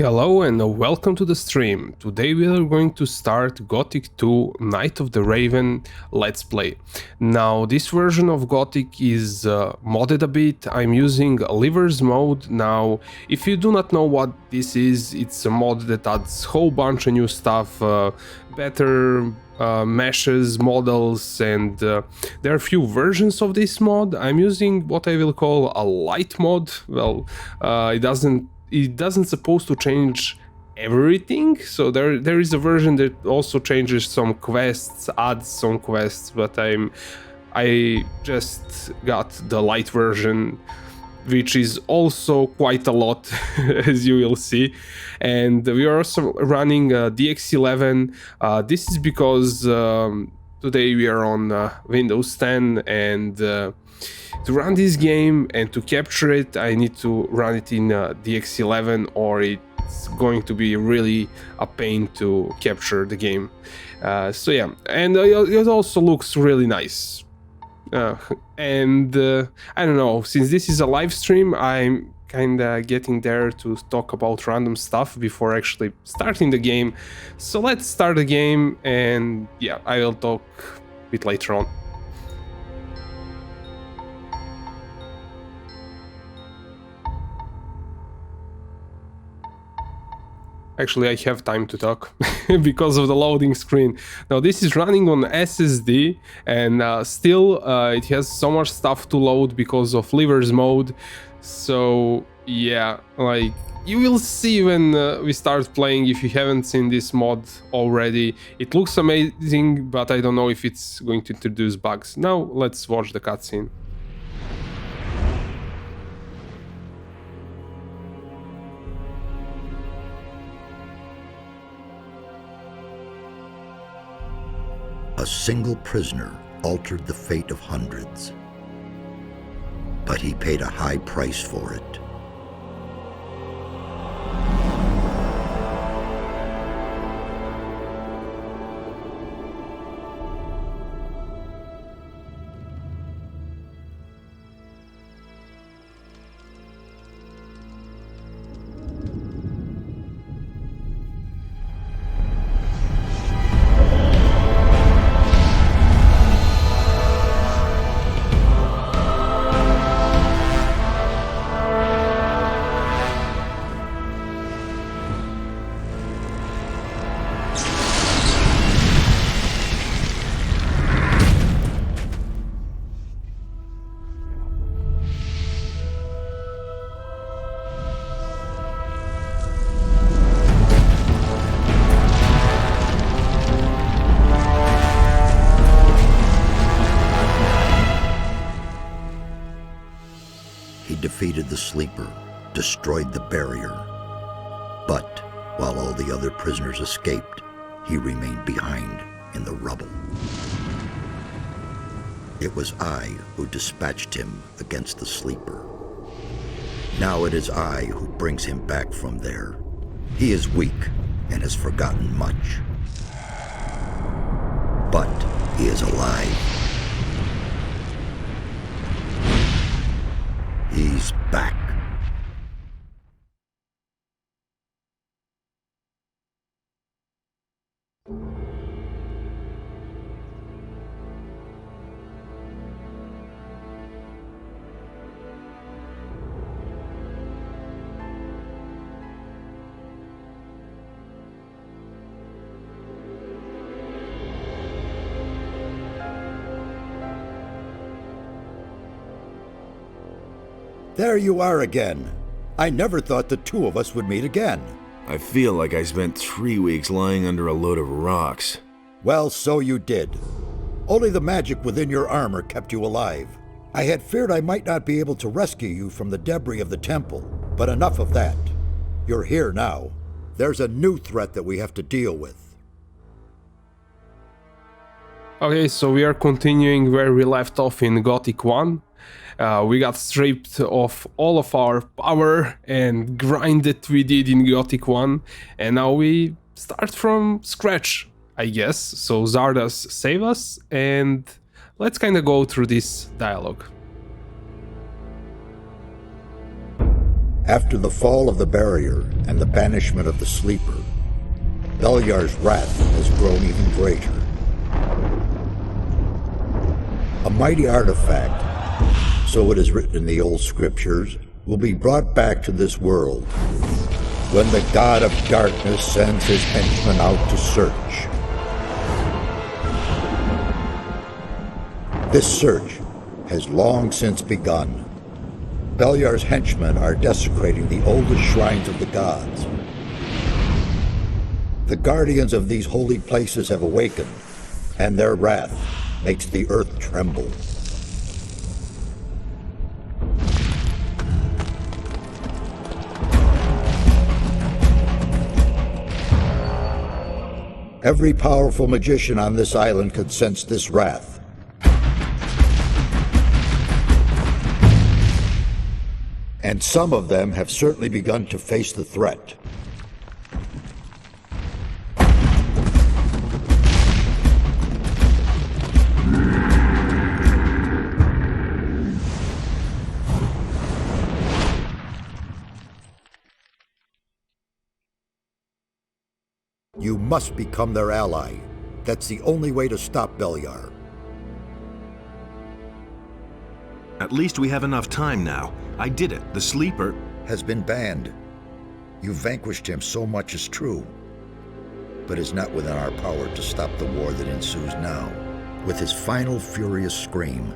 Hello and welcome to the stream. Today we are going to start Gothic 2 Night of the Raven Let's Play. Now this version of Gothic is modded a bit. I'm using Livers mode. Now if you do not know what this is, it's a mod that adds a whole bunch of new stuff, better meshes, models, and there are a few versions of this mod. I'm using what I will call a light mod. Well, it doesn't supposed to change everything, so there is a version that also changes some quests, adds some quests, but I just got the light version, which is also quite a lot as you will see. And we are also running DX11. This is because today we are on Windows 10, and to run this game and to capture it, I need to run it in DX11, or it's going to be really a pain to capture the game. So yeah, and it also looks really nice. And I don't know, since this is a live stream, I'm kinda getting there to talk about random stuff before actually starting the game. So let's start the game, and yeah, I will talk a bit later on. Actually, I have time to talk because of the loading screen. Now, this is running on SSD, and still it has so much stuff to load because of Livers mode. So yeah, like you will see when we start playing. If you haven't seen this mod already, it looks amazing, but I don't know if it's going to introduce bugs. Now let's watch the cutscene. A single prisoner altered the fate of hundreds, but he paid a high price for it. He defeated the Sleeper, destroyed the barrier. But while all the other prisoners escaped, he remained behind in the rubble. It was I who dispatched him against the Sleeper. Now it is I who brings him back from there. He is weak and has forgotten much. But he is alive. He's back. There you are again. I never thought the two of us would meet again. I feel like I spent 3 weeks lying under a load of rocks. Well, so you did. Only the magic within your armor kept you alive. I had feared I might not be able to rescue you from the debris of the temple, but enough of that. You're here now. There's a new threat that we have to deal with. Okay, so we are continuing where we left off in Gothic 1. We got stripped of all of our power and grind that we did in Gothic 1, and now we start from scratch, I guess. So Zardas save us, and let's kind of go through this dialogue. After the fall of the barrier and the banishment of the Sleeper, Beliar's wrath has grown even greater. A mighty artifact, so it is written in the old scriptures, will be brought back to this world when the God of Darkness sends his henchmen out to search. This search has long since begun. Beliar's henchmen are desecrating the oldest shrines of the gods. The guardians of these holy places have awakened, and their wrath makes the earth tremble. Every powerful magician on this island could sense this wrath. And some of them have certainly begun to face the threat. You must become their ally. That's the only way to stop Beliar. At least we have enough time now. I did it. The Sleeper Has been banned. You vanquished him, so much is true. But it's not within our power to stop the war that ensues now. With his final furious scream,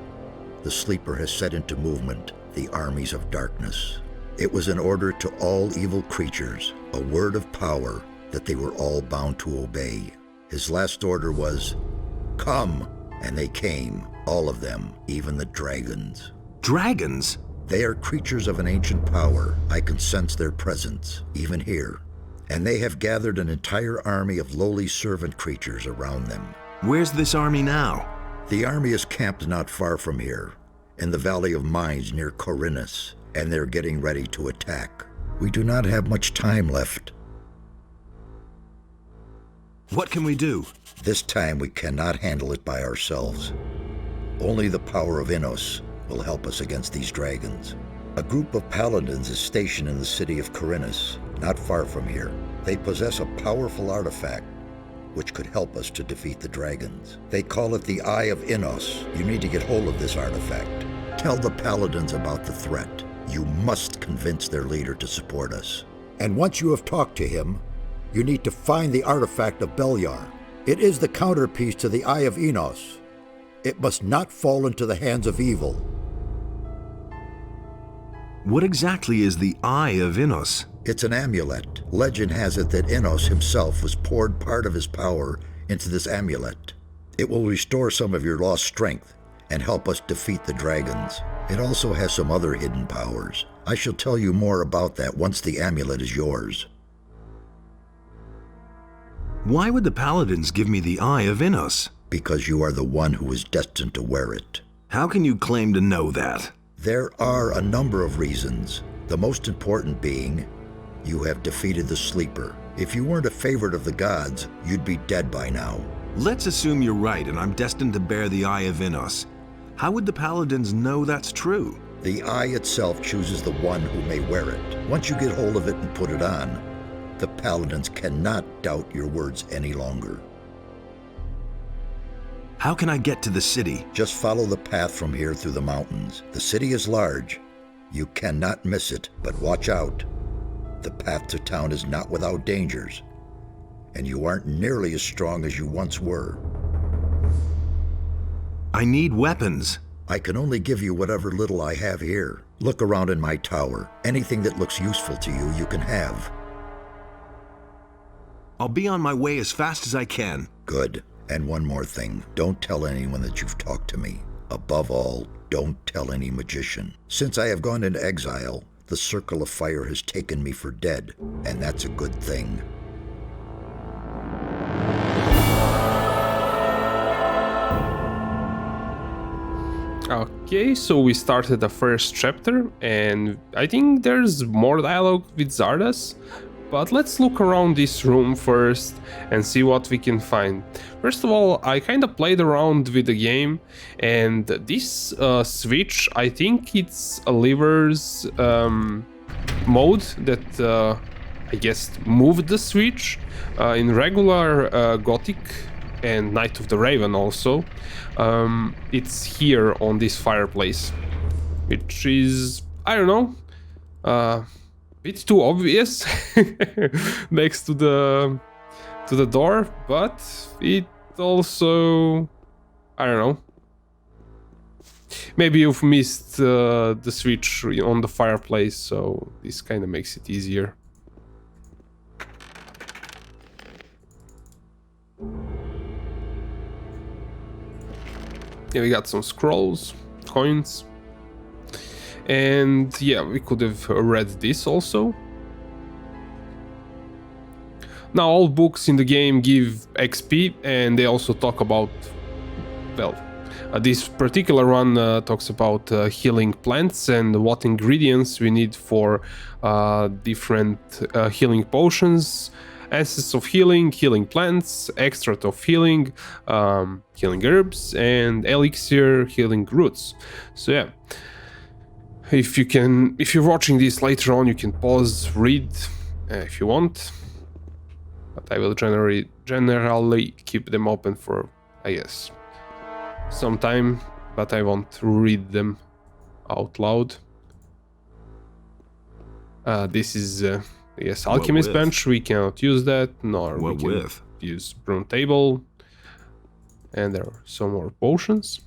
the Sleeper has set into movement the armies of darkness. It was an order to all evil creatures, a word of power that they were all bound to obey. His last order was, "Come!" And they came, all of them, even the dragons. Dragons? They are creatures of an ancient power. I can sense their presence, even here. And they have gathered an entire army of lowly servant creatures around them. Where's this army now? The army is camped not far from here, in the Valley of Mines near Khorinis, and they're getting ready to attack. We do not have much time left. What can we do? This time we cannot handle it by ourselves. Only the power of Innos will help us against these dragons. A group of paladins is stationed in the city of Khorinis, not far from here. They possess a powerful artifact which could help us to defeat the dragons. They call it the Eye of Innos. You need to get hold of this artifact. Tell the paladins about the threat. You must convince their leader to support us. And once you have talked to him, you need to find the artifact of Beliar. It is the counterpiece to the Eye of Innos. It must not fall into the hands of evil. What exactly is the Eye of Innos? It's an amulet. Legend has it that Innos himself was poured part of his power into this amulet. It will restore some of your lost strength and help us defeat the dragons. It also has some other hidden powers. I shall tell you more about that once the amulet is yours. Why would the paladins give me the Eye of Innos? Because you are the one who is destined to wear it. How can you claim to know that? There are a number of reasons, the most important being you have defeated the Sleeper. If you weren't a favorite of the gods, you'd be dead by now. Let's assume you're right and I'm destined to bear the Eye of Innos. How would the paladins know that's true? The eye itself chooses the one who may wear it. Once you get hold of it and put it on, the paladins cannot doubt your words any longer. How can I get to the city? Just follow the path from here through the mountains. The city is large. You cannot miss it, but watch out. The path to town is not without dangers, and you aren't nearly as strong as you once were. I need weapons. I can only give you whatever little I have here. Look around in my tower. Anything that looks useful to you, you can have. I'll be on my way as fast as I can. Good. And one more thing. Don't tell anyone that you've talked to me. Above all, don't tell any magician. Since I have gone into exile, the Circle of Fire has taken me for dead, and that's a good thing. Okay, so we started the first chapter, and I think there's more dialogue with Zardas, but let's look around this room first and see what we can find. First of all, I kind of played around with the game, and this switch, I think it's levers mode that I guess moved the switch. In regular Gothic and Night of the Raven also, it's here on this fireplace, which is, I don't know, a bit too obvious next to the door, but it also, I don't know, maybe you've missed the switch on the fireplace, so this kind of makes it easier. Yeah, we got some scrolls, coins, and yeah, we could have read this also. Now, all books in the game give XP, and they also talk about, well, this particular one talks about healing plants and what ingredients we need for different healing potions, essence of healing, healing plants, extract of healing, healing herbs, and elixir healing roots. So yeah, if you're watching this later on, you can pause, read if you want. But I will generally keep them open for, I guess, some time, but I won't read them out loud. This is, yes, Alchemist Bench. We cannot use that, nor we can use Broom Table. And there are some more potions.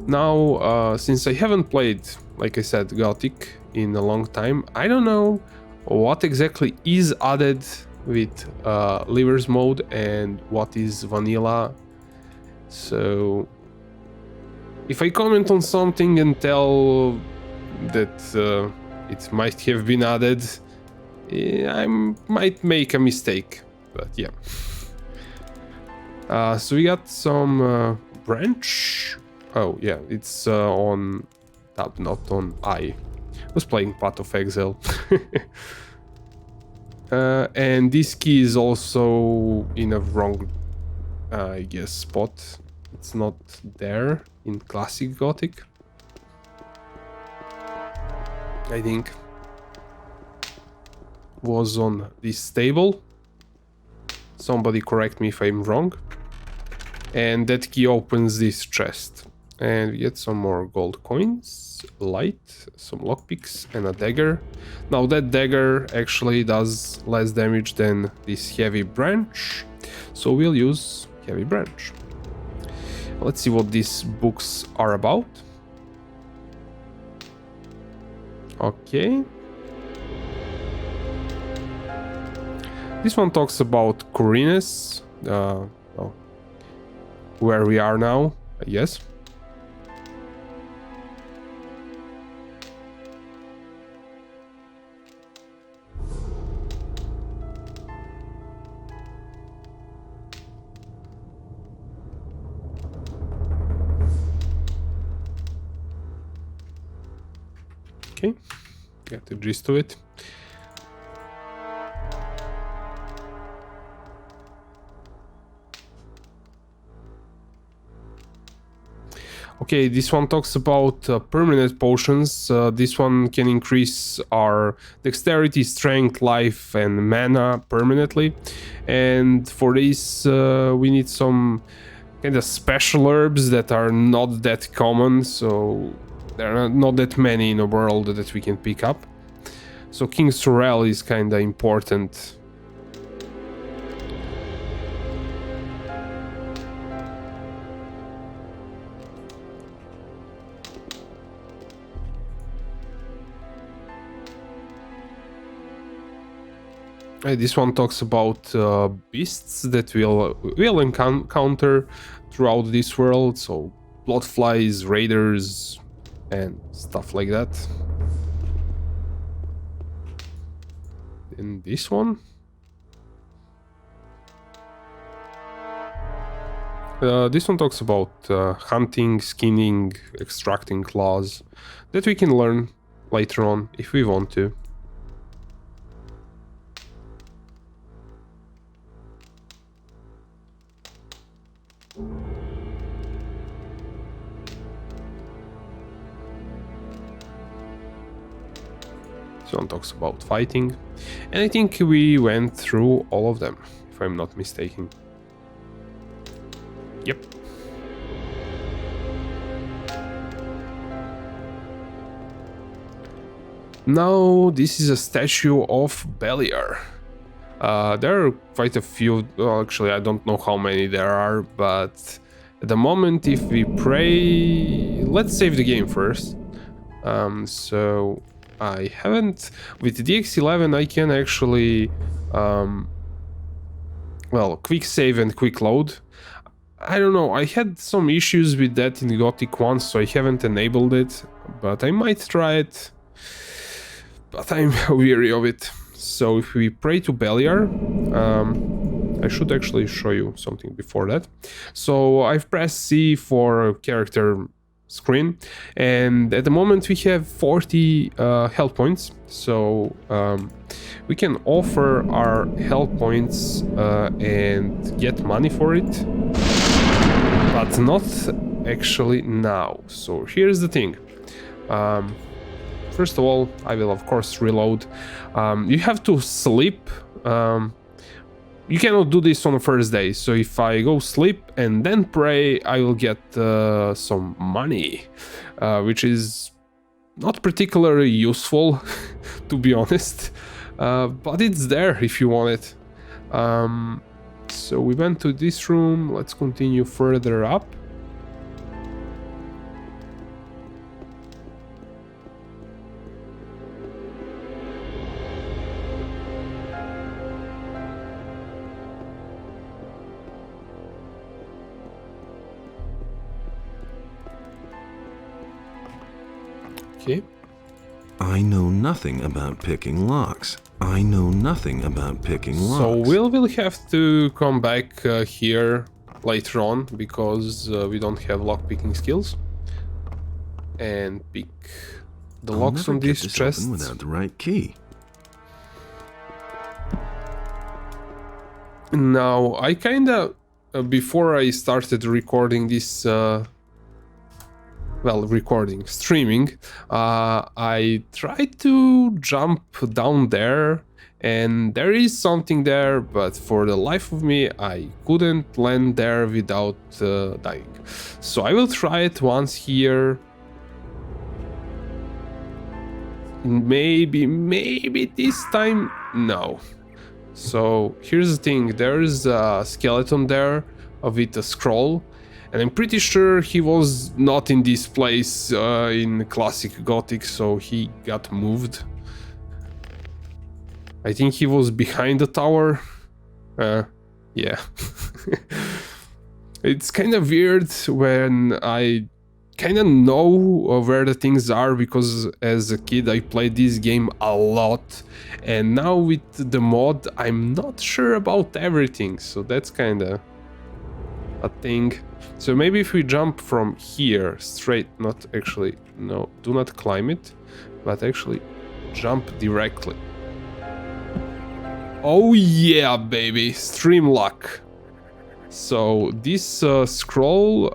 Now, since I haven't played, like I said, Gothic in a long time, I don't know what exactly is added with Livers mode and what is vanilla. So if I comment on something and tell that it might have been added, I might make a mistake, but yeah. So we got some branch. Oh yeah, it's on tab, not on I. Was playing Path of Exile. And this key is also in a wrong, I guess, spot. It's not there in Classic Gothic, I think. Was on this table. Somebody correct me if I'm wrong. And that key opens this chest. And we get some more gold coins, light, some lockpicks, and a dagger. Now that dagger actually does less damage than this heavy branch, so we'll use heavy branch. Let's see what these books are about. Okay. This one talks about Khorinis, well, where we are now, I guess. Okay, get the gist of it. Okay, this one talks about permanent potions. This one can increase our dexterity, strength, life, and mana permanently. And for this, we need some kind of special herbs that are not that common, so there are not that many in the world that we can pick up. So King Sorrel is kind of important. This one talks about beasts that we'll encounter throughout this world, so bloodflies, raiders, and stuff like that. In this one, this one talks about hunting, skinning, extracting claws that we can learn later on if we want to. So one talks about fighting. And I think we went through all of them, if I'm not mistaken. Yep. Now this is a statue of Beliar. There are quite a few, well, actually I don't know how many there are, but at the moment if we pray, let's save the game first. So I haven't, with DX11 I can actually, well, quick save and quick load. I don't know, I had some issues with that in Gothic 1, so I haven't enabled it, but I might try it. But I'm weary of it. So if we pray to Beliar, I should actually show you something before that. So I've pressed C for character screen, and at the moment we have 40 health points. So we can offer our health points and get money for it, but not actually now. So here's the thing. First of all, I will of course reload. You have to sleep. You cannot do this on the first day. So if I go sleep and then pray, I will get some money, which is not particularly useful, to be honest. But it's there if you want it. So we went to this room. Let's continue further up. Okay. I know nothing about picking locks. I know nothing about picking locks. So we'll have to come back here later on, because we don't have lock picking skills. And pick the locks on these chests without the right key. Now, I kinda, before I started recording this, streaming, I tried to jump down there, and there is something there, but for the life of me, I couldn't land there without dying. So I will try it once here. Maybe this time, no. So here's the thing, there's a skeleton there with a scroll, and I'm pretty sure he was not in this place in classic Gothic, so he got moved. I think he was behind the tower. Yeah. It's kind of weird when I kind of know where the things are, because as a kid I played this game a lot, and now with the mod I'm not sure about everything, so that's kind of a thing. So maybe if we jump from here straight, not actually, no, do not climb it, but actually jump directly. Oh yeah, baby, stream luck. So this scroll,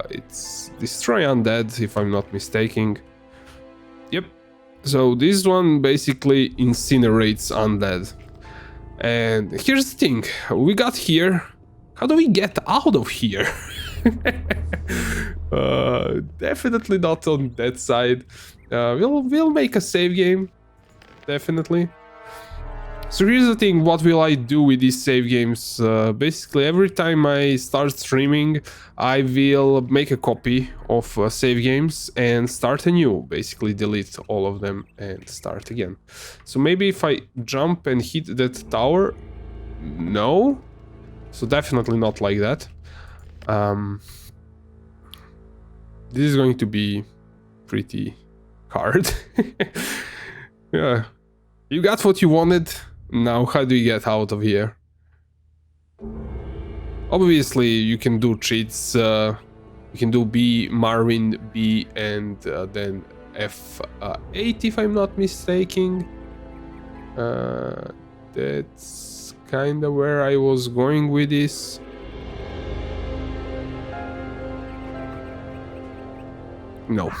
it's destroy undead, if I'm not mistaken. Yep. So this one basically incinerates undead. And here's the thing, we got here. How do we get out of here? Definitely not on that side. We'll make a save game, definitely. So here's the thing, what will I do with these save games? Basically every time I start streaming, I will make a copy of save games and start anew, basically delete all of them and start again. So maybe if I jump and hit that tower, no, so definitely not like that. This is going to be pretty hard. Yeah, you got what you wanted. Now, how do you get out of here? Obviously, you can do cheats. You can do B, Marvin, B, and then F8, if I'm not mistaken. That's kind of where I was going with this. No.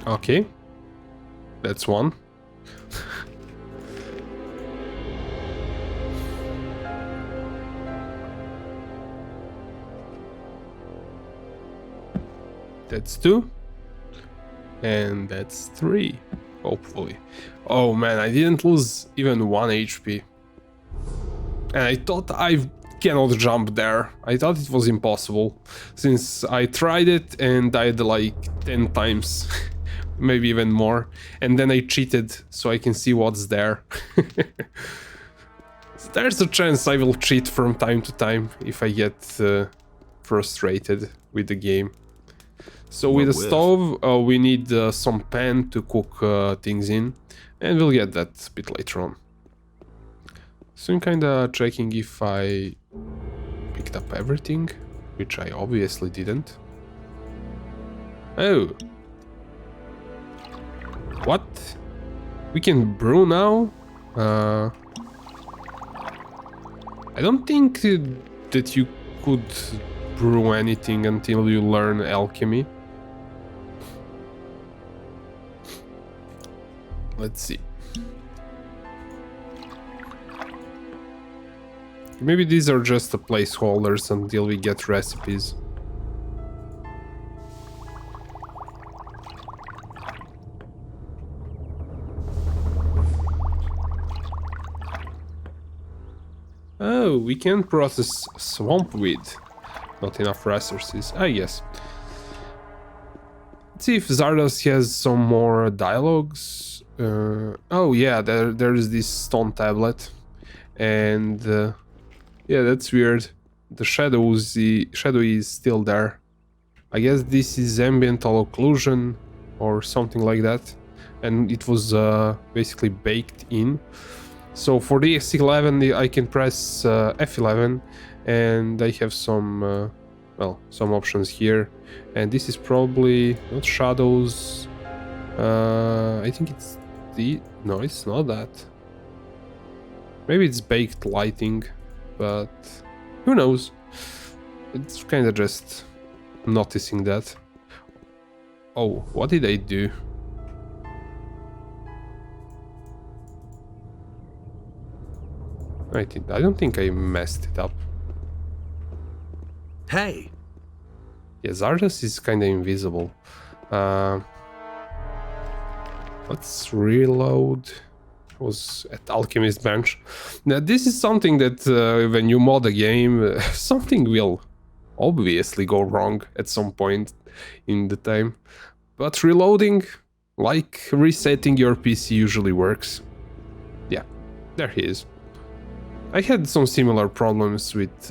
Okay. That's one. That's two. And that's three, hopefully. Oh man, I didn't lose even 1 HP. And I thought I cannot jump there. I thought it was impossible, since I tried it and died like 10 times. Maybe even more. And then I cheated so I can see what's there. There's a chance I will cheat from time to time if I get frustrated with the game. So with the stove, we need some pan to cook things in, and we'll get that a bit later on. So I'm kinda checking if I picked up everything, which I obviously didn't. Oh. What? We can brew now? I don't think that you could brew anything until you learn alchemy. Let's see. Maybe these are just the placeholders until we get recipes. Oh, we can process swamp weed. Not enough resources, I guess. Let's see if Zardos has some more dialogues. Oh yeah, there is this stone tablet, and yeah, that's weird. The shadow is still there. I guess this is ambient occlusion or something like that, and it was basically baked in. So for the X11 I can press F11, and I have some well, some options here, and this is probably not shadows. I think it's no, it's not that. Maybe it's baked lighting, but who knows? It's kind of just noticing that. Oh, what did I do? I don't think I messed it up. Hey! Yeah, Zardos is kind of invisible. Let's reload. Was at Alchemist Bench. Now this is something that when you mod a game, something will obviously go wrong at some point in the time. But reloading, like resetting your PC, usually works. Yeah, there he is. I had some similar problems with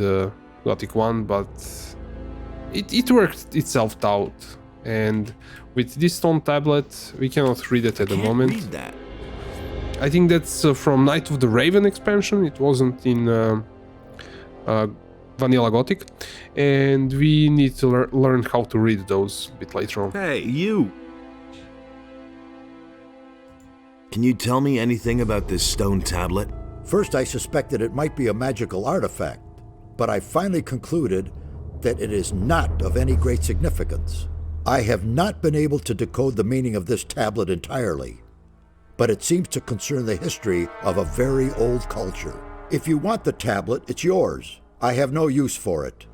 Gothic 1, but it worked itself out. And with this stone tablet, we cannot read it at the moment. Read that. I think that's from Night of the Raven expansion. It wasn't in Vanilla Gothic, and we need to learn how to read those a bit later on. Hey, you! Can you tell me anything about this stone tablet? First, I suspected it might be a magical artifact, but I finally concluded that it is not of any great significance. I have not been able to decode the meaning of this tablet entirely, but it seems to concern the history of a very old culture. If you want the tablet, it's yours. I have no use for it.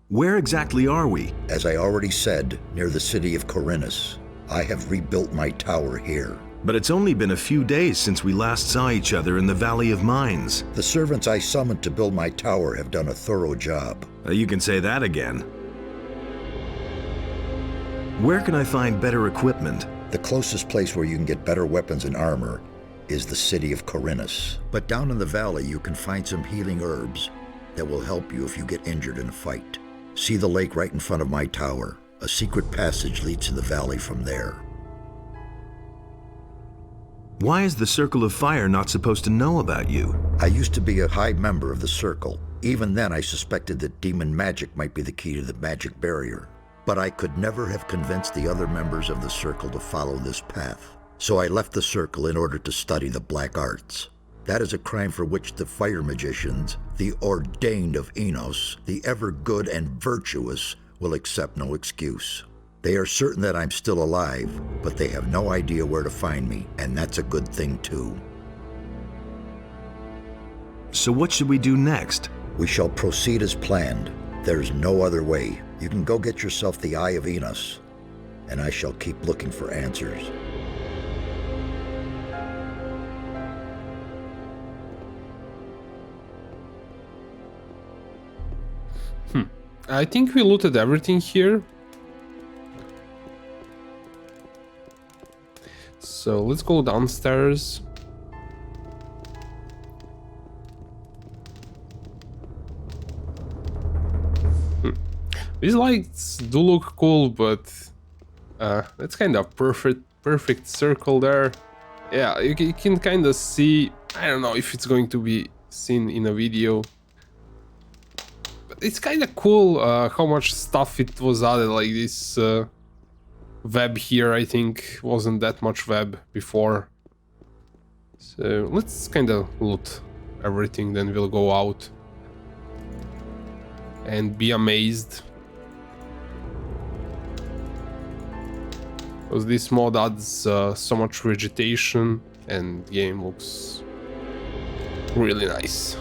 Where exactly are we? As I already said, near the city of Khorinis. I have rebuilt my tower here. But it's only been a few days since we last saw each other in the Valley of Mines. The servants I summoned to build my tower have done a thorough job. You can say that again. Where can I find better equipment? The closest place where you can get better weapons and armor is the city of Khorinis. But down in the valley, you can find some healing herbs that will help you if you get injured in a fight. See the lake right in front of my tower. A secret passage leads to the valley from there. Why is the Circle of Fire not supposed to know about you? I used to be a high member of the Circle. Even then, I suspected that demon magic might be the key to the magic barrier. But I could never have convinced the other members of the Circle to follow this path. So I left the Circle in order to study the black arts. That is a crime for which the fire magicians, the ordained of Enos, the ever good and virtuous, will accept no excuse. They are certain that I'm still alive, but they have no idea where to find me, and that's a good thing too. So what should we do next? We shall proceed as planned. There's no other way. You can go get yourself the Eye of Enos, and I shall keep looking for answers. I think we looted everything here. So let's go downstairs. These lights do look cool, but that's kind of perfect circle there. Yeah, you can kind of see. I don't know if it's going to be seen in a video. It's kind of cool how much stuff it was added, like this web here. I think wasn't that much web before. So let's kind of loot everything, then we'll go out and be amazed. Because this mod adds so much vegetation and the game looks really nice.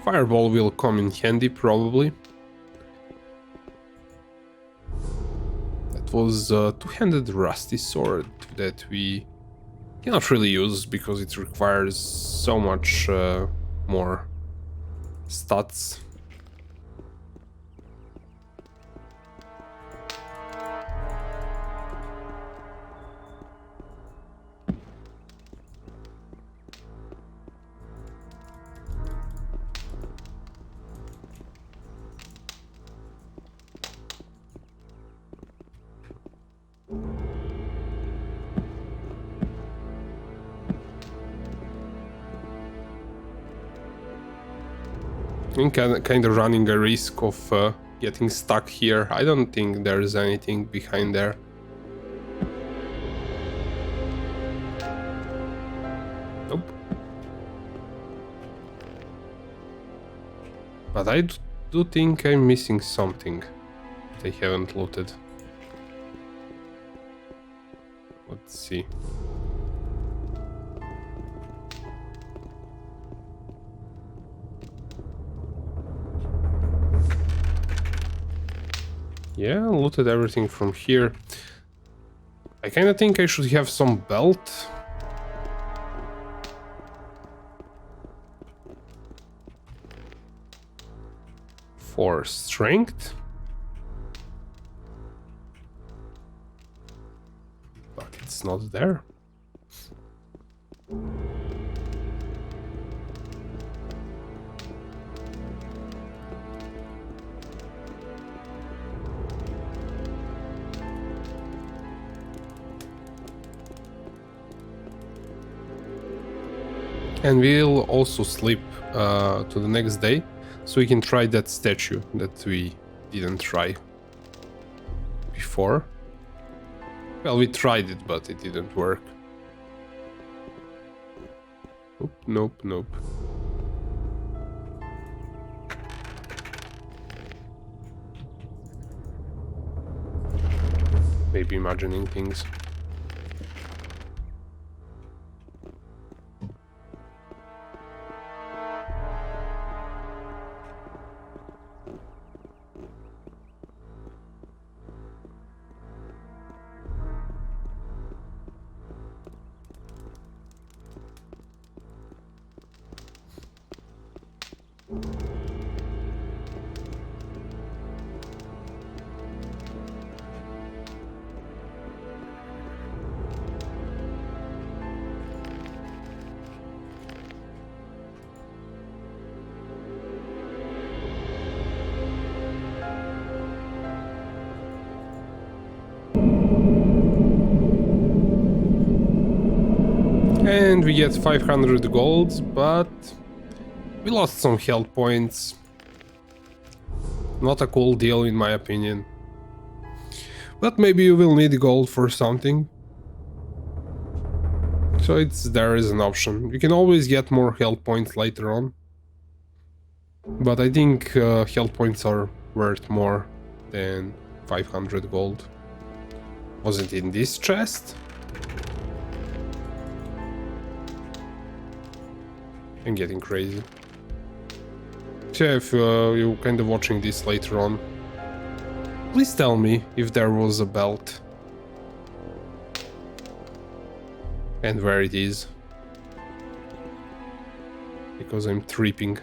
Fireball will come in handy, probably. That was a two-handed rusty sword that we cannot really use because it requires so much more stats. I'm kind of running a risk of getting stuck here. I don't think there's anything behind there. Nope. But I do think I'm missing something they haven't looted. Let's see. Yeah, looted everything from here. I kind of think I should have some belt. For strength. But it's not there. And we'll also sleep to the next day, so we can try that statue that we didn't try before. Well, we tried it, but it didn't work. Nope, nope, nope. Maybe imagining things. And we get 500 golds, but we lost some health points. Not a cool deal in my opinion. But maybe you will need gold for something. So there is an option. You can always get more health points later on. But I think health points are worth more than 500 gold. Was it in this chest? I'm getting crazy. So if you're kind of watching this later on, please tell me if there was a belt. And where it is. Because I'm tripping.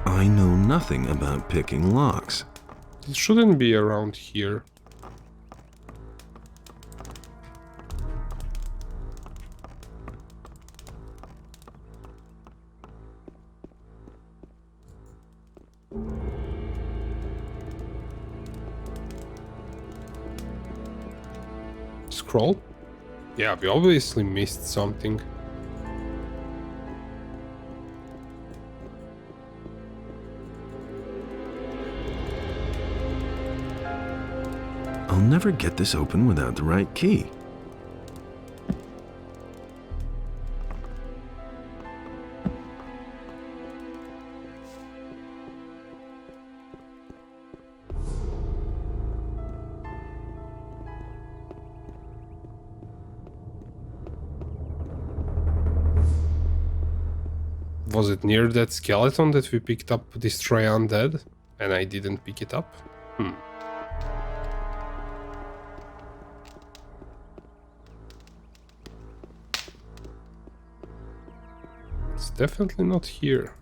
I know nothing about picking locks. It shouldn't be around here. Scroll? Yeah, we obviously missed something. I'll never get this open without the right key. Was it near that skeleton that we picked up Destroy Undead? And I didn't pick it up? It's definitely not here.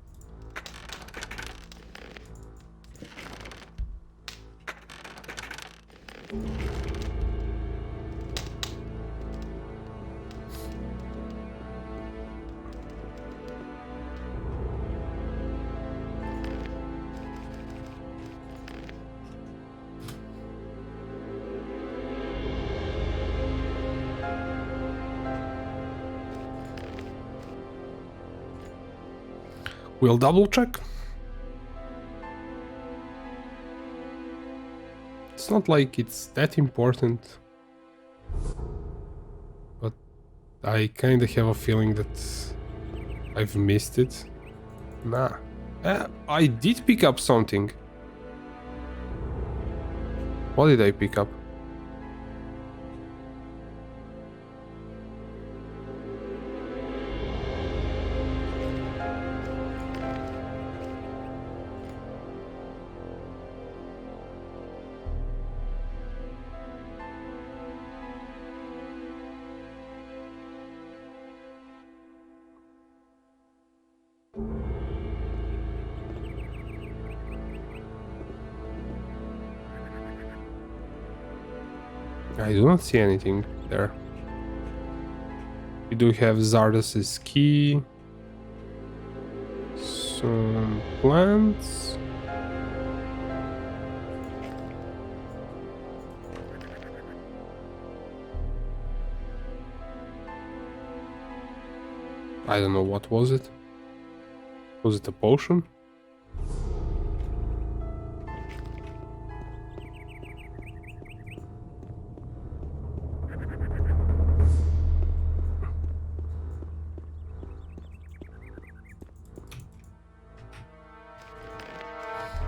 We'll double check. It's not like it's that important. But I kinda have a feeling that I've missed it. Nah. I did pick up something. What did I pick up? I do not see anything there. We do have Zardas's key. Some plants. I don't know, what was it? Was it a potion?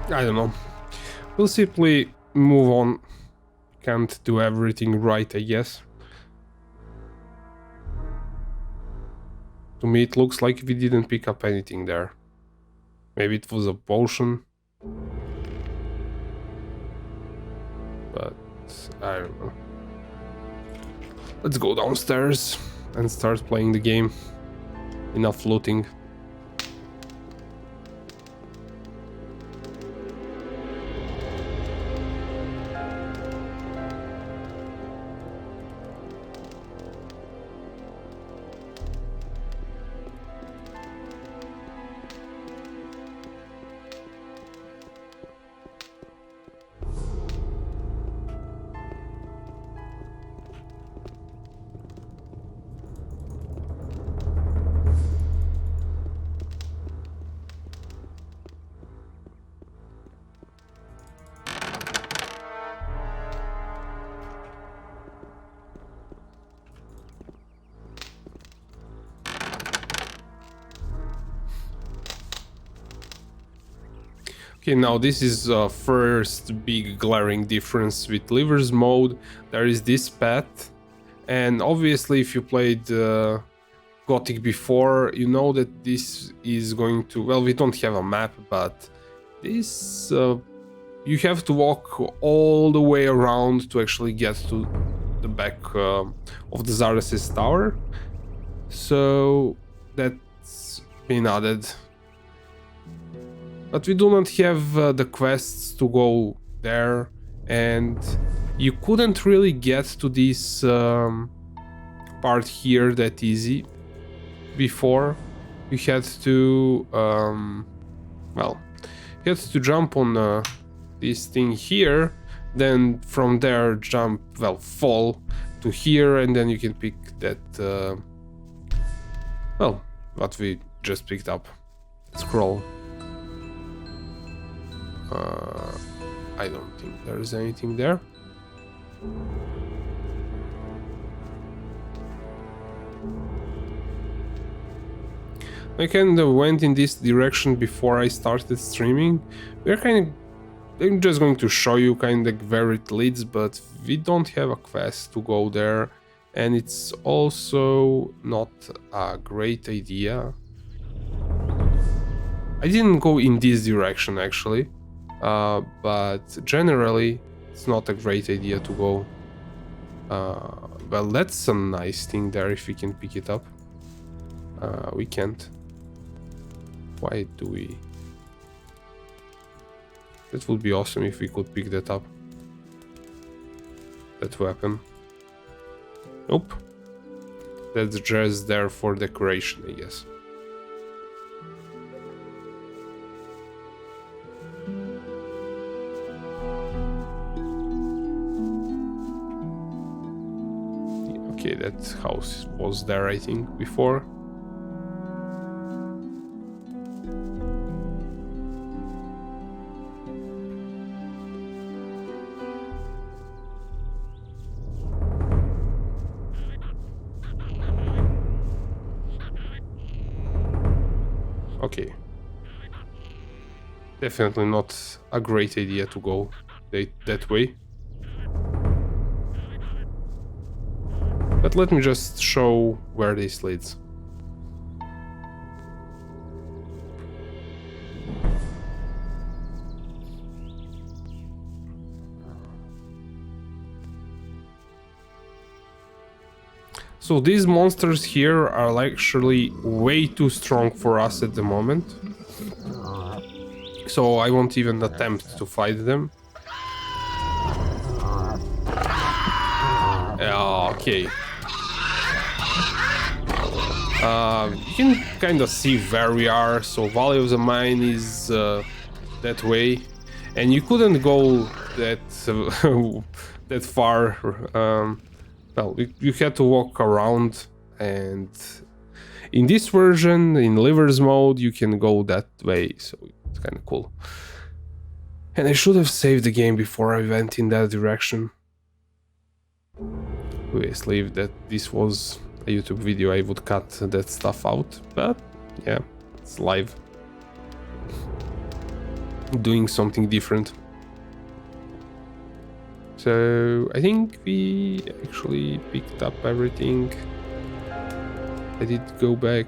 I don't know. We'll simply move on. Can't do everything right, I guess. To me it looks like we didn't pick up anything there. Maybe it was a potion. But I don't know. Let's go downstairs and start playing the game. Enough looting. Okay, now this is first big glaring difference with Livers mode. There is this path, and obviously if you played Gothic before, you know that this is going to... Well, we don't have a map, but this... you have to walk all the way around to actually get to the back of the Zarathis Tower. So that's been added. But we do not have the quests to go there, and you couldn't really get to this part here that easy before. You had to, well, you had to jump on this thing here, then from there jump, well, fall to here, and then you can pick that, well, what we just picked up. Scroll. I don't think there's anything there. I kind of went in this direction before I started streaming. I'm just going to show you kind of where it leads, but we don't have a quest to go there, and it's also not a great idea. I didn't go in this direction actually. But generally it's not a great idea to go. Well, that's a nice thing there if we can pick it up. We can't. Why do we? That would be awesome if we could pick that up. That weapon. Nope. That's just there for decoration, I guess. Okay, that house was there, I think, before. Okay. Definitely not a great idea to go that way. But let me just show where this leads. So these monsters here are actually way too strong for us at the moment. So I won't even attempt to fight them. Okay. You can kind of see where we are. So Valley of the Mine is that way, and you couldn't go that that far. Well, you had to walk around, and in this version, in Livers mode, you can go that way. So it's kind of cool. And I should have saved the game before I went in that direction. Obviously, if that this was a YouTube video, I would cut that stuff out, but yeah, it's live. Doing something different. So I think we actually picked up everything. I did go back.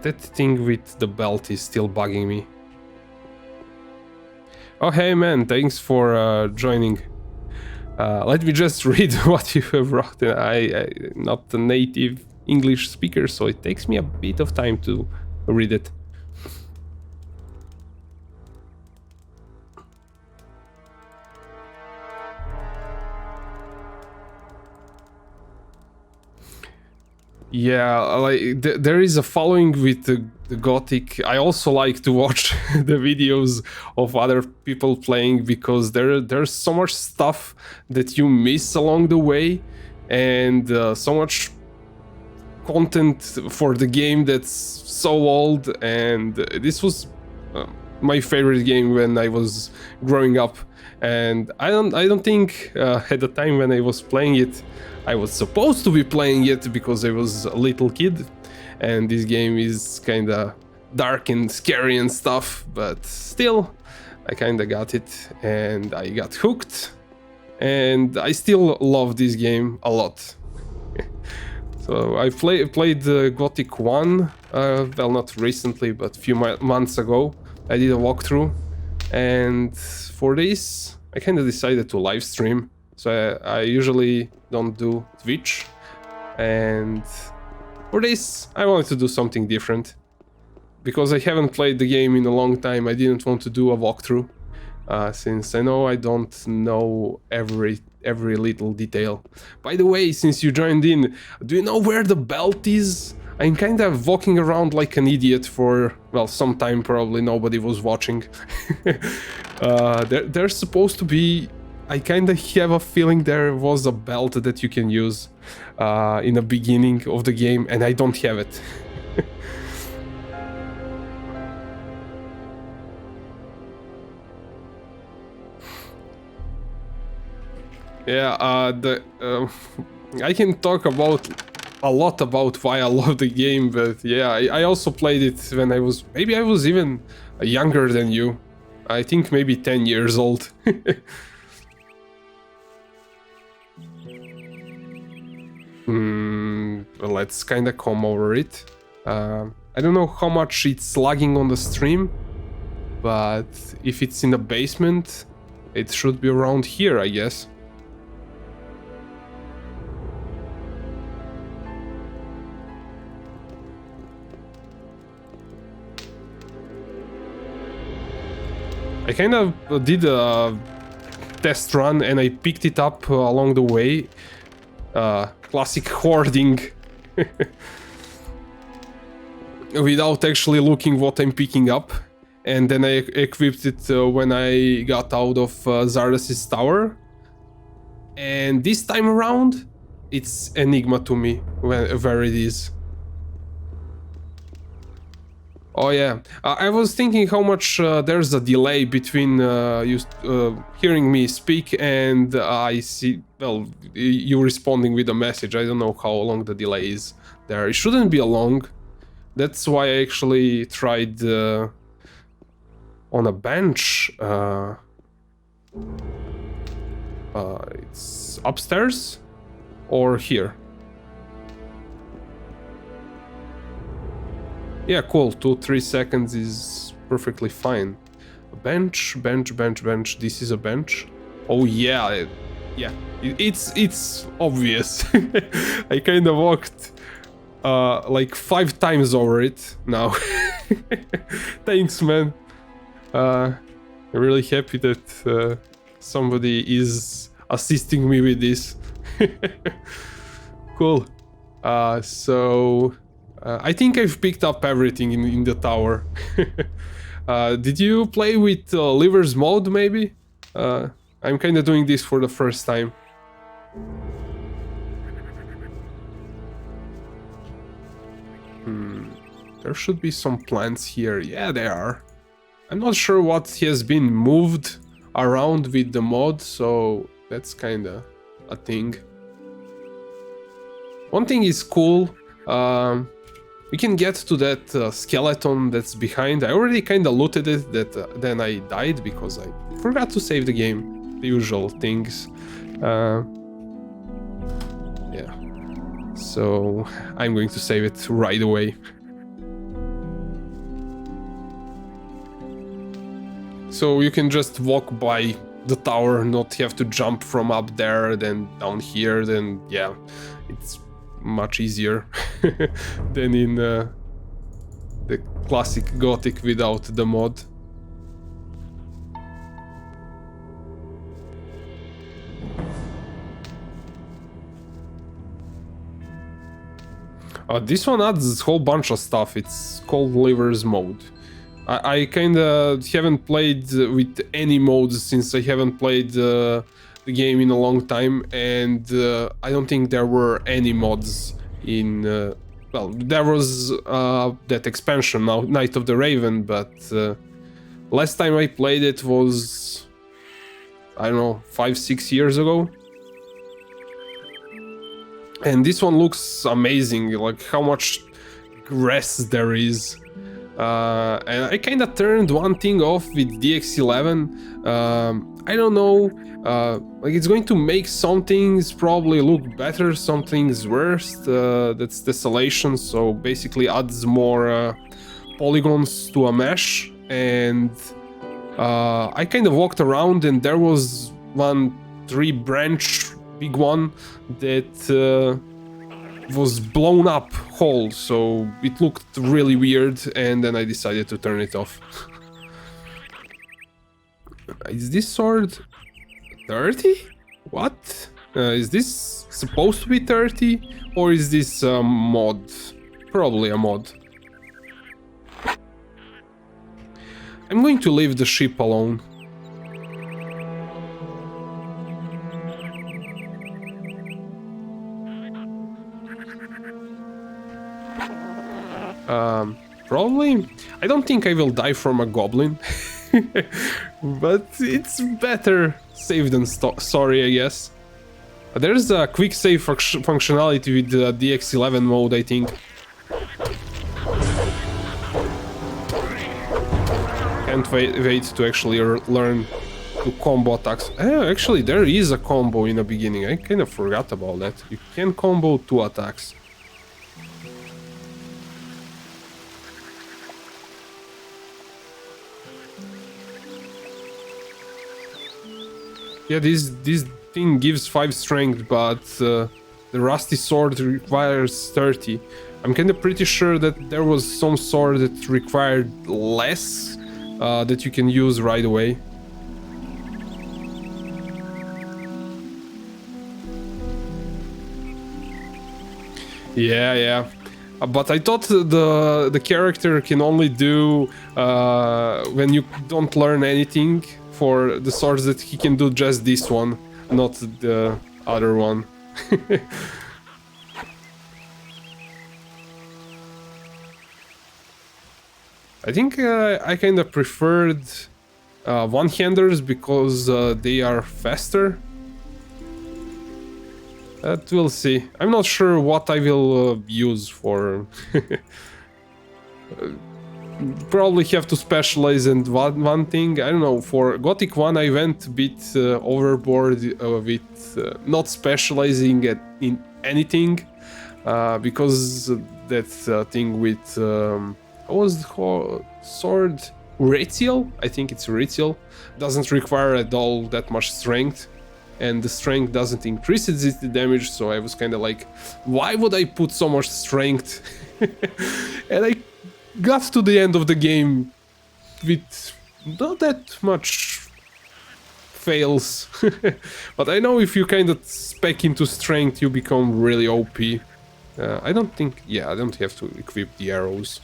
That thing with the belt is still bugging me. Oh hey man, thanks for joining. Let me just read what you have wrote. I'm not a native English speaker, so it takes me a bit of time to read it. Yeah, like there is a following with the Gothic. I also like to watch the videos of other people playing because there's so much stuff that you miss along the way, and so much content for the game that's so old. And this was my favorite game when I was growing up, and I don't think at the time when I was playing it I was supposed to be playing it because I was a little kid, and this game is kind of dark and scary and stuff, but still I kind of got it and I got hooked, and I still love this game a lot. So I played Gothic 1, well, not recently, but a few months ago. I did a walkthrough, and for this I kind of decided to live stream. So I usually don't do Twitch, and for this I wanted to do something different. Because I haven't played the game in a long time, I didn't want to do a walkthrough, since I know I don't know every little detail. By the way, since you joined in, do you know where the belt is? I'm kind of walking around like an idiot for, well, some time, probably nobody was watching. There's supposed to be, I kind of have a feeling there was a belt that you can use in the beginning of the game, and I don't have it. Yeah, I can talk about a lot about why I love the game, but yeah, I also played it when I was, maybe I was even younger than you. I think maybe 10 years old. Well, let's kind of come over it. I don't know how much it's lagging on the stream, but if it's in the basement, it should be around here, I guess. I kind of did a test run and I picked it up along the way. Classic hoarding. Without actually looking what I'm picking up. And then I equipped it when I got out of Zardas' tower. And this time around, it's enigma to me where it is. Oh yeah, I was thinking how much there's a delay between you hearing me speak and I see, well, you responding with a message. I don't know how long the delay is there. It shouldn't be long. That's why I actually tried on a bench. It's upstairs or here. Yeah, cool. 2-3 seconds is perfectly fine. Bench. This is a bench. Oh yeah, yeah. It's obvious. I kind of walked like 5 times over it now. Thanks, man. I'm really happy that somebody is assisting me with this. Cool. So. I think I've picked up everything in the tower. Did you play with Liver's mode, maybe? I'm kind of doing this for the first time. There should be some plants here. Yeah, there are. I'm not sure what has been moved around with the mod, so that's kind of a thing. One thing is cool. We can get to that skeleton that's behind. I already kind of looted it, then I died because I forgot to save the game. The usual things. Yeah. So I'm going to save it right away. So you can just walk by the tower, not have to jump from up there, then down here, then yeah, it's much easier than in the classic Gothic without the mod. This one adds a whole bunch of stuff. It's called Liver's mode. I kinda haven't played with any modes since I haven't played the game in a long time, and I don't think there were any mods in... well, there was that expansion, now Night of the Raven, but last time I played it was, I don't know, 5-6 years ago. And this one looks amazing, like how much grass there is. And I kind of turned one thing off with DX11. I don't know, like it's going to make some things probably look better, some things worse. That's Desolation, so basically adds more polygons to a mesh. And I kind of walked around and there was one tree branch, big one, that was blown up whole, so it looked really weird, and then I decided to turn it off. Is this sword 30? What? Is this supposed to be 30? Or is this a mod? Probably a mod. I'm going to leave the ship alone. Probably. I don't think I will die from a goblin. But it's better safe than sorry, I guess. There's a quick save functionality with the DX11 mode, I think. Can't wait to actually learn to combo attacks. Actually, there is a combo in the beginning. I kind of forgot about that. You can combo 2 attacks. Yeah, this thing gives 5 strength, but the rusty sword requires 30. I'm kind of pretty sure that there was some sword that required less, that you can use right away. Yeah. But I thought the character can only do when you don't learn anything. For the swords that he can do just this one, not the other one. I think I kind of preferred one-handers because they are faster. That we'll see. I'm not sure what I will use for... Probably have to specialize in one thing. I don't know, for Gothic 1 I went a bit overboard with not specializing in anything, because that thing with what was the sword? Ratial? I think it's Ratial. Doesn't require at all that much strength, and the strength doesn't increase its damage, so I was kind of like, why would I put so much strength? And I got to the end of the game with not that much fails. But I know if you kind of spec into strength, you become really OP. I don't think... yeah, I don't have to equip the arrows.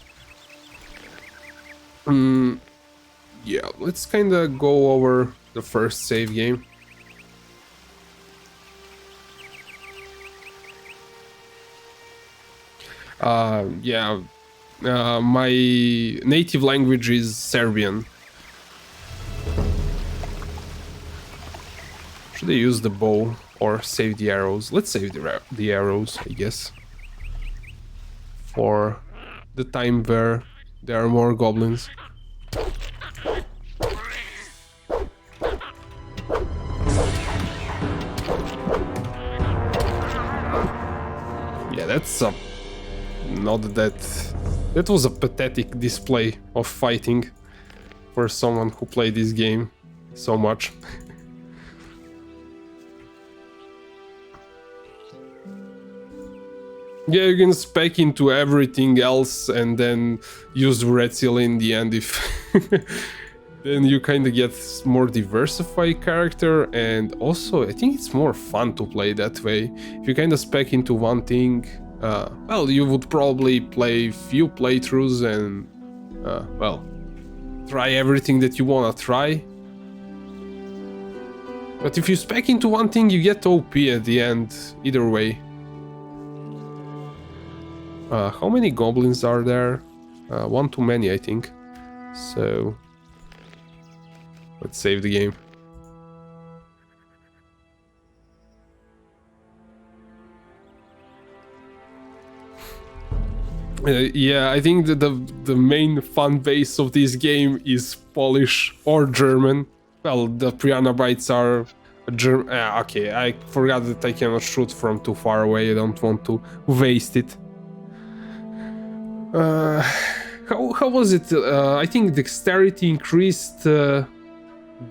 Yeah, let's kind of go over the first save game. Yeah. My native language is Serbian. Should I use the bow or save the arrows? Let's save the arrows, I guess. For the time where there are more goblins. Yeah, that's a... not that... That was a pathetic display of fighting for someone who played this game so much. Yeah, you can spec into everything else and then use Red Seal in the end if... then you kind of get more diversified character, and also I think it's more fun to play that way. If you kind of spec into one thing, well, you would probably play few playthroughs and, well, try everything that you wanna try. But if you spec into one thing, you get OP at the end, either way. How many goblins are there? One too many, I think. So, let's save the game. Yeah, I think that the main fan base of this game is Polish or German. Well, the Piranha Bytes are German. Okay, I forgot that I cannot shoot from too far away. I don't want to waste it. How was it? I think dexterity increased the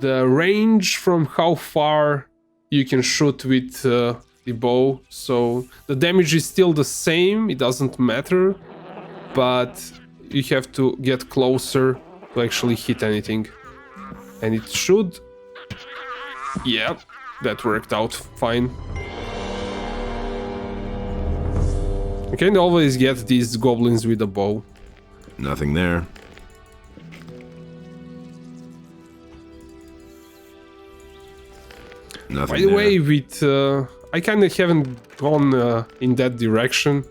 range from how far you can shoot with the bow. So the damage is still the same. It doesn't matter. But you have to get closer to actually hit anything. And it should... Yeah, that worked out fine. You can always get these goblins with a bow. Nothing there. Nothing By the there. way, with... I kind of haven't gone in that direction.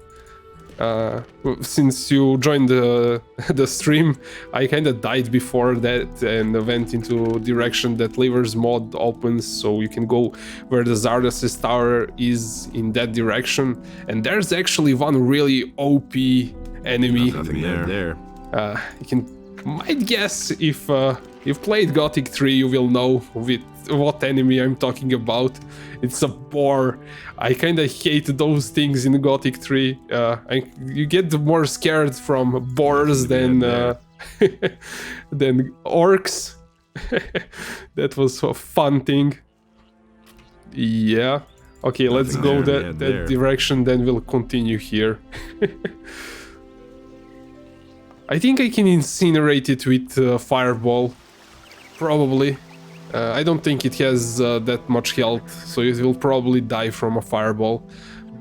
Since you joined the stream, I kind of died before that and went into direction that Liver's mod opens, so you can go where the Zardoz Tower is in that direction. And there's actually one really OP enemy. Nothing there. You might guess if you've played Gothic 3, you will know with what enemy I'm talking about. It's a boar. I kind of hate those things in Gothic 3. You get more scared from boars than than orcs. That was a fun thing. Yeah. Okay, let's go that direction, then we'll continue here. I think I can incinerate it with fireball. Probably. I don't think it has that much health, so it will probably die from a fireball.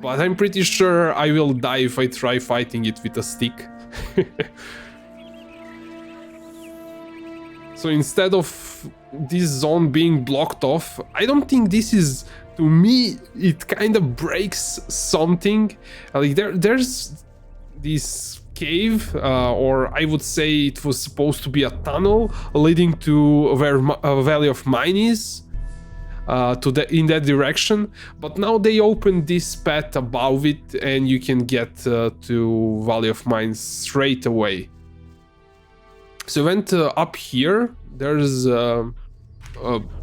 But I'm pretty sure I will die if I try fighting it with a stick. So instead of this zone being blocked off, I don't think this is... To me, it kind of breaks something. Like there's this cave, or I would say it was supposed to be a tunnel leading to where Valley of Mine is, in that direction. But now they opened this path above it, and you can get to Valley of Mine straight away. So I went up here. There's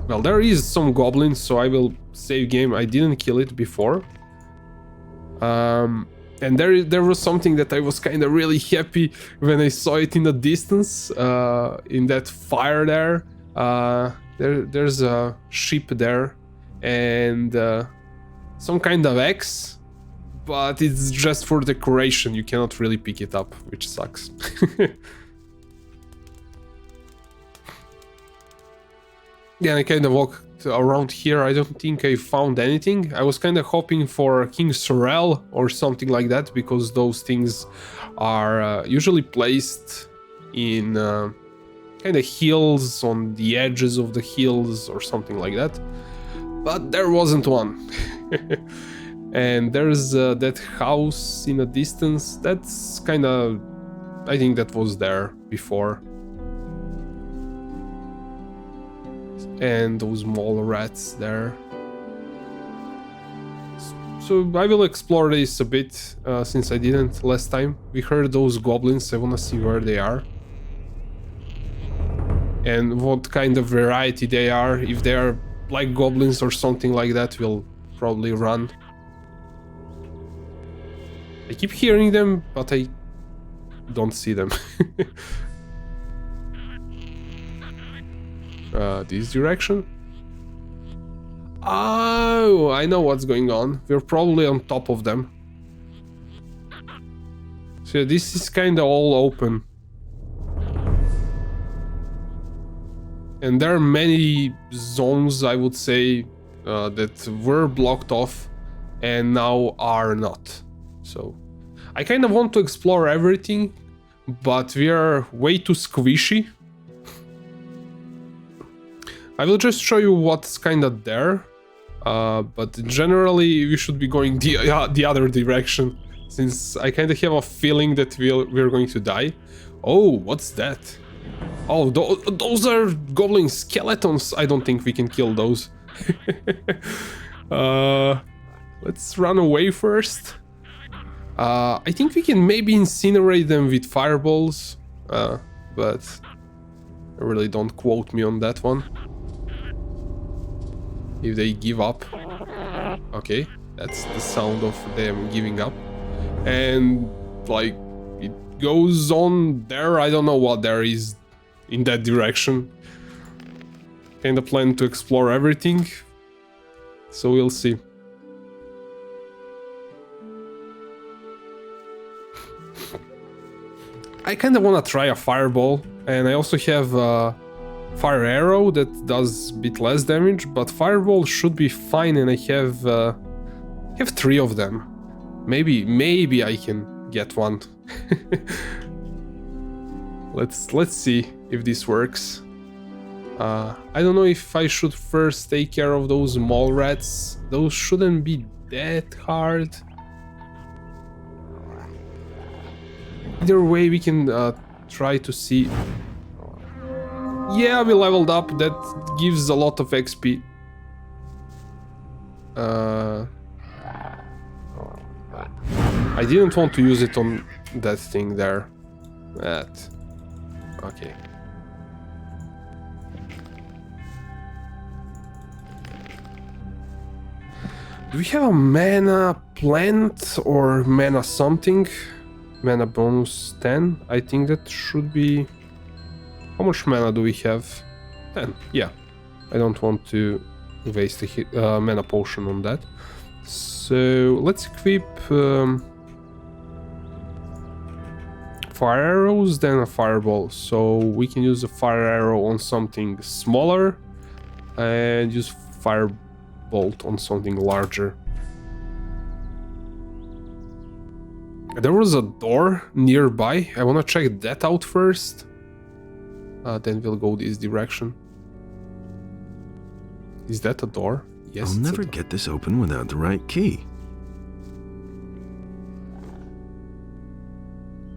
well, there is some goblins, so I will save game. I didn't kill it before. And there was something that I was kind of really happy when I saw it in the distance, in that fire there. There's a ship there, and some kind of axe, but it's just for decoration. You cannot really pick it up, which sucks. Yeah, I kind of walked around here. I don't think I found anything. I was kind of hoping for King Sorrel or something like that, because those things are usually placed in kind of hills, on the edges of the hills or something like that. But there wasn't one. And there's that house in the distance. That's kind of... I think that was there before. And those mole rats there. So I will explore this a bit, since I didn't last time. We heard those goblins. I wanna see where they are and what kind of variety they are. If they are like goblins or something like that, we'll probably run. I keep hearing them, but I don't see them. This direction? Oh, I know what's going on. We're probably on top of them. So this is kind of all open. And there are many zones, I would say, that were blocked off and now are not. So I kind of want to explore everything, but we are way too squishy. I will just show you what's kind of there, but generally we should be going the other direction, since I kind of have a feeling that we're going to die. Oh, what's that? Oh, those are goblin skeletons. I don't think we can kill those. Let's run away first. I think we can maybe incinerate them with fireballs, but really don't quote me on that one. If they give up. Okay, that's the sound of them giving up. And like it goes on there. I don't know what there is in that direction. Kinda plan to explore everything, so we'll see. I kinda wanna try a fireball, and I also have a fire arrow that does a bit less damage, but fireball should be fine, and I have 3 of them. Maybe I can get one. Let's see if this works. I don't know if I should first take care of those mole rats. Those shouldn't be that hard. Either way, we can try to see. Yeah, we leveled up. That gives a lot of XP. I didn't want to use it on that thing there. Okay. Do we have a mana plant or mana something? Mana bonus 10? I think that should be... How much mana do we have? 10, yeah. I don't want to waste a mana potion on that. So let's equip fire arrows, then a fireball. So we can use a fire arrow on something smaller and use firebolt on something larger. There was a door nearby. I want to check that out first. Then we'll go this direction. Is that a door? Yes. I'll never get this open without the right key.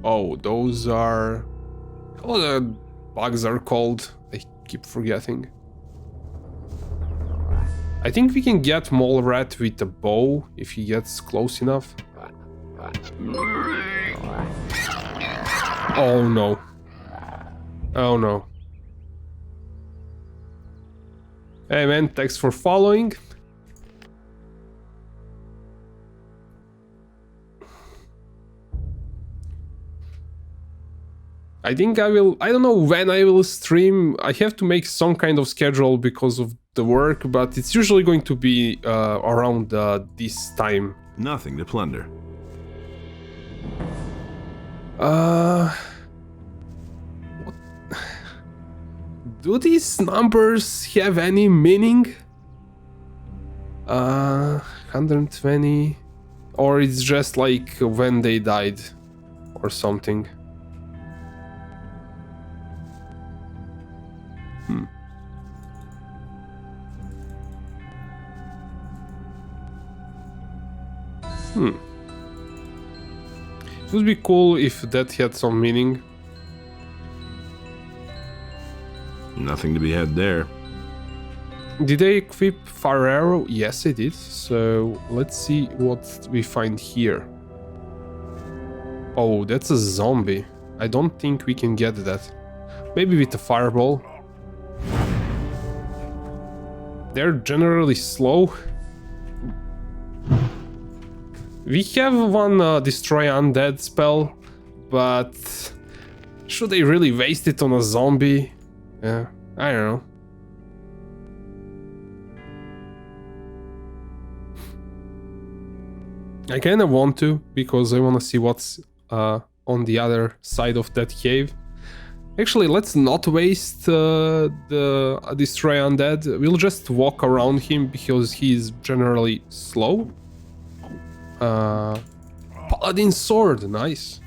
Oh, those are... What the bugs are called? I keep forgetting. I think we can get Mole Rat with a bow if he gets close enough. Oh no. Oh no. Hey man, thanks for following. I think I will... I don't know when I will stream. I have to make some kind of schedule because of the work, but it's usually going to be around this time. Nothing to plunder. What? Do these numbers have any meaning? 120, or it's just like when they died or something. It would be cool if that had some meaning. Nothing to be had there. Did they equip fire arrow? Yes, I did. So let's see what we find here. Oh, that's a zombie. I don't think we can get that. Maybe with a fireball. They're generally slow. We have one destroy undead spell, but should they really waste it on a zombie? Yeah, I don't know. I kinda want to, because I wanna see what's on the other side of that cave. Actually, let's not waste the destroy undead. We'll just walk around him because he's generally slow. Paladin sword, nice.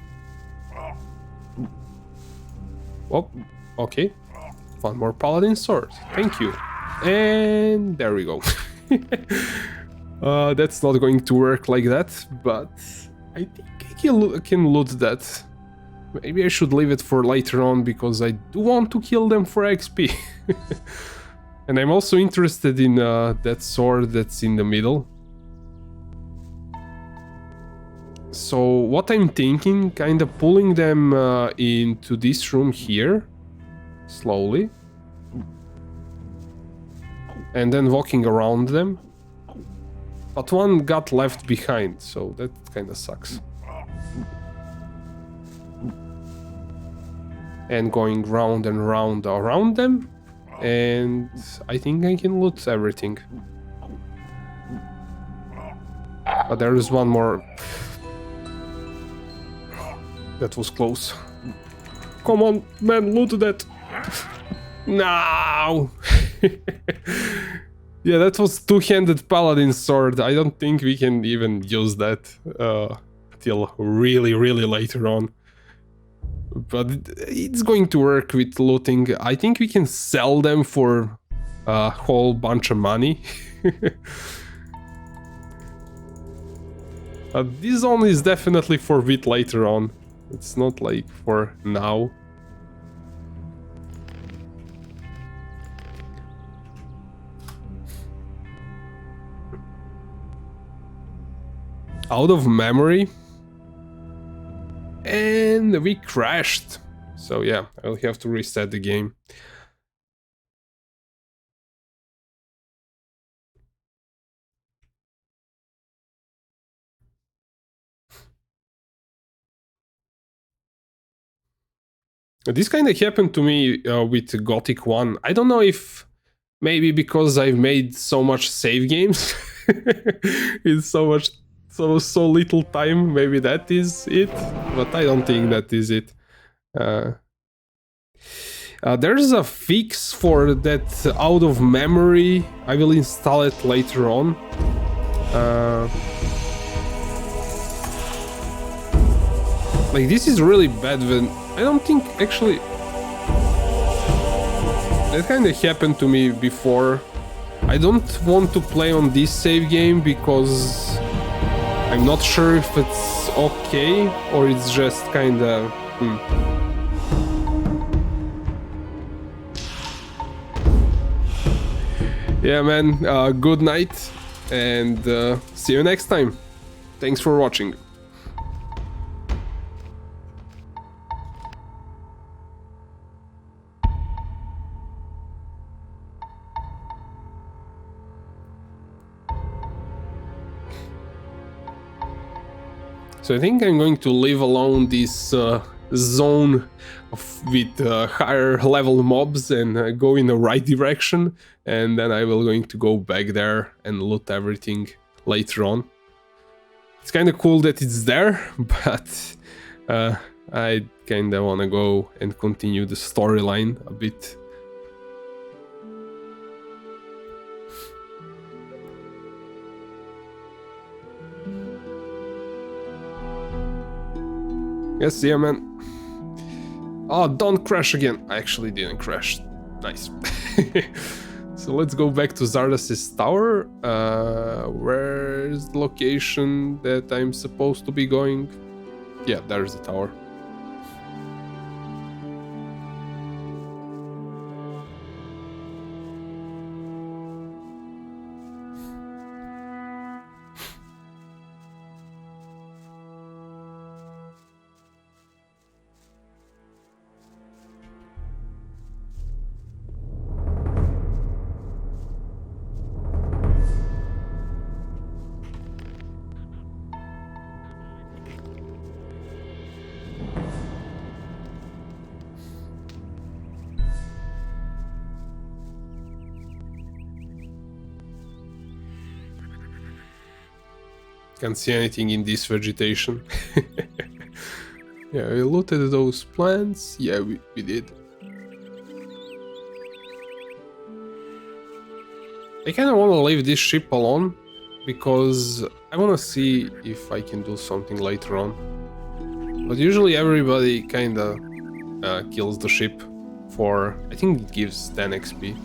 Oh, okay. One more paladin sword, thank you. And there we go. That's not going to work like that, but I think I can loot that. Maybe I should leave it for later on, because I do want to kill them for XP. And I'm also interested in that sword that's in the middle. So what I'm thinking, kind of pulling them into this room here, slowly. And then walking around them. But one got left behind, so that kind of sucks. And going round and round around them. And I think I can loot everything. But there is one more. That was close. Come on, man, loot that. No! Yeah, that was two-handed paladin sword. I don't think we can even use that till really, really later on. But it's going to work with looting. I think we can sell them for a whole bunch of money. This one is definitely for a bit later on. It's not like for now. Out of memory. And we crashed. So yeah, I'll have to reset the game. This kind of happened to me with Gothic 1. I don't know if maybe because I've made so much save games in so little time, maybe that is it, but I don't think that is it. There's a fix for that out of memory. I will install it later on. Like, this is really bad when I don't think actually that kind of happened to me before. I don't want to play on this save game because I'm not sure if it's okay or it's just kind of Yeah, man, good night and see you next time. Thanks for watching. So I think I'm going to leave alone this zone with higher level mobs and go in the right direction, and then I will going to go back there and loot everything later on. It's kind of cool that it's there, but I kind of want to go and continue the storyline a bit. Yes, yeah, man. Oh, don't crash again. I actually didn't crash. Nice. So let's go back to Zardas' tower. Where's the location that I'm supposed to be going? Yeah, there's the tower. Can't see anything in this vegetation. Yeah, we looted those plants. Yeah, we did. I kind of want to leave this ship alone because I want to see if I can do something later on. But usually everybody kind of kills the ship for, I think it gives 10 XP.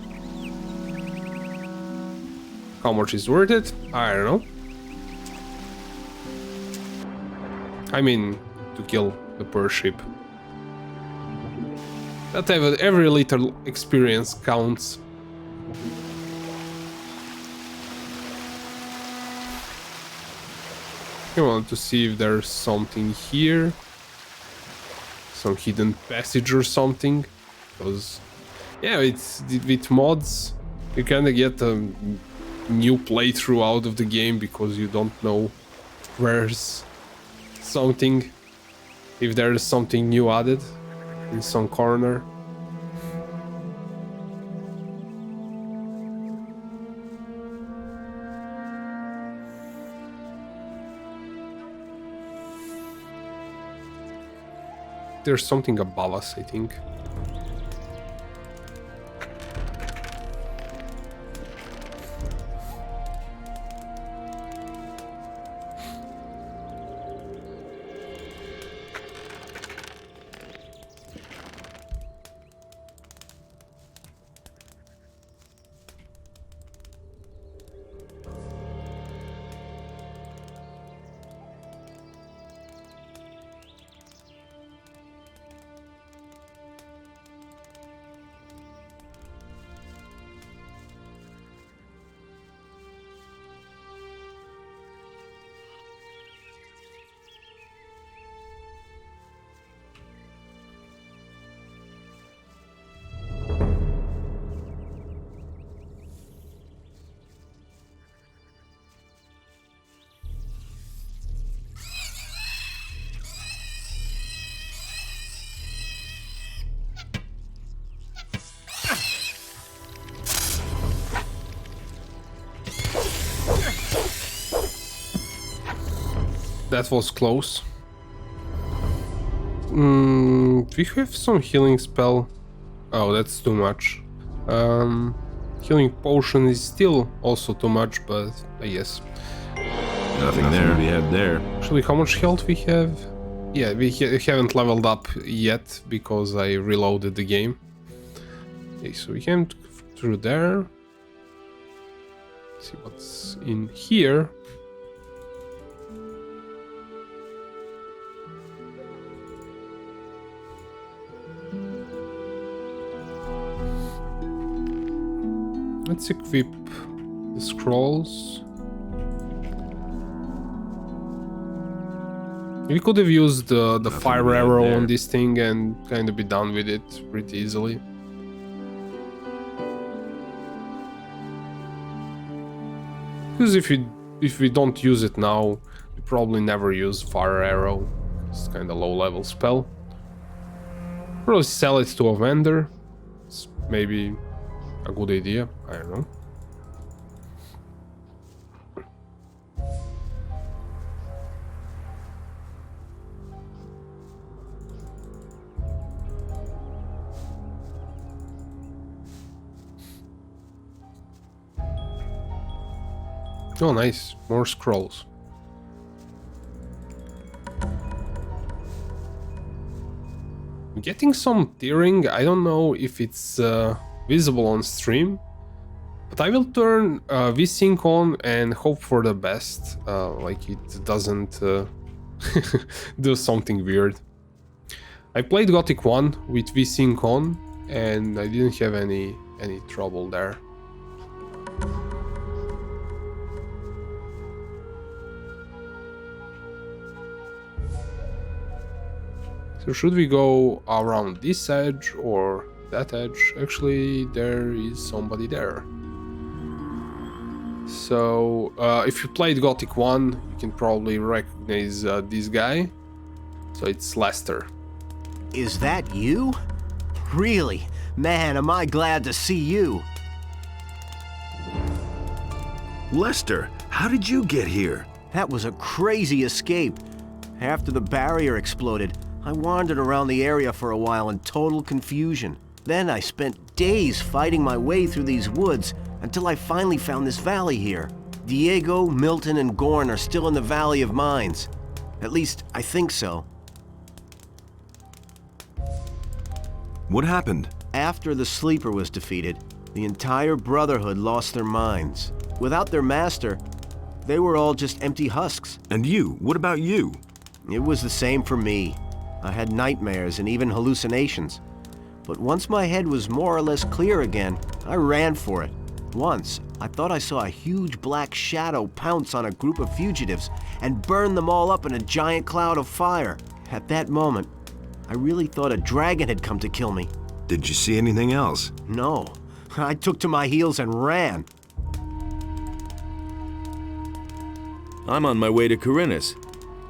How much is worth it? I don't know. I mean, to kill the per ship. But every little experience counts. I want to see if there's something here. Some hidden passage or something. Because, yeah, it's with mods, you kinda get a new playthrough out of the game because you don't know where's something. If there is something new added in some corner. There's something above us, I think. That was close. We have some healing spell. Oh, that's too much. Healing potion is still also too much, but I guess. Nothing there to be had there. Actually, how much health we have? Yeah, we haven't leveled up yet because I reloaded the game. Okay, so we came through there. Let's see what's in here. Let's equip the scrolls. We could have used the fire arrow on this thing and kind of be done with it pretty easily. Because if we don't use it now, we probably never use fire arrow. It's kind of low level spell. Probably sell it to a vendor. It's maybe a good idea, I don't know. Oh, nice. More scrolls. I'm getting some tearing. I don't know if it's visible on stream, but I will turn VSync on and hope for the best, like it doesn't do something weird. I played Gothic 1 with VSync on and I didn't have any trouble there. So should we go around this edge or that edge? Actually, there is somebody there. So, if you played Gothic 1, you can probably recognize this guy. So it's Lester. Is that you? Really? Man, am I glad to see you. Lester, how did you get here? That was a crazy escape. After the barrier exploded, I wandered around the area for a while in total confusion. Then I spent days fighting my way through these woods until I finally found this valley here. Diego, Milton, and Gorn are still in the Valley of Mines. At least, I think so. What happened? After the Sleeper was defeated, the entire Brotherhood lost their minds. Without their master, they were all just empty husks. And you? What about you? It was the same for me. I had nightmares and even hallucinations. But once my head was more or less clear again, I ran for it. Once, I thought I saw a huge black shadow pounce on a group of fugitives and burn them all up in a giant cloud of fire. At that moment, I really thought a dragon had come to kill me. Did you see anything else? No, I took to my heels and ran. I'm on my way to Corinus.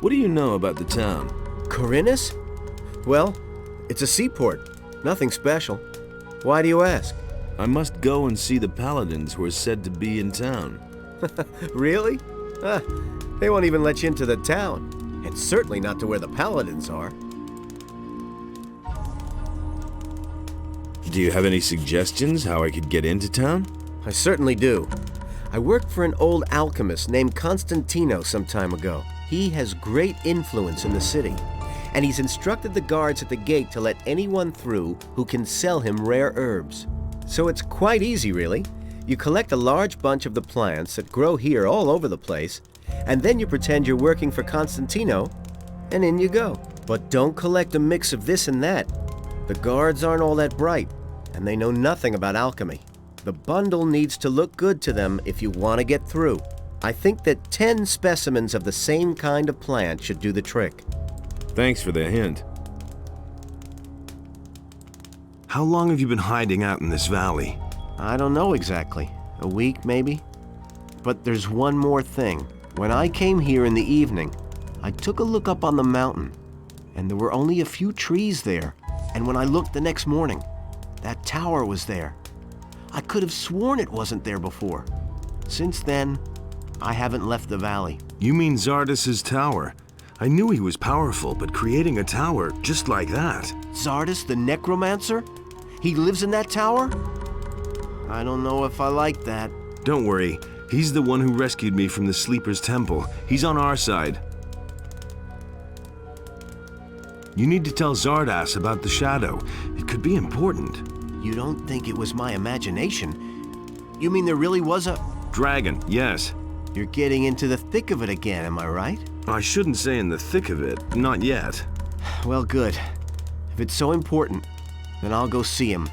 What do you know about the town? Corinus? Well, it's a seaport. Nothing special. Why do you ask? I must go and see the paladins who are said to be in town. Really? They won't even let you into the town. And certainly not to where the paladins are. Do you have any suggestions how I could get into town? I certainly do. I worked for an old alchemist named Constantino some time ago. He has great influence in the city, and he's instructed the guards at the gate to let anyone through who can sell him rare herbs. So it's quite easy, really. You collect a large bunch of the plants that grow here all over the place, and then you pretend you're working for Constantino, and in you go. But don't collect a mix of this and that. The guards aren't all that bright, and they know nothing about alchemy. The bundle needs to look good to them if you want to get through. I think that 10 specimens of the same kind of plant should do the trick. Thanks for the hint. How long have you been hiding out in this valley? I don't know exactly. A week, maybe? But there's one more thing. When I came here in the evening, I took a look up on the mountain, and there were only a few trees there. And when I looked the next morning, that tower was there. I could have sworn it wasn't there before. Since then, I haven't left the valley. You mean Zardas's tower? I knew he was powerful, but creating a tower just like that... Zardus the Necromancer? He lives in that tower? I don't know if I like that. Don't worry, he's the one who rescued me from the Sleeper's Temple. He's on our side. You need to tell Zardas about the shadow. It could be important. You don't think it was my imagination? You mean there really was a... Dragon, yes. You're getting into the thick of it again, am I right? I shouldn't say in the thick of it. Not yet. Well, good. If it's so important, then I'll go see him.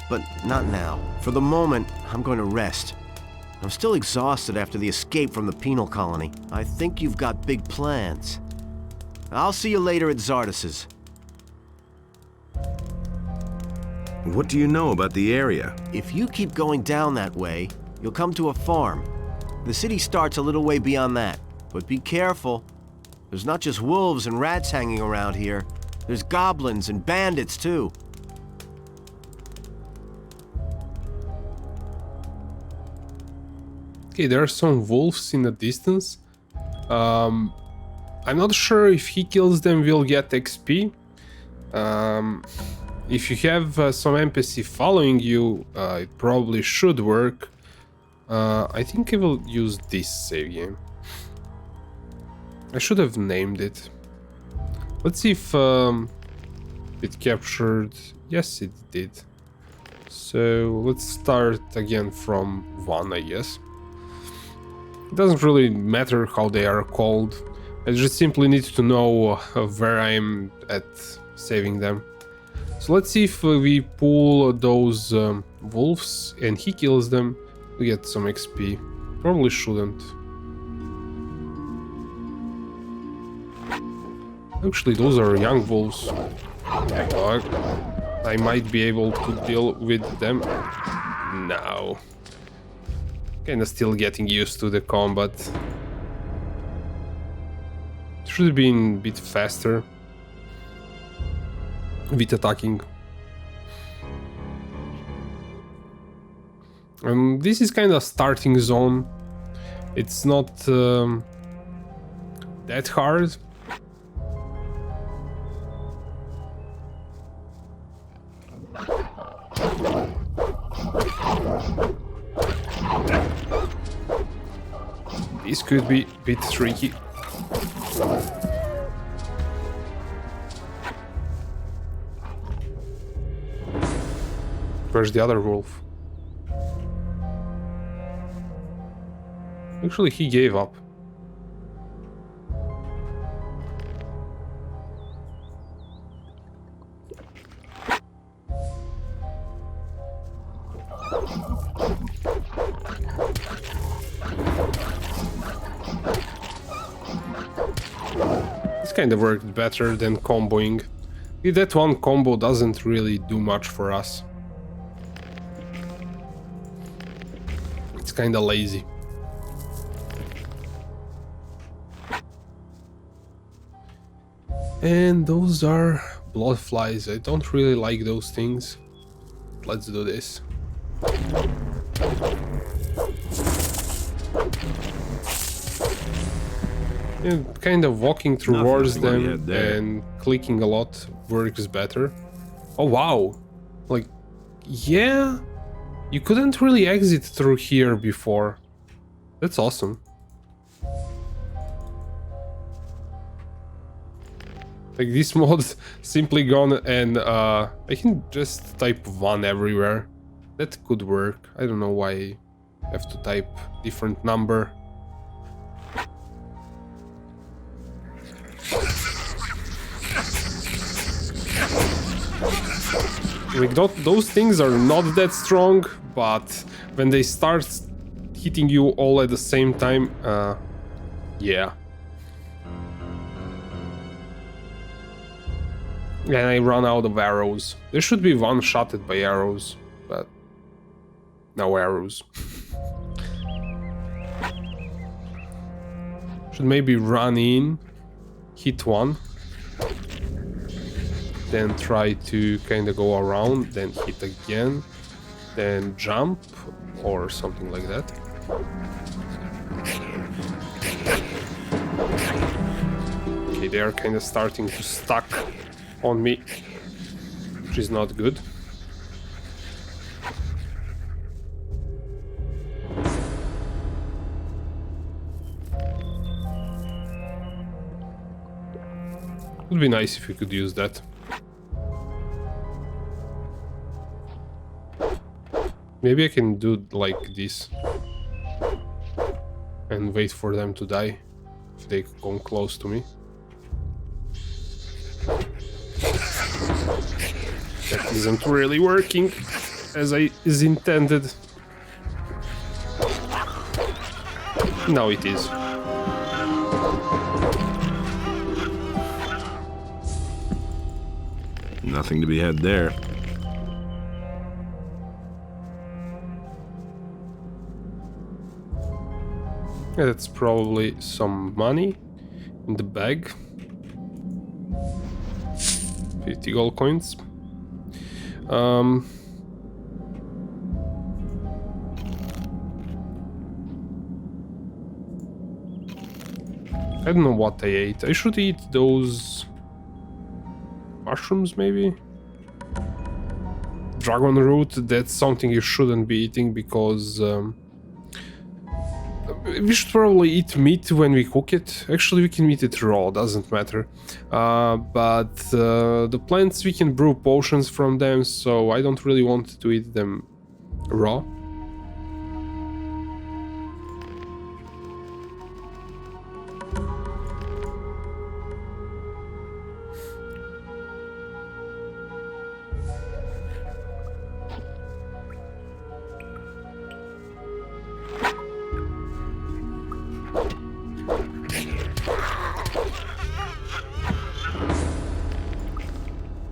But not now. For the moment, I'm going to rest. I'm still exhausted after the escape from the penal colony. I think you've got big plans. I'll see you later at Zardas's. What do you know about the area? If you keep going down that way, you'll come to a farm. The city starts a little way beyond that. But be careful. There's not just wolves and rats hanging around here. There's goblins and bandits, too. Okay, there are some wolves in the distance. I'm not sure if he kills them we'll get XP. If you have some NPC following you, it probably should work. I think I will use this save game. I should have named it. Let's see if it captured. Yes, it did. So let's start again from 1, I guess. It doesn't really matter how they are called. I just simply need to know where I am at saving them. So let's see if we pull those wolves and he kills them. We get some XP. Probably shouldn't. Actually, those are young wolves. I might be able to deal with them now. Kinda still getting used to the combat. Should have been a bit faster with attacking. This is kind of starting zone. It's not that hard. This could be a bit tricky. Where's the other wolf? Actually, he gave up. This kind of worked better than comboing. That one combo doesn't really do much for us. It's kinda lazy. And those are blood flies. I don't really like those things. Let's do this. And kind of walking towards them and clicking a lot works better. Oh wow! Like, yeah, you couldn't really exit through here before. That's awesome. Like, this mod's simply gone, and I can just type 1 everywhere. That could work. I don't know why I have to type different number. Like, those things are not that strong, but when they start hitting you all at the same time, yeah. And I run out of arrows. There should be one-shotted by arrows, but no arrows. Should maybe run in, hit one, then try to kind of go around, then hit again, then jump or something like that. Okay, they are kind of starting to stuck on me, which is not good. Would be nice if we could use that. Maybe I can do like this and wait for them to die if they come close to me. That isn't really working as is intended. Now it is. Nothing to be had there. Yeah, that's probably some money in the bag. 50 gold coins. I don't know what I ate. I should eat those mushrooms, maybe? Dragon root, that's something you shouldn't be eating because we should probably eat meat when we cook it. Actually, we can eat it raw, doesn't matter. But the plants, we can brew potions from them, so I don't really want to eat them raw.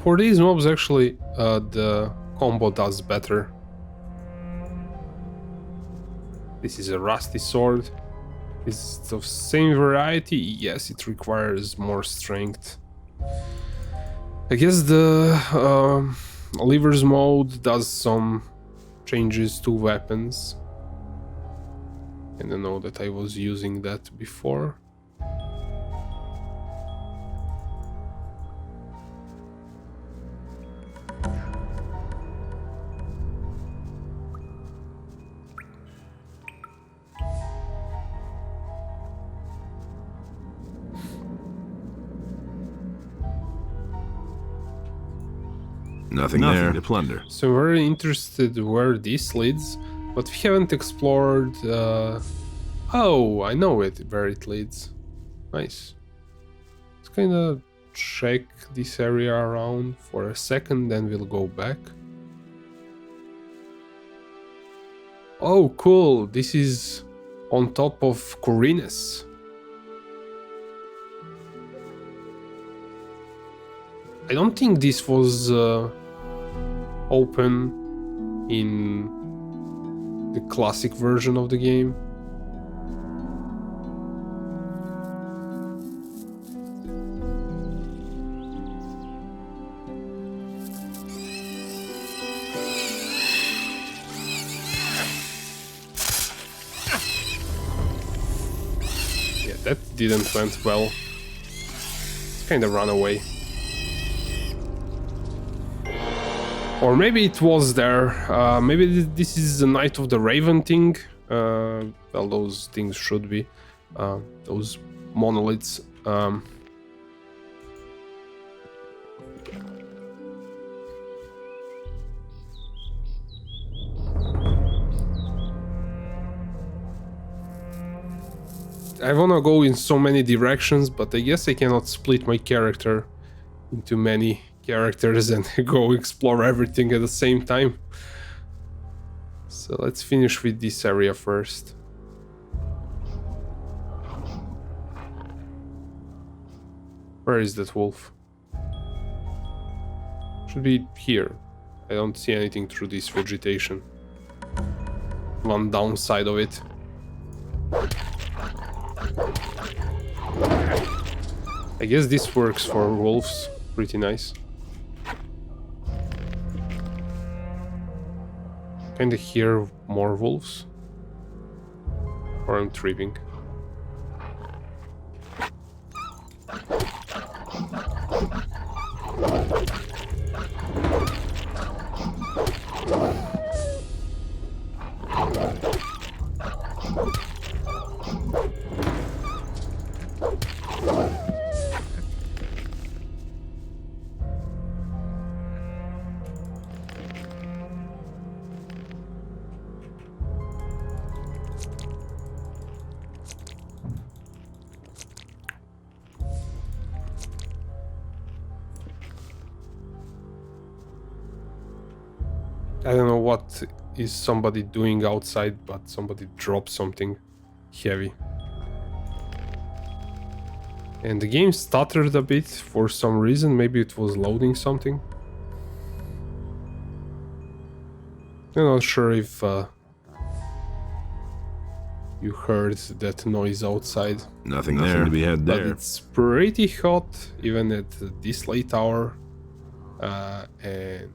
For these mobs, actually, the combo does better. This is a rusty sword. Is it of same variety? Yes, it requires more strength. I guess the Livers mode does some changes to weapons. I don't know that I was using that before. Nothing there to plunder. So I'm very interested where this leads, but we haven't explored... Oh, I know where it leads. Nice. Let's kind of check this area around for a second, then we'll go back. Oh, cool. This is on top of Khorinis. I don't think this was open in the classic version of the game. Yeah, that didn't went well. It's kind of run away. Or maybe it was there. Maybe this is the Night of the Raven thing. Well, those things should be. Those monoliths. I wanna go in so many directions, but I guess I cannot split my character into many characters and go explore everything at the same time. So let's finish with this area first. Where is that wolf? Should be here. I don't see anything through this vegetation. One downside of it. I guess this works for wolves. Pretty nice. Kinda hear more wolves. Or I'm tripping. I don't know what is somebody doing outside, but somebody dropped something heavy. And the game stuttered a bit for some reason. Maybe it was loading something. I'm not sure if you heard that noise outside. Nothing Nothing there. to be had But there. it's pretty hot, even at this late hour. And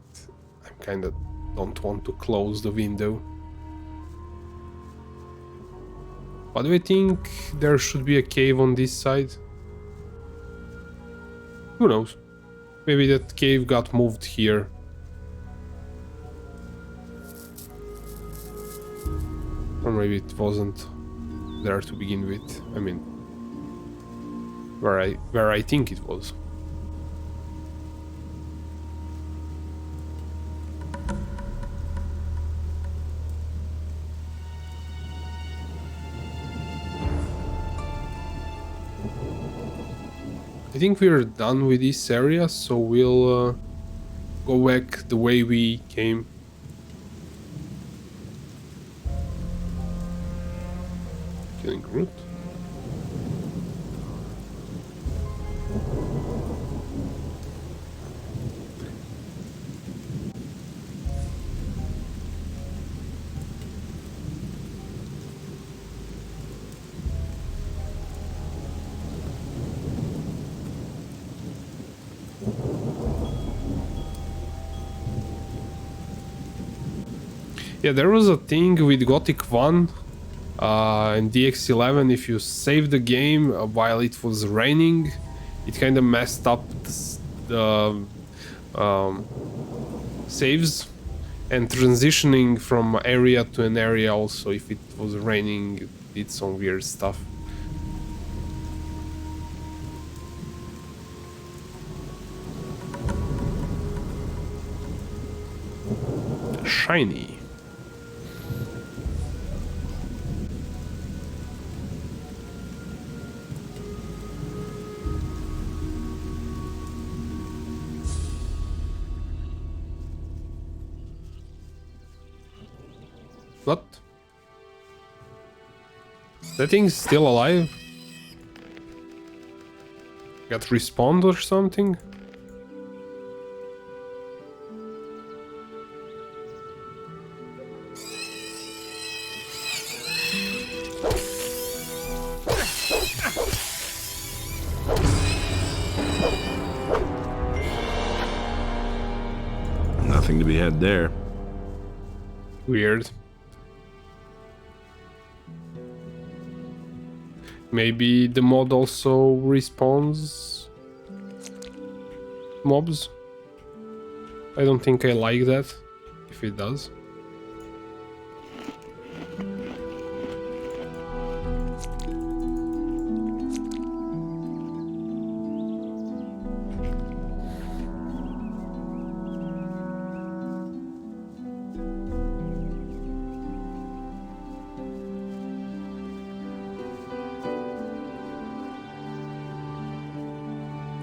I'm kind of don't want to close the window. But do I think there should be a cave on this side? Who knows? Maybe that cave got moved here. Or maybe it wasn't there to begin with. I mean, where I think it was. I think we're done with this area, so we'll go back the way we came. Killing Groot. Yeah, there was a thing with Gothic 1 and DX11. If you save the game while it was raining, it kind of messed up the saves, and transitioning from area to an area also, if it was raining, it did some weird stuff. Shiny. What? That thing's still alive? Got respawned or something? Nothing to be had there. Weird. Maybe the mod also respawns mobs. I don't think I like that, if it does.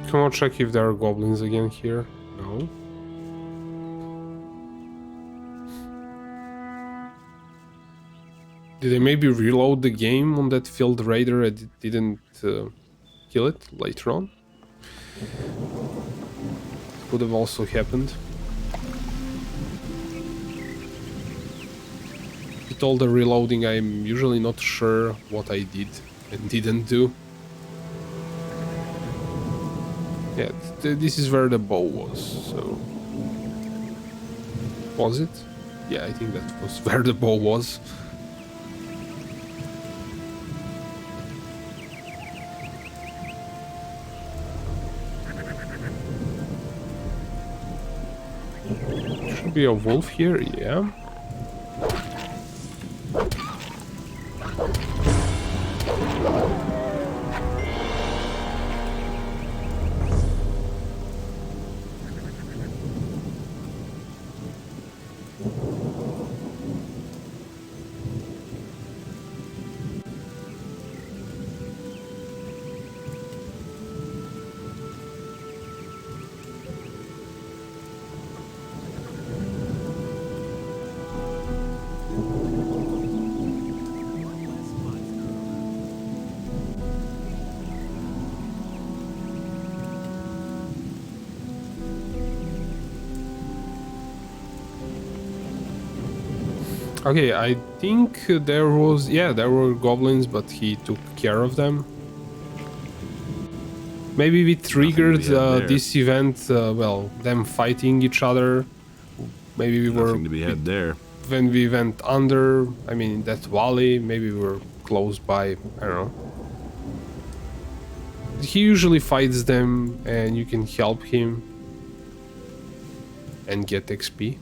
Come on, check if there are goblins again here. No. Did I maybe reload the game on that field raider? I didn't kill it later on. Could have also happened. With all the reloading, I'm usually not sure what I did and didn't do. Yeah, this is where the bow was, so... Was it? Yeah, I think that was where the bow was. Should be a wolf here, yeah. Okay, I think there was... Yeah, there were goblins, but he took care of them. Maybe we triggered this event, well, them fighting each other. Maybe we were... Nothing to be had there. When we went under, I mean, in that valley, maybe we were close by, I don't know. He usually fights them, and you can help him and get XP.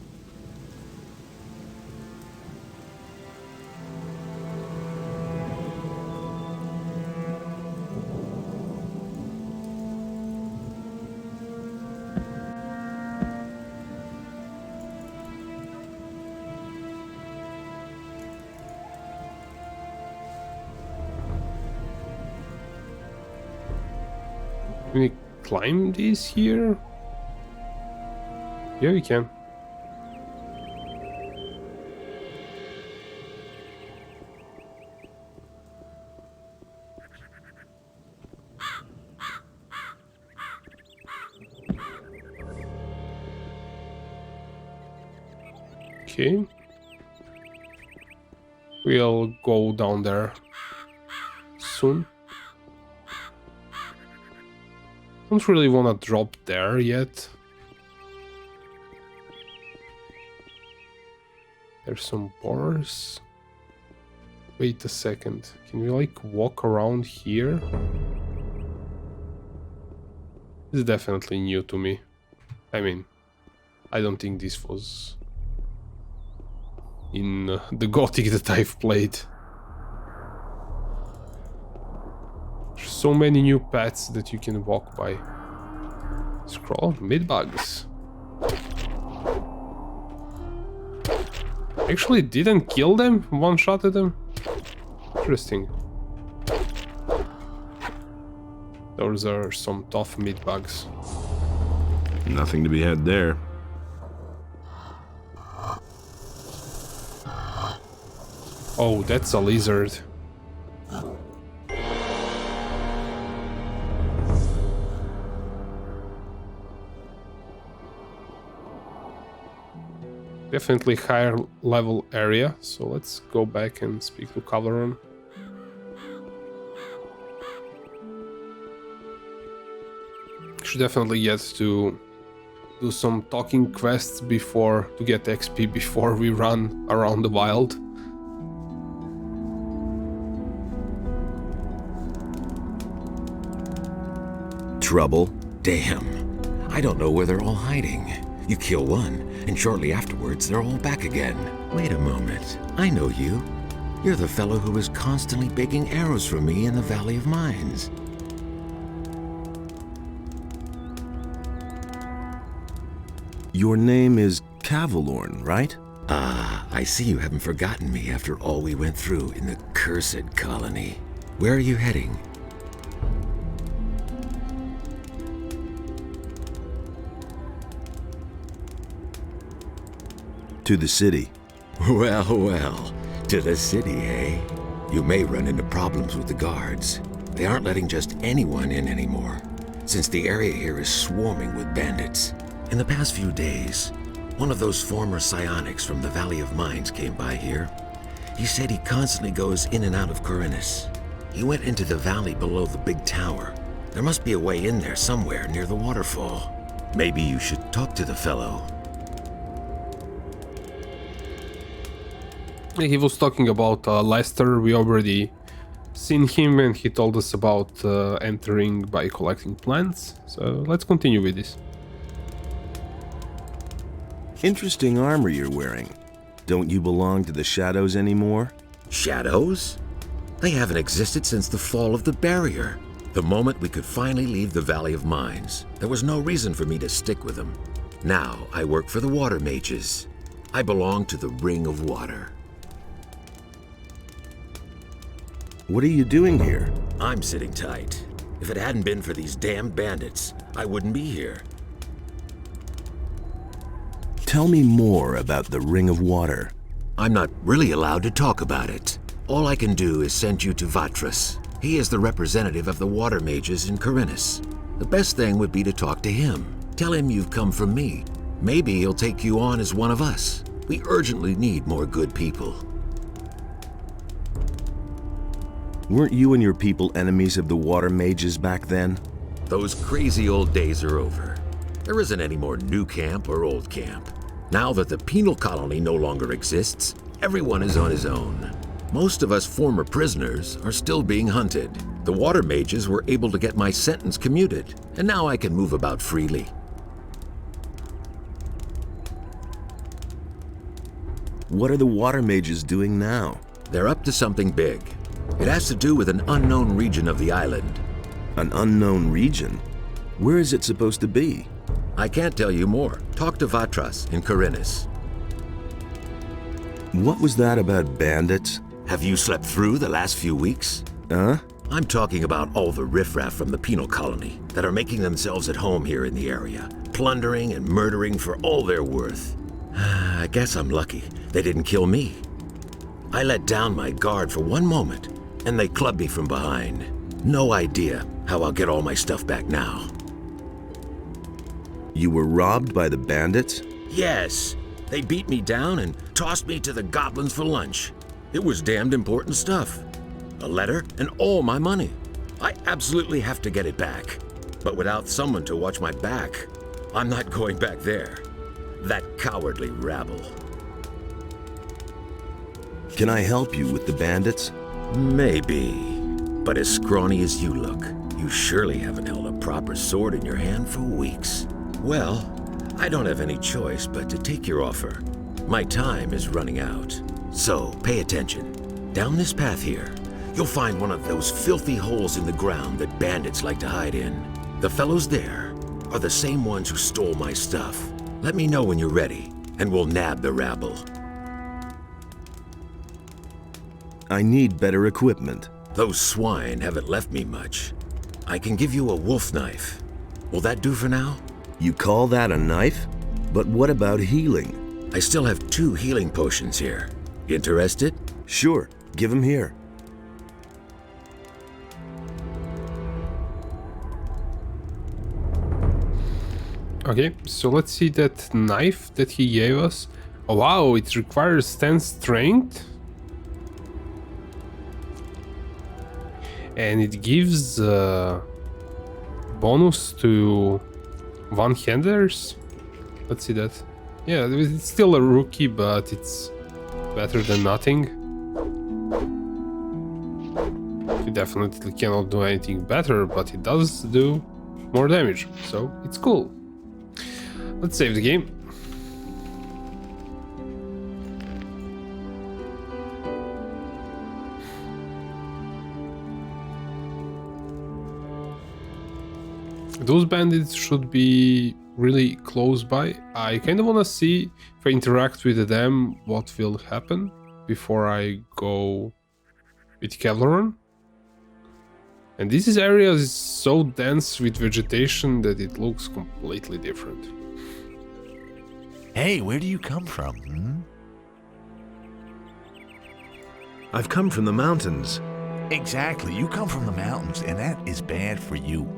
Can we climb these here? Yeah, we can. Okay. We'll go down there soon. Don't really want to drop there yet. There's some bars. Wait a second. Can we like walk around here? This is definitely new to me. I mean, I don't think this was in the Gothic that I've played. So many new paths that you can walk by. Scroll, mid-bugs. Actually didn't kill them, one-shotted them. Interesting. Those are some tough mid-bugs. Nothing to be had there. Oh, that's a lizard. Definitely higher level area, so let's go back and speak to Cavaleron. Should definitely get to do some talking quests before to get XP before we run around the wild. Trouble? Damn. I don't know where they're all hiding. You kill one, and shortly afterwards they're all back again. Wait a moment. I know you. You're the fellow who was constantly baking arrows for me in the Valley of Mines. Your name is Cavalorn, right? Ah, I see you haven't forgotten me after all we went through in the cursed colony. Where are you heading? To the city. Well, well. To the city, eh? You may run into problems with the guards. They aren't letting just anyone in anymore, since the area here is swarming with bandits. In the past few days, one of those former psionics from the Valley of Mines came by here. He said he constantly goes in and out of Khorinis. He went into the valley below the big tower. There must be a way in there somewhere near the waterfall. Maybe you should talk to the fellow. He was talking about Lester. We already seen him and he told us about entering by collecting plants. So let's continue with this. Interesting armor you're wearing. Don't you belong to the Shadows anymore? Shadows? They haven't existed since the fall of the barrier. The moment we could finally leave the Valley of Mines, there was no reason for me to stick with them. Now I work for the Water Mages. I belong to the Ring of Water. What are you doing here? I'm sitting tight. If it hadn't been for these damned bandits, I wouldn't be here. Tell me more about the Ring of Water. I'm not really allowed to talk about it. All I can do is send you to Vatras. He is the representative of the Water Mages in Khorinis. The best thing would be to talk to him. Tell him you've come from me. Maybe he'll take you on as one of us. We urgently need more good people. Weren't you and your people enemies of the Water Mages back then? Those crazy old days are over. There isn't any more new camp or old camp. Now that the penal colony no longer exists, everyone is on his own. Most of us former prisoners are still being hunted. The Water Mages were able to get my sentence commuted, and now I can move about freely. What are the Water Mages doing now? They're up to something big. It has to do with an unknown region of the island. An unknown region? Where is it supposed to be? I can't tell you more. Talk to Vatras in Khorinis. What was that about bandits? Have you slept through the last few weeks? Huh? I'm talking about all the riffraff from the penal colony that are making themselves at home here in the area, plundering and murdering for all they're worth. I guess I'm lucky they didn't kill me. I let down my guard for one moment, and they clubbed me from behind. No idea how I'll get all my stuff back now. You were robbed by the bandits? Yes, they beat me down and tossed me to the goblins for lunch. It was damned important stuff. A letter and all my money. I absolutely have to get it back. But without someone to watch my back, I'm not going back there. That cowardly rabble. Can I help you with the bandits? Maybe. But as scrawny as you look, you surely haven't held a proper sword in your hand for weeks. Well, I don't have any choice but to take your offer. My time is running out. So, pay attention. Down this path here, you'll find one of those filthy holes in the ground that bandits like to hide in. The fellows there are the same ones who stole my stuff. Let me know when you're ready, and we'll nab the rabble. I need better equipment. Those swine haven't left me much. I can give you a wolf knife. Will that do for now? You call that a knife? But what about healing? I still have 2 healing potions here. Interested? Sure, give 'em here. Okay, so let's see that knife that he gave us. Oh, wow, it requires 10 strength. And it gives bonus to one-handers. Let's see that. Yeah, it's still a rookie, but it's better than nothing. It definitely cannot do anything better, but it does do more damage, so it's cool. Let's save the game. Those bandits should be really close by. I kind of want to see if I interact with them, what will happen before I go with Kevlaron. And this area is so dense with vegetation that it looks completely different. Hey, where do you come from? I've come from the mountains. Exactly, you come from the mountains, and that is bad for you.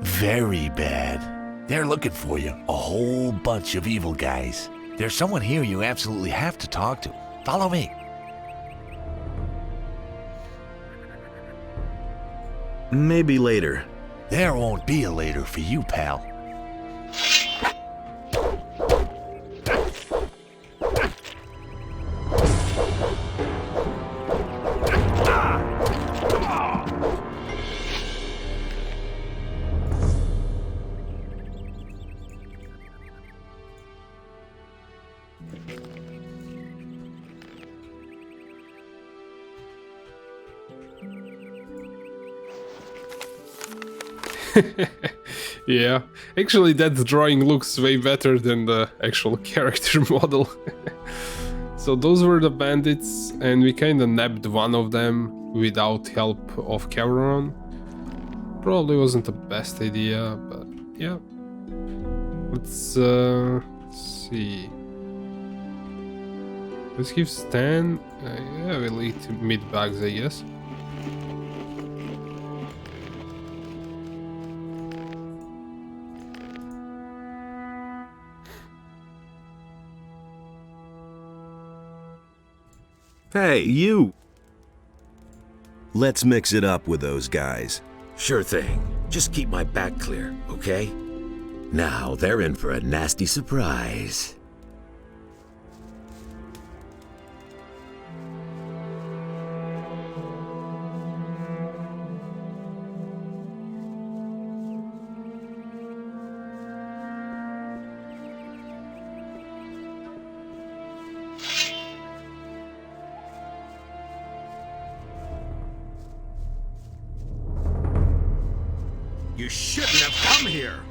Very bad. They're looking for you, a whole bunch of evil guys. There's someone here you absolutely have to talk to. Follow me. Maybe later. There won't be a later for you, pal. Yeah, actually that drawing looks way better than the actual character model. So those were the bandits, and we kinda nabbed one of them without help of Kevlaron. Probably wasn't the best idea, but yeah. Let's see. Let's give Stan... yeah, we'll eat meat bags, I guess. Hey, you! Let's mix it up with those guys. Sure thing. Just keep my back clear, okay? Now they're in for a nasty surprise. You shouldn't have come here!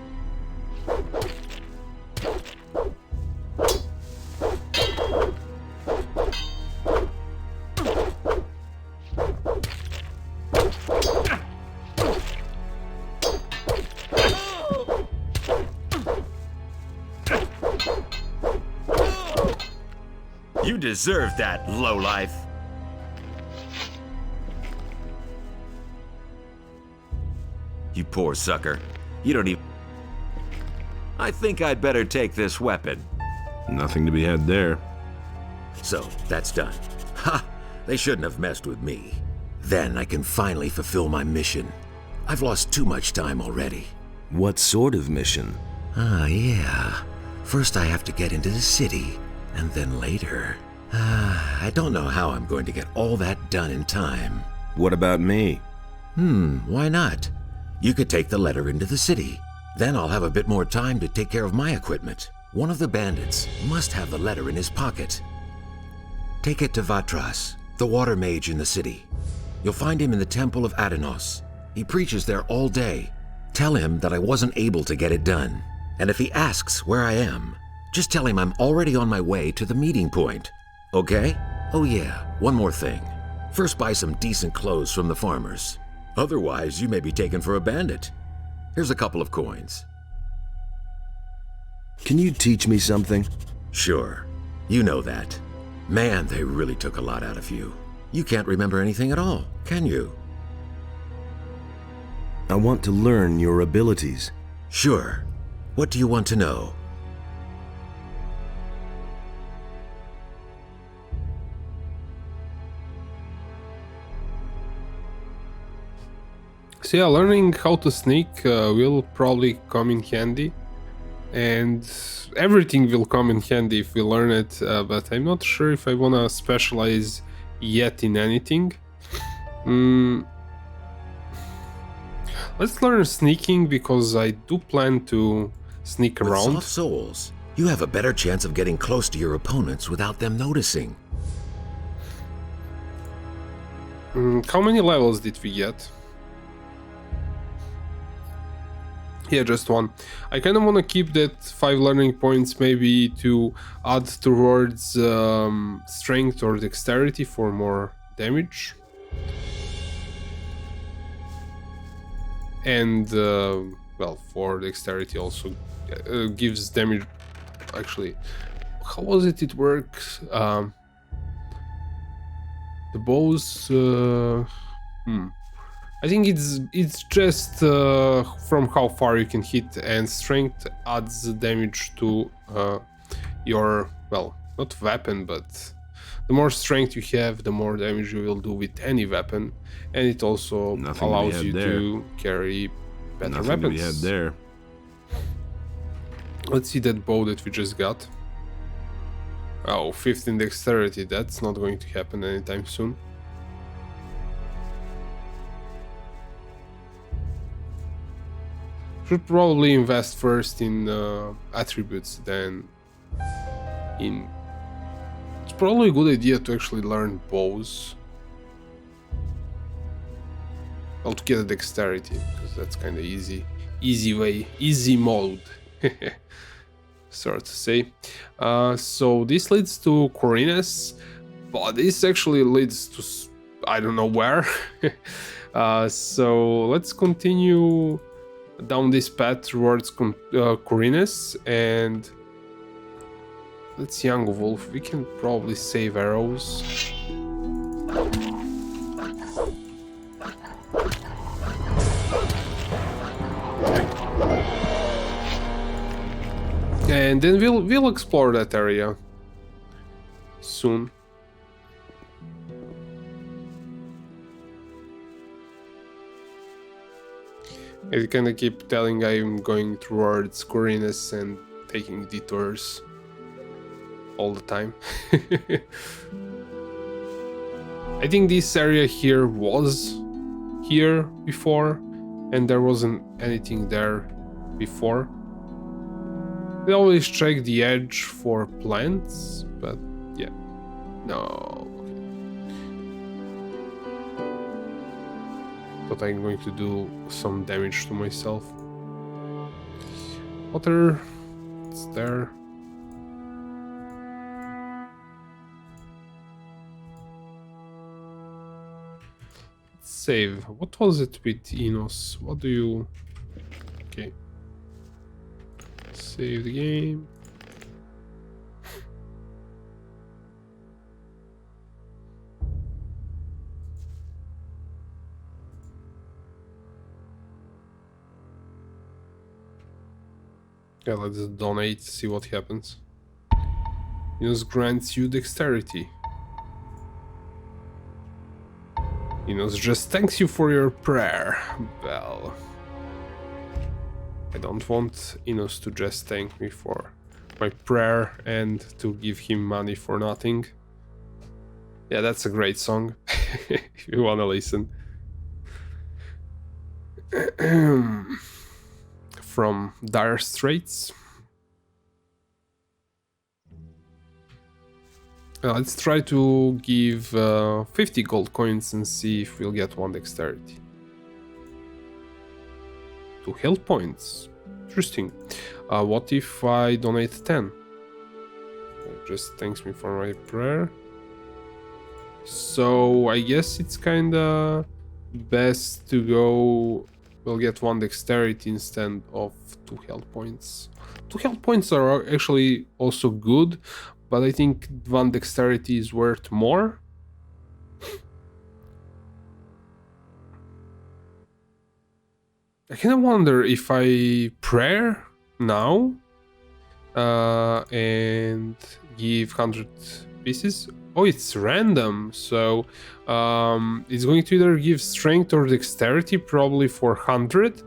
You deserve that, lowlife. You poor sucker. You don't even... I think I'd better take this weapon. Nothing to be had there. So, that's done. Ha! They shouldn't have messed with me. Then I can finally fulfill my mission. I've lost too much time already. What sort of mission? Ah, yeah. First I have to get into the city, and then later... I don't know how I'm going to get all that done in time. What about me? Why not? You could take the letter into the city. Then I'll have a bit more time to take care of my equipment. One of the bandits must have the letter in his pocket. Take it to Vatras, the water mage in the city. You'll find him in the Temple of Adanos. He preaches there all day. Tell him that I wasn't able to get it done. And if he asks where I am, just tell him I'm already on my way to the meeting point. Okay? Oh yeah, one more thing. First buy some decent clothes from the farmers. Otherwise, you may be taken for a bandit. Here's a couple of coins. Can you teach me something? Sure. You know that. Man, they really took a lot out of you. You can't remember anything at all, can you? I want to learn your abilities. Sure. What do you want to know? So yeah, learning how to sneak will probably come in handy, and everything will come in handy if we learn it, but I'm not sure if I wanna specialize yet in anything. Let's learn sneaking, because I do plan to sneak With around. soft souls, you have a better chance of getting close to your opponents without them noticing. How many levels did we get? Yeah, just one. I kind of want to keep that 5 learning points maybe to add towards strength or dexterity for more damage. And, well, for dexterity also gives damage. Actually, how was it works? The bows... I think it's just from how far you can hit, and strength adds damage to your, well, not weapon, but the more strength you have, the more damage you will do with any weapon, and it also Nothing allows to be you had there. to carry better Nothing weapons. to be had there. Let's see that bow that we just got. Oh, 15 dexterity, that's not going to happen anytime soon. Should probably invest first in attributes, then in... It's probably a good idea to actually learn bows. Well, to get a dexterity, because that's kind of easy. Easy way, easy mode. Sort to say. So this leads to Corines, but this actually leads to I don't know where. So let's continue down this path towards Corines, and let's Young Wolf. We can probably save arrows. And then we'll explore that area soon. I kind of keep telling I'm going towards Corines and taking detours all the time. I think this area here was here before, and there wasn't anything there before. We always check the edge for plants, but yeah, no. But I'm going to do some damage to myself. Water, it's there. Let's save. What was it with Enos? What do you... Okay. Save the game. Yeah, let's donate, see what happens. Enos grants you dexterity. Enos just thanks you for your prayer. Well, I don't want Enos to just thank me for my prayer and to give him money for nothing. Yeah, that's a great song, if you wanna listen. From Dire Straits. Let's try to give 50 gold coins and see if we'll get 1 dexterity. 2 health points. Interesting. What if I donate 10? It just thanks me for my prayer. So I guess it's kinda best to go... We'll get 1 dexterity instead of 2 health points. 2 health points are actually also good, but I think 1 dexterity is worth more. I kind of wonder if I pray now and give 100 pieces, Oh, it's random, so it's going to either give strength or dexterity, probably for 100,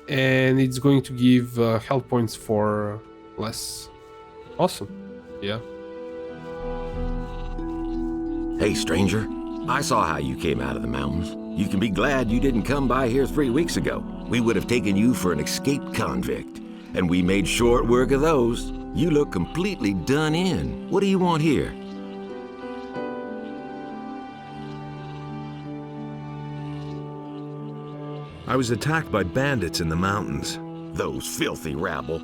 and it's going to give health points for less. Awesome. Yeah. Hey, stranger. I saw how you came out of the mountains. You can be glad you didn't come by here 3 weeks ago. We would have taken you for an escaped convict. And we made short work of those. You look completely done in. What do you want here? I was attacked by bandits in the mountains. Those filthy rabble.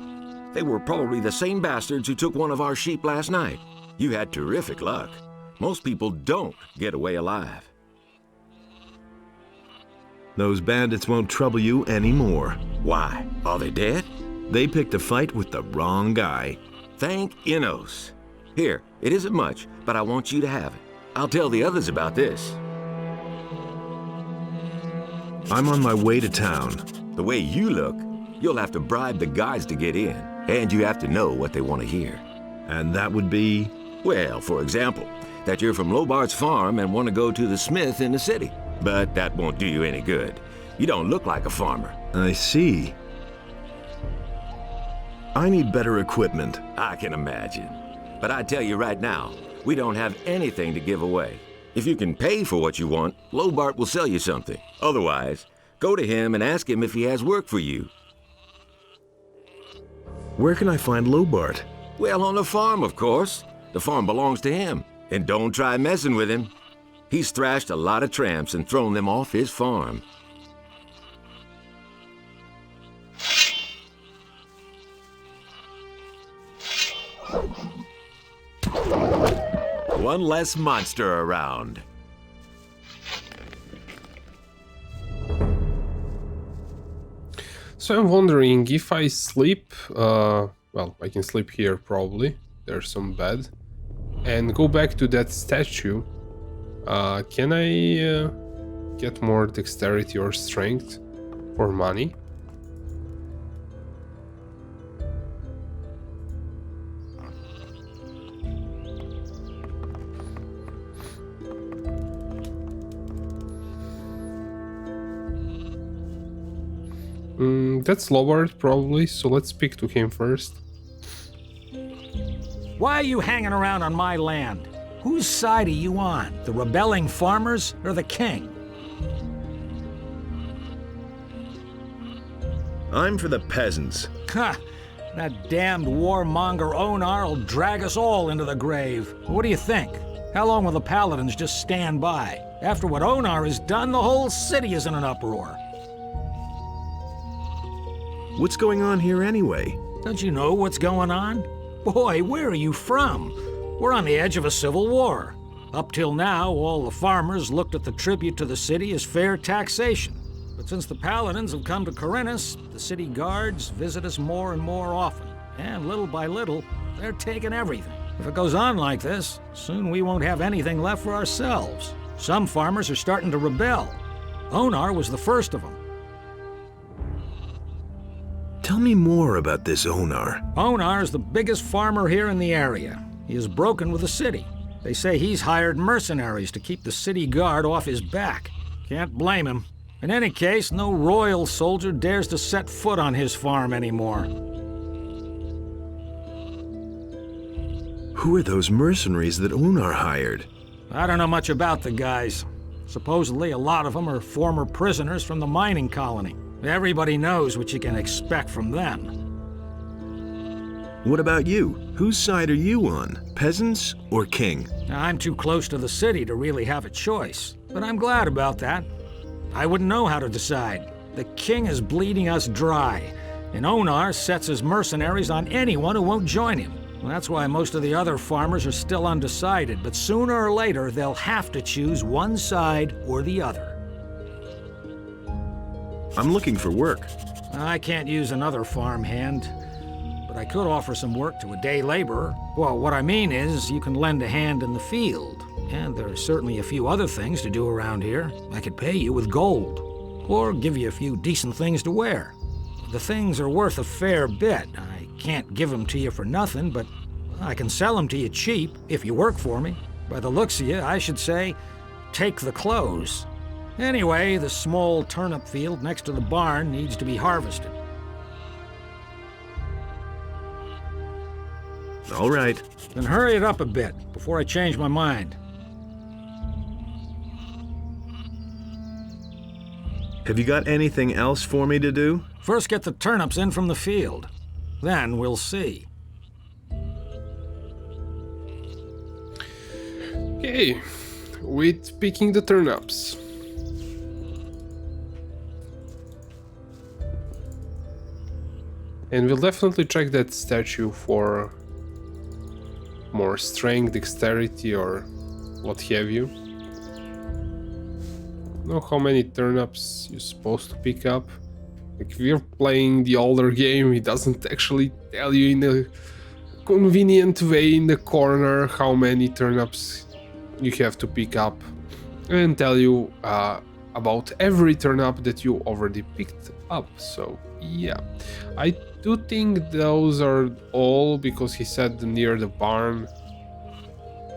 They were probably the same bastards who took one of our sheep last night. You had terrific luck. Most people don't get away alive. Those bandits won't trouble you anymore. Why? Are they dead? They picked a fight with the wrong guy. Thank Innos. Here, it isn't much, but I want you to have it. I'll tell the others about this. I'm on my way to town. The way you look, you'll have to bribe the guards to get in, and you have to know what they want to hear. And that would be? Well, for example, that you're from Lobart's farm and want to go to the smith in the city. But that won't do you any good. You don't look like a farmer. I see. I need better equipment. I can imagine. But I tell you right now, we don't have anything to give away. If you can pay for what you want, Lobart will sell you something. Otherwise, go to him and ask him if he has work for you. Where can I find Lobart? Well, on the farm, of course. The farm belongs to him. And don't try messing with him. He's thrashed a lot of tramps and thrown them off his farm. One less monster around. So I'm wondering if I sleep, well, I can sleep here probably. There's some bed. And go back to that statue. Can I get more dexterity or strength for money? That's Lobart probably, so let's speak to him first. Why are you hanging around on my land? Whose side are you on? The rebelling farmers or the king? I'm for the peasants. Ha! That damned warmonger Onar will drag us all into the grave. What do you think? How long will the paladins just stand by? After what Onar has done, the whole city is in an uproar. What's going on here anyway? Don't you know what's going on? Boy, where are you from? We're on the edge of a civil war. Up till now, all the farmers looked at the tribute to the city as fair taxation. But since the paladins have come to Khorinis, the city guards visit us more and more often. And little by little, they're taking everything. If it goes on like this, soon we won't have anything left for ourselves. Some farmers are starting to rebel. Onar was the first of them. Tell me more about this Onar. Onar is the biggest farmer here in the area. He is broken with the city. They say he's hired mercenaries to keep the city guard off his back. Can't blame him. In any case, no royal soldier dares to set foot on his farm anymore. Who are those mercenaries that Onar hired? I don't know much about the guys. Supposedly, a lot of them are former prisoners from the mining colony. Everybody knows what you can expect from them. What about you? Whose side are you on? Peasants or king? I'm too close to the city to really have a choice, but I'm glad about that. I wouldn't know how to decide. The king is bleeding us dry, and Onar sets his mercenaries on anyone who won't join him. That's why most of the other farmers are still undecided, but sooner or later they'll have to choose one side or the other. I'm looking for work. I can't use another farmhand, but I could offer some work to a day laborer. Well, what I mean is, you can lend a hand in the field, and there are certainly a few other things to do around here. I could pay you with gold, or give you a few decent things to wear. The things are worth a fair bit. I can't give them to you for nothing, but I can sell them to you cheap if you work for me. By the looks of you, I should say, take the clothes. Anyway, the small turnip field next to the barn needs to be harvested. All right. Then hurry it up a bit before I change my mind. Have you got anything else for me to do? First get the turnips in from the field. Then we'll see. Okay, with picking the turnips. And we'll definitely check that statue for more strength, dexterity, or what have you. Know how many turnips you're supposed to pick up. Like if you're playing the older game, it doesn't actually tell you in a convenient way in the corner how many turnips you have to pick up, and tell you about every turnip that you already picked up. So yeah, I do think those are all, because he said near the barn,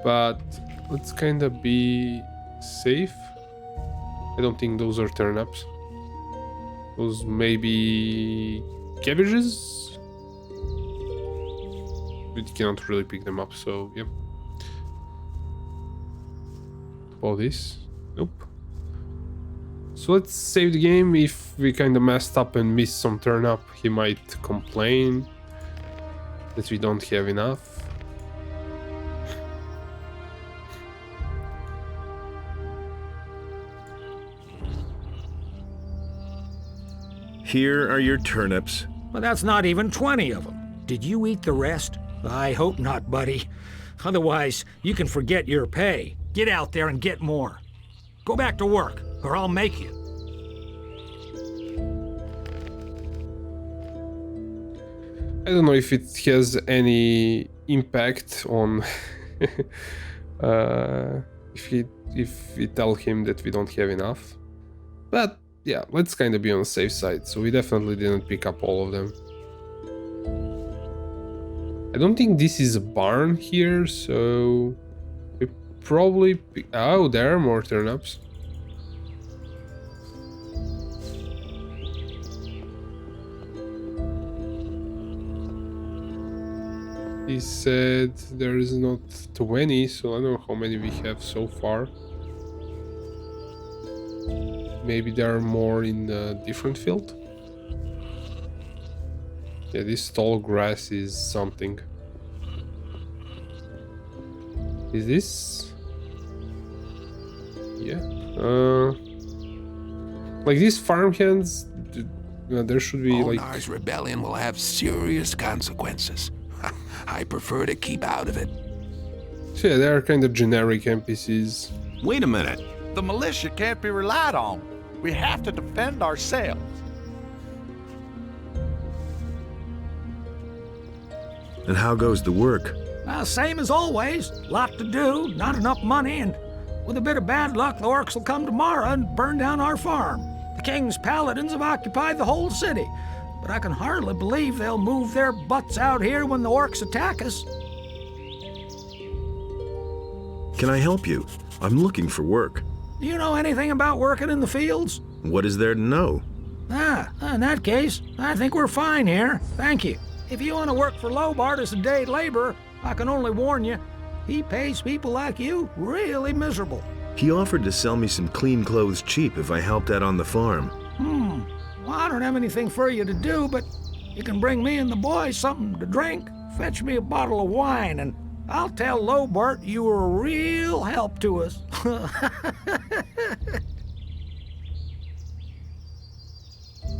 but let's kind of be safe. I don't think those are turnips. Those may be cabbages. We cannot really pick them up, so yeah. All this? Nope. So let's save the game. If we kind of messed up and missed some turnip, he might complain that we don't have enough. Here are your turnips. But that's not even 20 of them. Did you eat the rest? I hope not, buddy. Otherwise, you can forget your pay. Get out there and get more. Go back to work, or I'll make you. I don't know if it has any impact on if we tell him that we don't have enough. But yeah, let's kind of be on the safe side. So we definitely didn't pick up all of them. I don't think this is a barn here, so we probably oh, there are more turnips. He said there is not 20, so I don't know how many we have so far. Maybe there are more in a different field. Yeah, this tall grass is something. Is this? Yeah. Like these farmhands, there should be like... Onar's rebellion will have serious consequences. I prefer to keep out of it. So yeah, they are kind of generic NPCs. Wait a minute. The militia can't be relied on. We have to defend ourselves. And how goes the work? Same as always. Lot to do, not enough money, and with a bit of bad luck, the orcs will come tomorrow and burn down our farm. The king's paladins have occupied the whole city, but I can hardly believe they'll move their butts out here when the orcs attack us. Can I help you? I'm looking for work. Do you know anything about working in the fields? What is there to know? In that case, I think we're fine here. Thank you. If you want to work for Lobart as a day laborer, I can only warn you, he pays people like you really miserable. He offered to sell me some clean clothes cheap if I helped out on the farm. Well, I don't have anything for you to do, but you can bring me and the boys something to drink, fetch me a bottle of wine, and I'll tell Lobart you were a real help to us.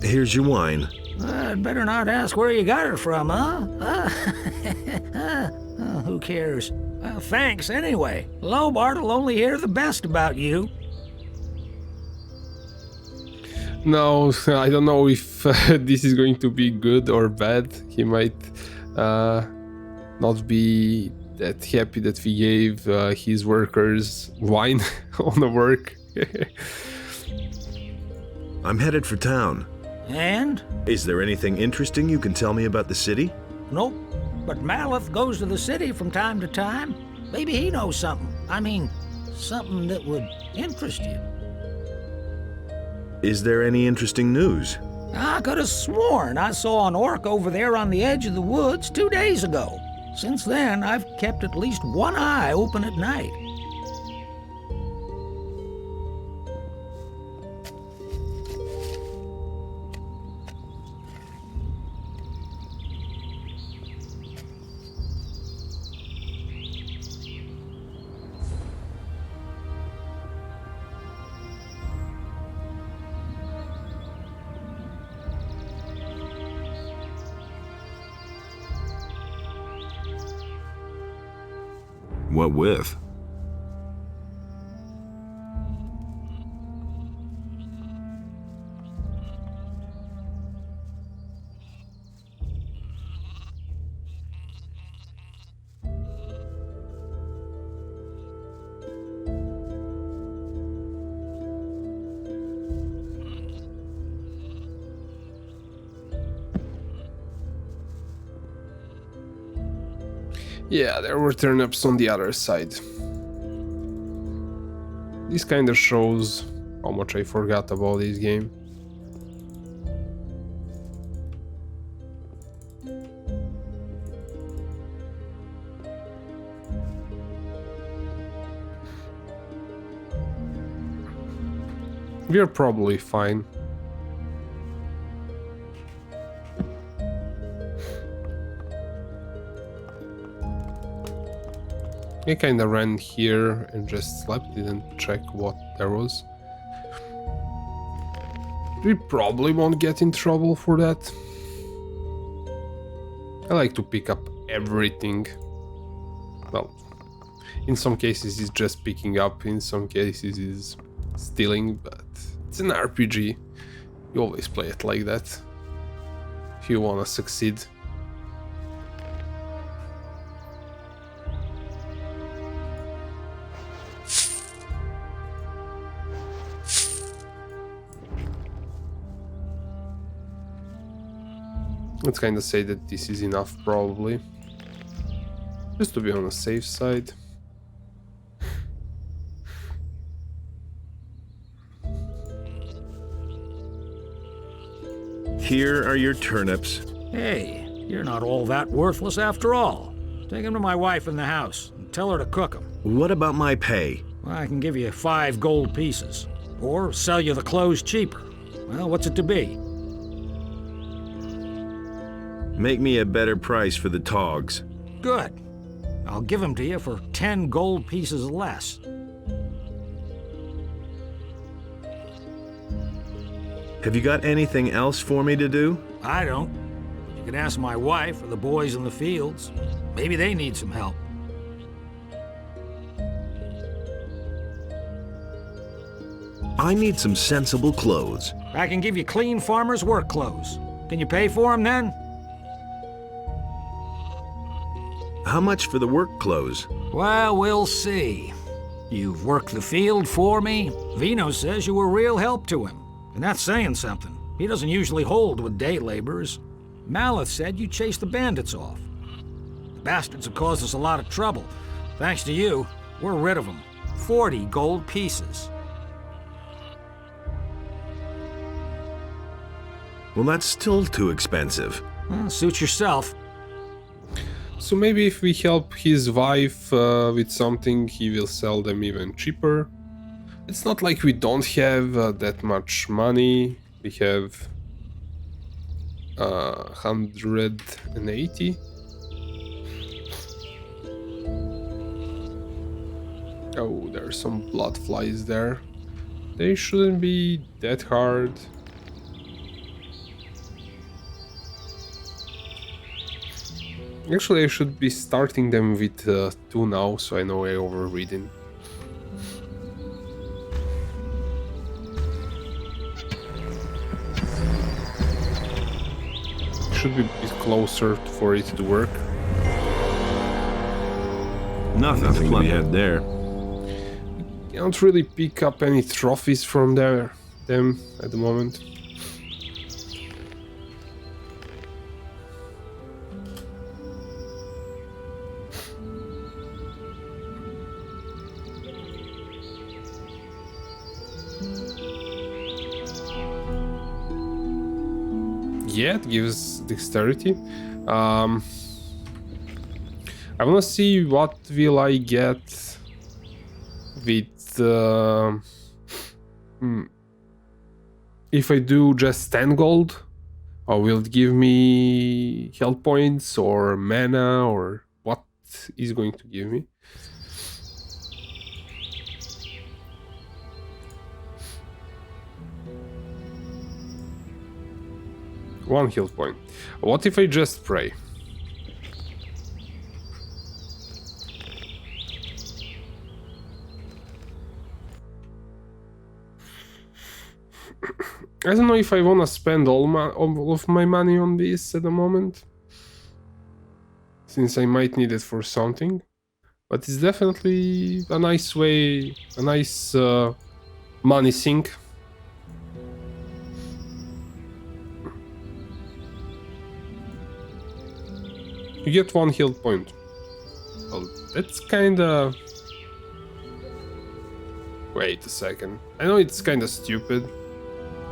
Here's your wine. I'd better not ask where you got her from, huh? Who cares? Thanks anyway. Lobart will only hear the best about you. No, I don't know if this is going to be good or bad. He might not be that happy that we gave his workers wine on the work. I'm headed for town. And? Is there anything interesting you can tell me about the city? Nope. But Maleth goes to the city from time to time. Maybe he knows something. I mean, something that would interest you. Is there any interesting news? I could have sworn I saw an orc over there on the edge of the woods 2 days ago. Since then, I've kept at least one eye open at night. What with? Yeah, there were turnips on the other side. This kind of shows how much I forgot about this game. We're probably fine. I kinda ran here and just slept, didn't check what there was. We probably won't get in trouble for that. I like to pick up everything. Well, in some cases it's just picking up, in some cases it's stealing, but it's an RPG. You always play it like that if you wanna succeed. Let's kind of say that this is enough, probably. Just to be on the safe side. Here are your turnips. Hey, you're not all that worthless after all. Take them to my wife in the house and tell her to cook them. What about my pay? I can give you 5 gold pieces. Or sell you the clothes cheaper. Well, what's it to be? Make me a better price for the togs. Good. I'll give them to you for 10 gold pieces less. Have you got anything else for me to do? I don't. You can ask my wife or the boys in the fields. Maybe they need some help. I need some sensible clothes. I can give you clean farmer's work clothes. Can you pay for them then? How much for the work clothes? Well, we'll see. You've worked the field for me. Vino says you were real help to him. And that's saying something. He doesn't usually hold with day laborers. Maleth said you chased the bandits off. The bastards have caused us a lot of trouble. Thanks to you, we're rid of them. 40 gold pieces. Well, that's still too expensive. Well, suit yourself. So maybe if we help his wife with something, he will sell them even cheaper. It's not like we don't have that much money. We have 180. Oh, there's some blood flies there. They shouldn't be that hard. Actually, I should be starting them with 2 now, so I know I overridden. Should be a bit closer for it to work. Nothing to be had there. Can't really pick up any trophies from them at the moment. Yeah, it gives dexterity. I wanna see what will I get with if I do just 10 gold, or will it give me health points or mana, or what is going to give me? One health point. What if I just pray? I don't know if I wanna spend all of my money on this at the moment, since I might need it for something. But it's definitely a nice way, a nice money sink. You get one health point. Well, that's kinda... Wait a second. I know it's kinda stupid,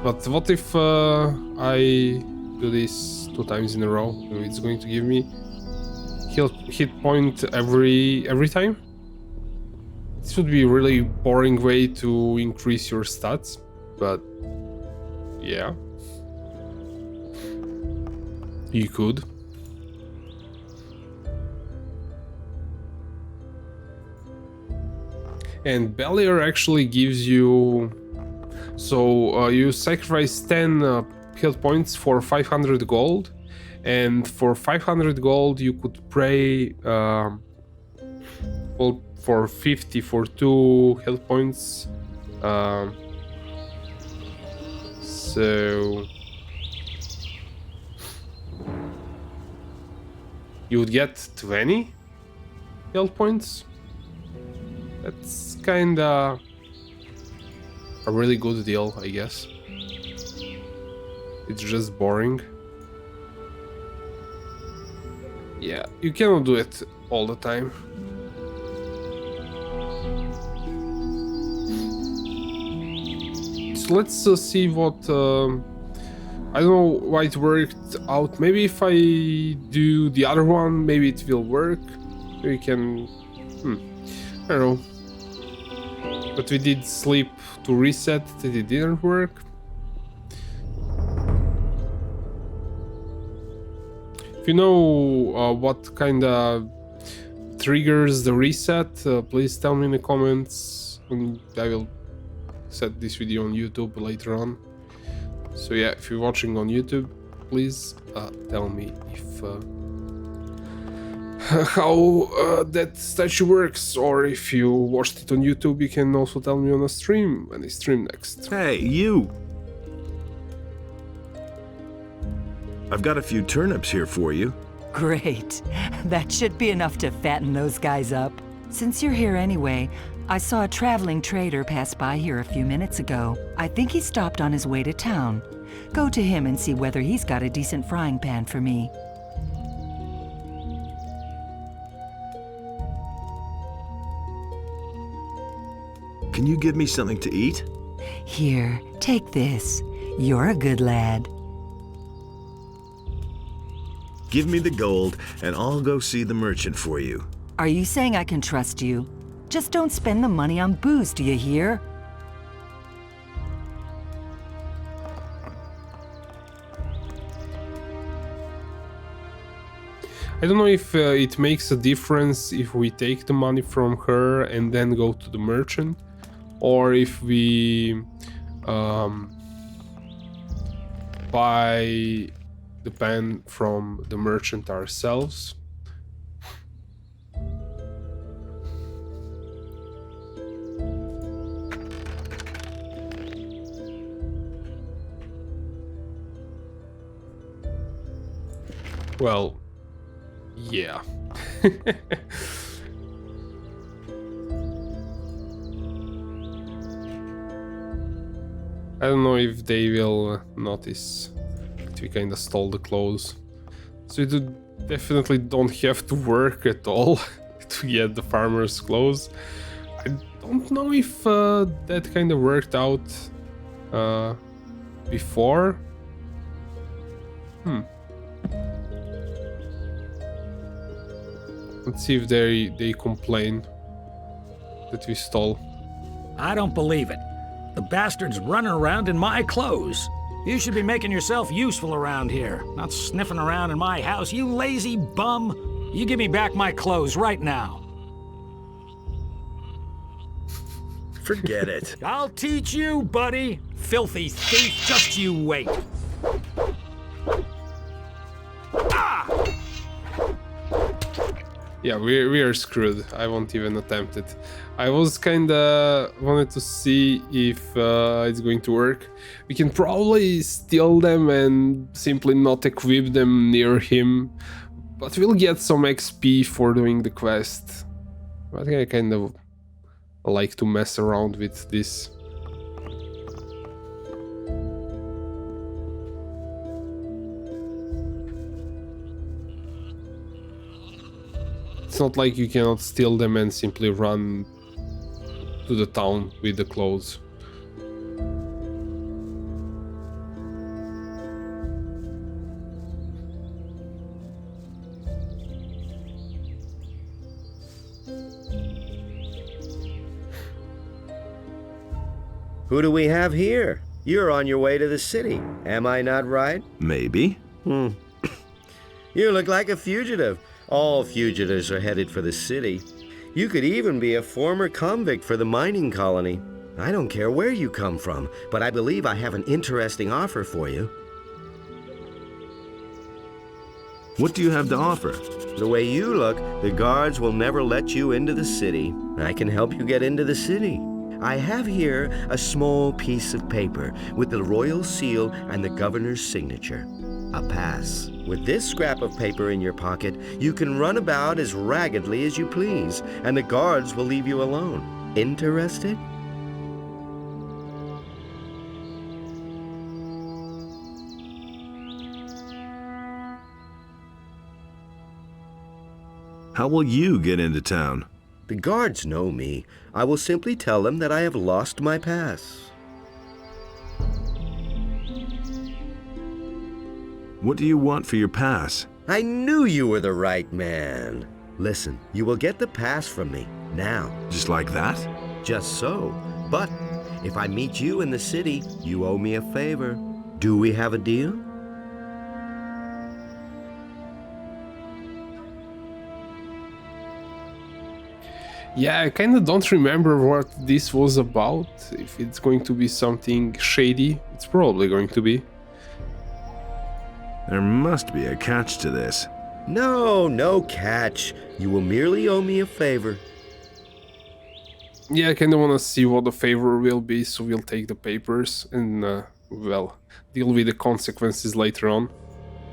but what if I do this 2 times in a row? It's going to give me hit point every time? This would be a really boring way to increase your stats, but yeah. You could. And Beliar actually gives you... So you sacrifice 10 health points for 500 gold, and for 500 gold you could pray well, for 50 for 2 health points. So you would get 20 health points. That's kinda a really good deal, I guess. It's just boring. Yeah, you cannot do it all the time. So let's see what... I don't know why it worked out. Maybe if I do the other one, maybe it will work. We can... I don't know. But we did sleep to reset, it didn't work. If you know what kind of triggers the reset, please tell me in the comments, and I will set this video on YouTube later on. So yeah, if you're watching on YouTube, please tell me if how that statue works, or if you watched it on YouTube, you can also tell me on a stream when I stream next. Hey, you! I've got a few turnips here for you. Great. That should be enough to fatten those guys up. Since you're here anyway, I saw a traveling trader pass by here a few minutes ago. I think he stopped on his way to town. Go to him and see whether he's got a decent frying pan for me. Can you give me something to eat? Here, take this. You're a good lad. Give me the gold, and I'll go see the merchant for you. Are you saying I can trust you? Just don't spend the money on booze, do you hear? I don't know if it makes a difference if we take the money from her and then go to the merchant, or if we buy the pan from the merchant ourselves. Well, yeah. I don't know if they will notice that we kinda stole the clothes. So you definitely don't have to work at all to get the farmer's clothes. I don't know if that kinda worked out before. Let's see if they complain that we stole. I don't believe it. The bastard's running around in my clothes. You should be making yourself useful around here, not sniffing around in my house, you lazy bum. You give me back my clothes right now. Forget it. I'll teach you, buddy. Filthy thief, just you wait. Yeah, we are screwed. I won't even attempt it. I was kinda wanted to see if it's going to work. We can probably steal them and simply not equip them near him, but we'll get some XP for doing the quest. I think I kind of like to mess around with this. It's not like you cannot steal them and simply run to the town with the clothes. Who do we have here? You're on your way to the city. Am I not right? Maybe. You look like a fugitive. All fugitives are headed for the city. You could even be a former convict for the mining colony. I don't care where you come from, but I believe I have an interesting offer for you. What do you have to offer? The way you look, the guards will never let you into the city. I can help you get into the city. I have here a small piece of paper with the royal seal and the governor's signature. A pass. With this scrap of paper in your pocket, you can run about as raggedly as you please, and the guards will leave you alone. Interested? How will you get into town? The guards know me. I will simply tell them that I have lost my pass. What do you want for your pass? I knew you were the right man. Listen, you will get the pass from me, now. Just like that? Just so. But if I meet you in the city, you owe me a favor. Do we have a deal? Yeah, I kind of don't remember what this was about. If it's going to be something shady, it's probably going to be. There must be a catch to this. No catch. You will merely owe me a favor. Yeah, I kind of want to see what the favor will be, so we'll take the papers and, well, deal with the consequences later on.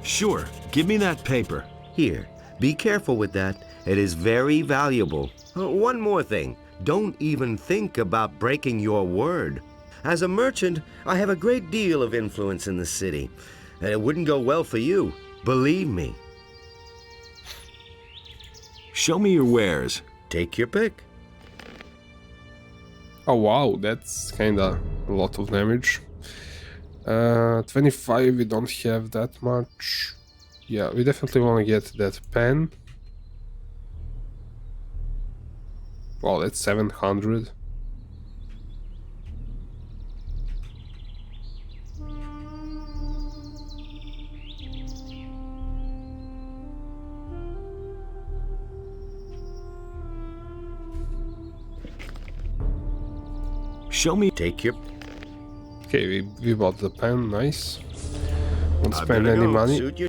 Sure, give me that paper. Here, be careful with that. It is very valuable. One more thing. Don't even think about breaking your word. As a merchant, I have a great deal of influence in the city. And it wouldn't go well for you. Believe me. Show me your wares. Take your pick. Oh wow, that's kinda a lot of damage. 25, we don't have that much. Yeah, we definitely want to get that pen. Wow, that's 700. Show me. Take your... Okay, we bought the pen, nice. Won't spend any money.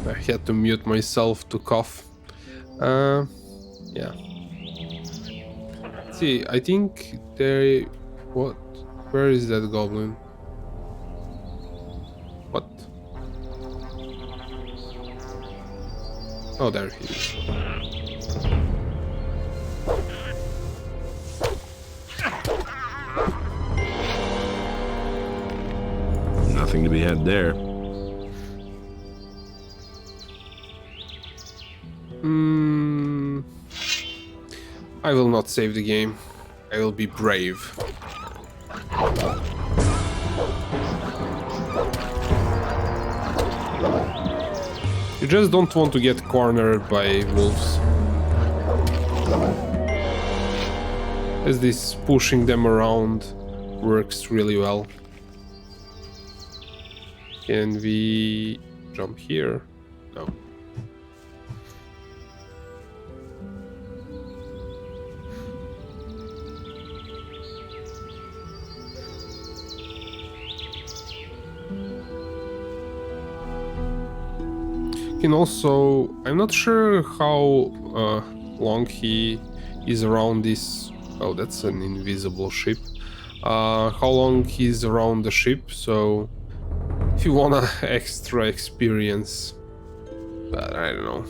I had to mute myself to cough. Yeah. See, I think they... What? Where is that goblin? What? Oh, there he is. Nothing to be had there. I will not save the game. I will be brave. You just don't want to get cornered by wolves. As this pushing them around works really well. Can we jump here? No. Can also, I'm not sure how long he is around this. Oh, that's an invisible ship. How long he's around the ship, so if you wanna extra experience, but I don't know,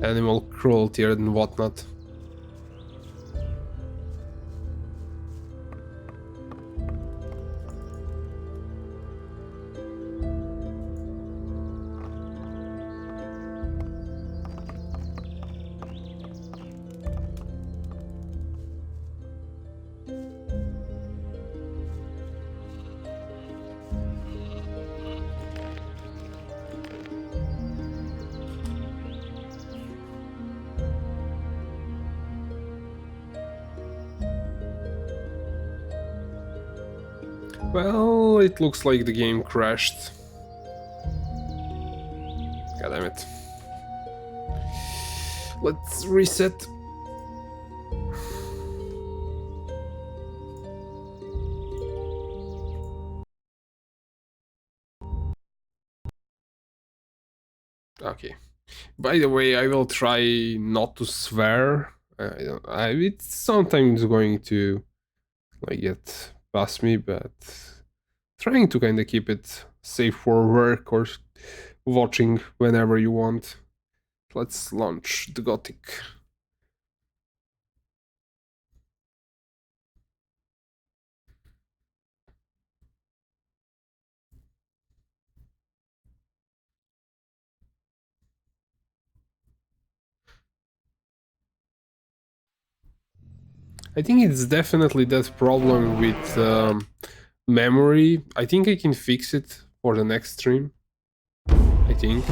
animal cruelty and whatnot. Well, it looks like the game crashed. God damn it. Let's reset. Okay. By the way, I will try not to swear. It's sometimes going to like get past me, but trying to kind of keep it safe for work or watching whenever you want. Let's launch the Gothic. I think it's definitely that problem with memory. I think I can fix it for the next stream. I think.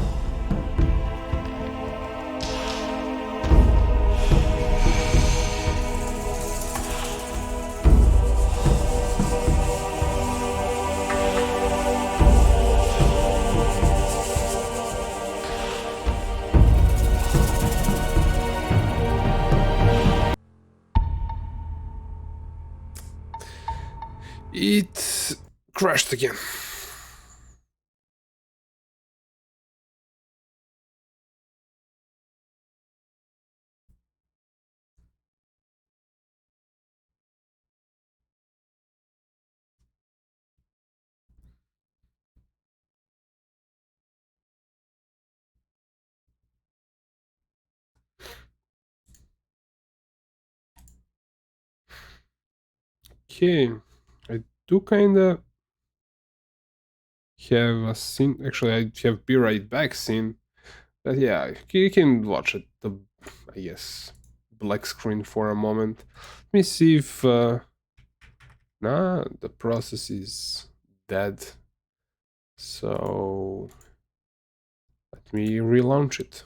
It crashed again. Okay, I do kinda have a scene. Actually, I have Be Right Back scene. But yeah, you can watch it, I guess, black screen for a moment. Let me see if... nah, the process is dead. So... let me relaunch it.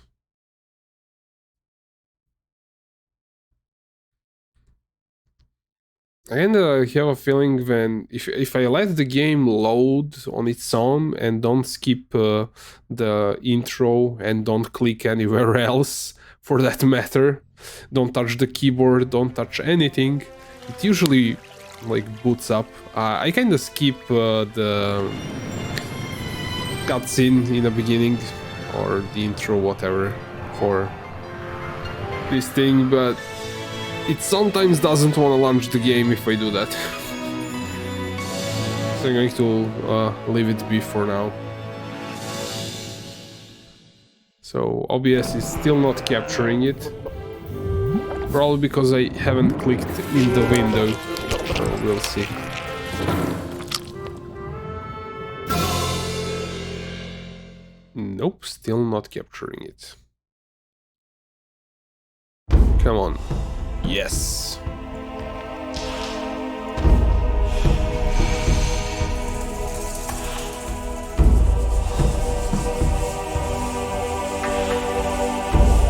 I kind of have a feeling when if I let the game load on its own and don't skip the intro and don't click anywhere else for that matter, don't touch the keyboard, don't touch anything, it usually like boots up. I kind of skip the cutscene in the beginning or the intro, whatever, for this thing, but it sometimes doesn't want to launch the game if I do that. So I'm going to leave it be for now. So OBS is still not capturing it. Probably because I haven't clicked in the window. We'll see. Nope, still not capturing it. Come on. Yes.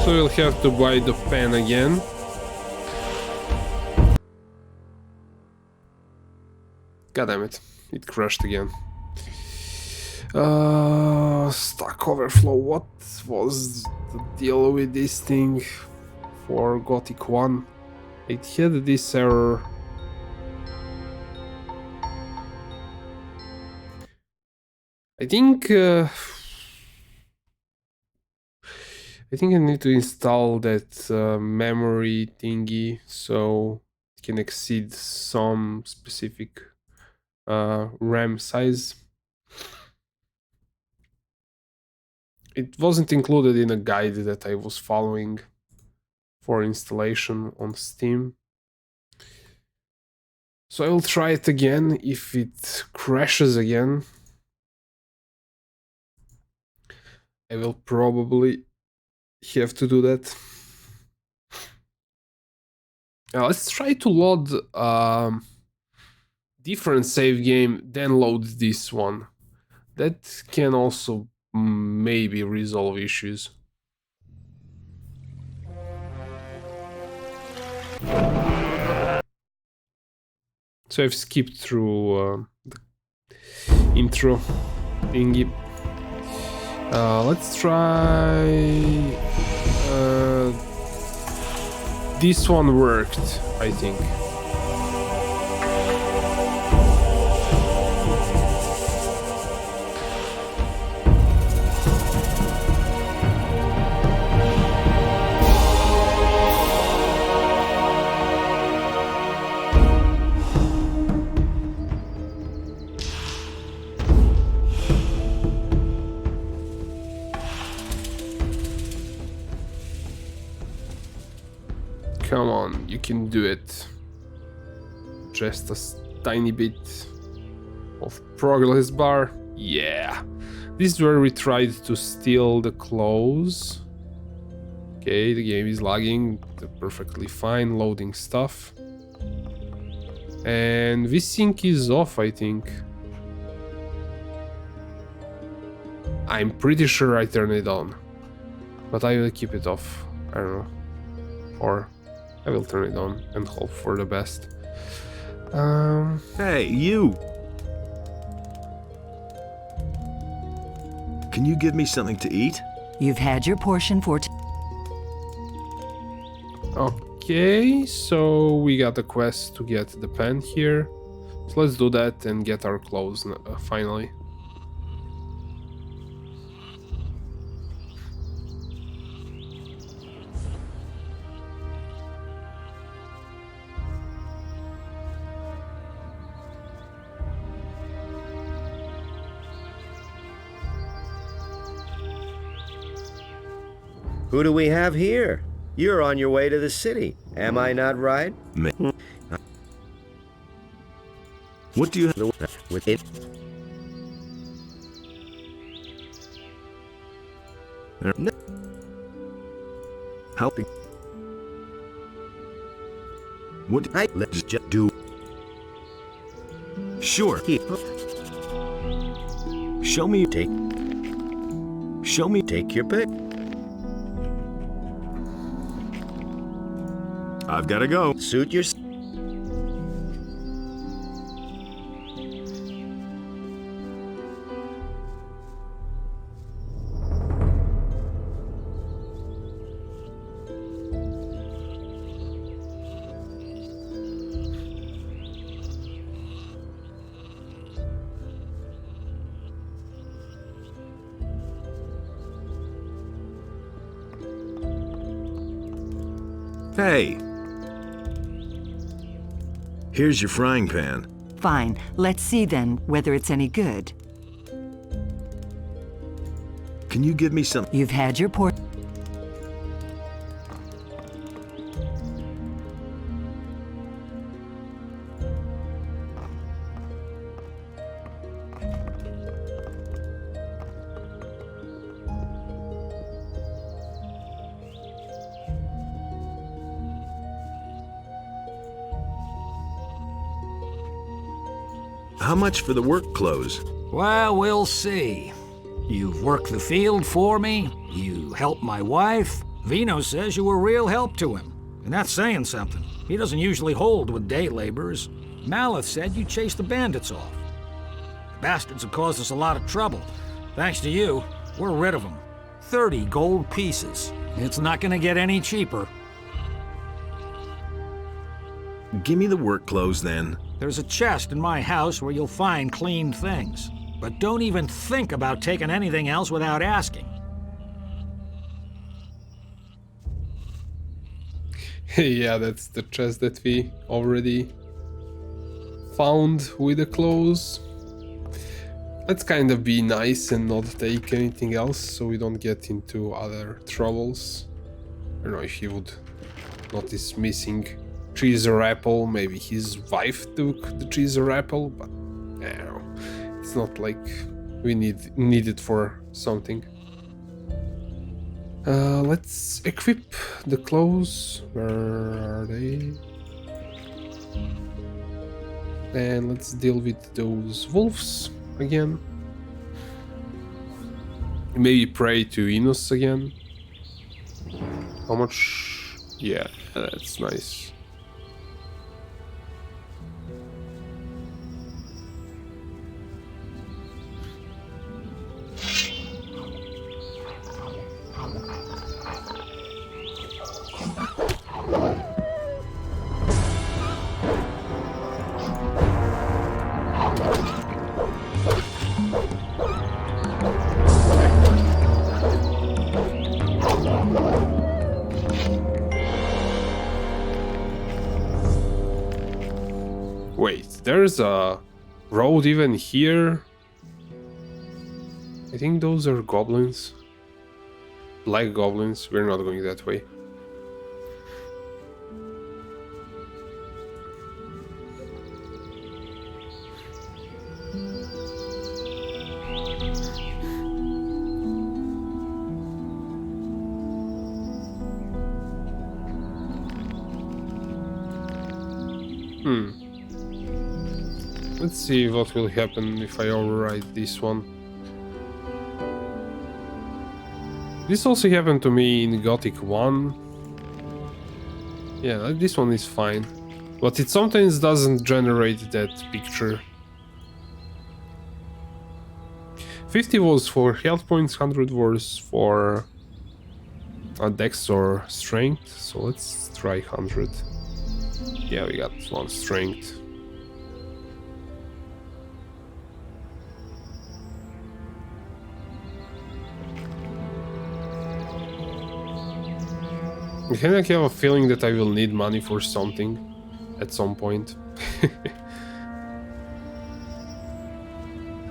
So we'll have to buy the pen again. God damn it, it crashed again. Stack Overflow, what was the deal with this thing for Gothic 1? It had this error. I think I need to install that memory thingy so it can exceed some specific RAM size. It wasn't included in a guide that I was following for installation on Steam. So I will try it again. If it crashes again, I will probably have to do that. Now let's try to load different save game, then load this one. That can also maybe resolve issues. So I've skipped through the intro thingy. Let's try... this one worked, I think. Come on, you can do it. Just a tiny bit of progress bar. Yeah. This is where we tried to steal the clothes. Okay, the game is lagging. They're perfectly fine, loading stuff. And VSync is off, I think. I'm pretty sure I turned it on. But I will keep it off. I don't know. Or I will turn it on and hope for the best. Hey, you! Can you give me something to eat? You've had your portion for Okay, so we got a quest to get the pen here. So let's do that and get our clothes finally. Who do we have here? You're on your way to the city. Am I not right? What do you have with it? No. Helping. What let's just do? Sure. Show me. Show me. Take your pick. I've got to go. Suit your... Hey! Here's your frying pan. Fine. Let's see then whether it's any good. Can you give me some? You've had your portion. How much for the work clothes? Well, we'll see. You've worked the field for me, you helped my wife, Vino says you were real help to him, and that's saying something. He doesn't usually hold with day laborers. Maleth said you chased the bandits off. The bastards have caused us a lot of trouble. Thanks to you, we're rid of them. 30 gold pieces. It's not gonna get any cheaper. Give me the work clothes then. There's a chest in my house where you'll find clean things. But don't even think about taking anything else without asking. Yeah, that's the chest that we already found with the clothes. Let's kind of be nice and not take anything else so we don't get into other troubles. I don't know if he would notice missing cheese or apple. Maybe his wife took the cheese or apple, but I don't know. It's not like we need it for something. Let's equip the clothes. Where are they? And let's deal with those wolves again. Maybe pray to Enos again. How much? Yeah, that's nice. Wait, there's a road even here? I think those are goblins. Black goblins. We're not going that way. Let's see what will happen if I override this one. This also happened to me in Gothic 1. Yeah, this one is fine. But it sometimes doesn't generate that picture. 50 was for health points, 100 was for dex or strength. So let's try 100. Yeah, we got one strength. I kind of have a feeling that I will need money for something at some point.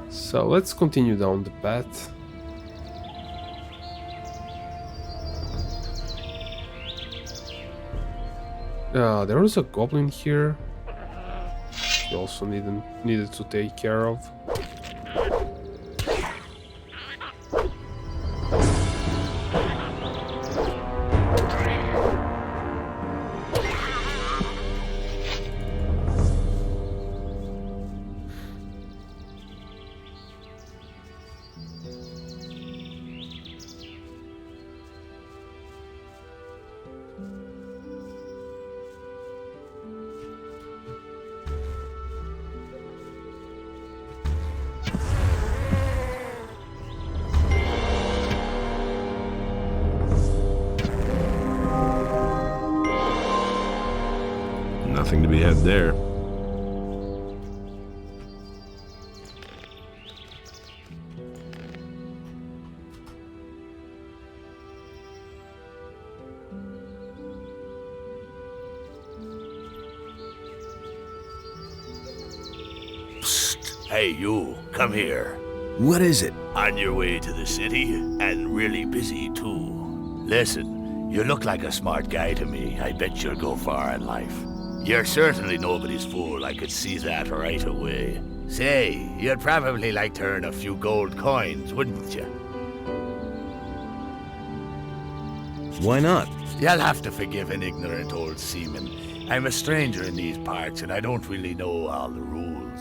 So let's continue down the path. There was a goblin here. We also needed to take care of. Nothing to be had there. Psst. Hey, you, come here. What is it? On your way to the city, and really busy, too. Listen, you look like a smart guy to me. I bet you'll go far in life. You're certainly nobody's fool, I could see that right away. Say, you'd probably like to earn a few gold coins, wouldn't you? Why not? You'll have to forgive an ignorant old seaman. I'm a stranger in these parts, and I don't really know all the rules.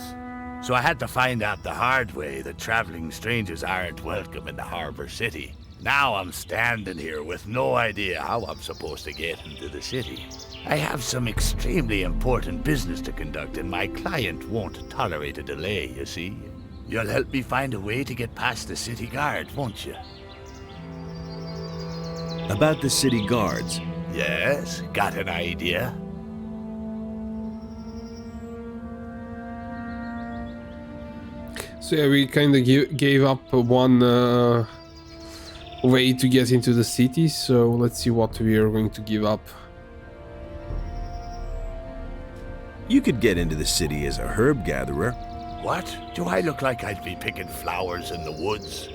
So I had to find out the hard way that traveling strangers aren't welcome in the harbor city. Now I'm standing here with no idea how I'm supposed to get into the city. I have some extremely important business to conduct, and my client won't tolerate a delay, you see. You'll help me find a way to get past the city guard, won't you? About the city guards. Yes, got an idea? So yeah, we kind of gave up one way to get into the city, so let's see what we are going to give up. You could get into the city as a herb gatherer. What? Do I look like I'd be picking flowers in the woods?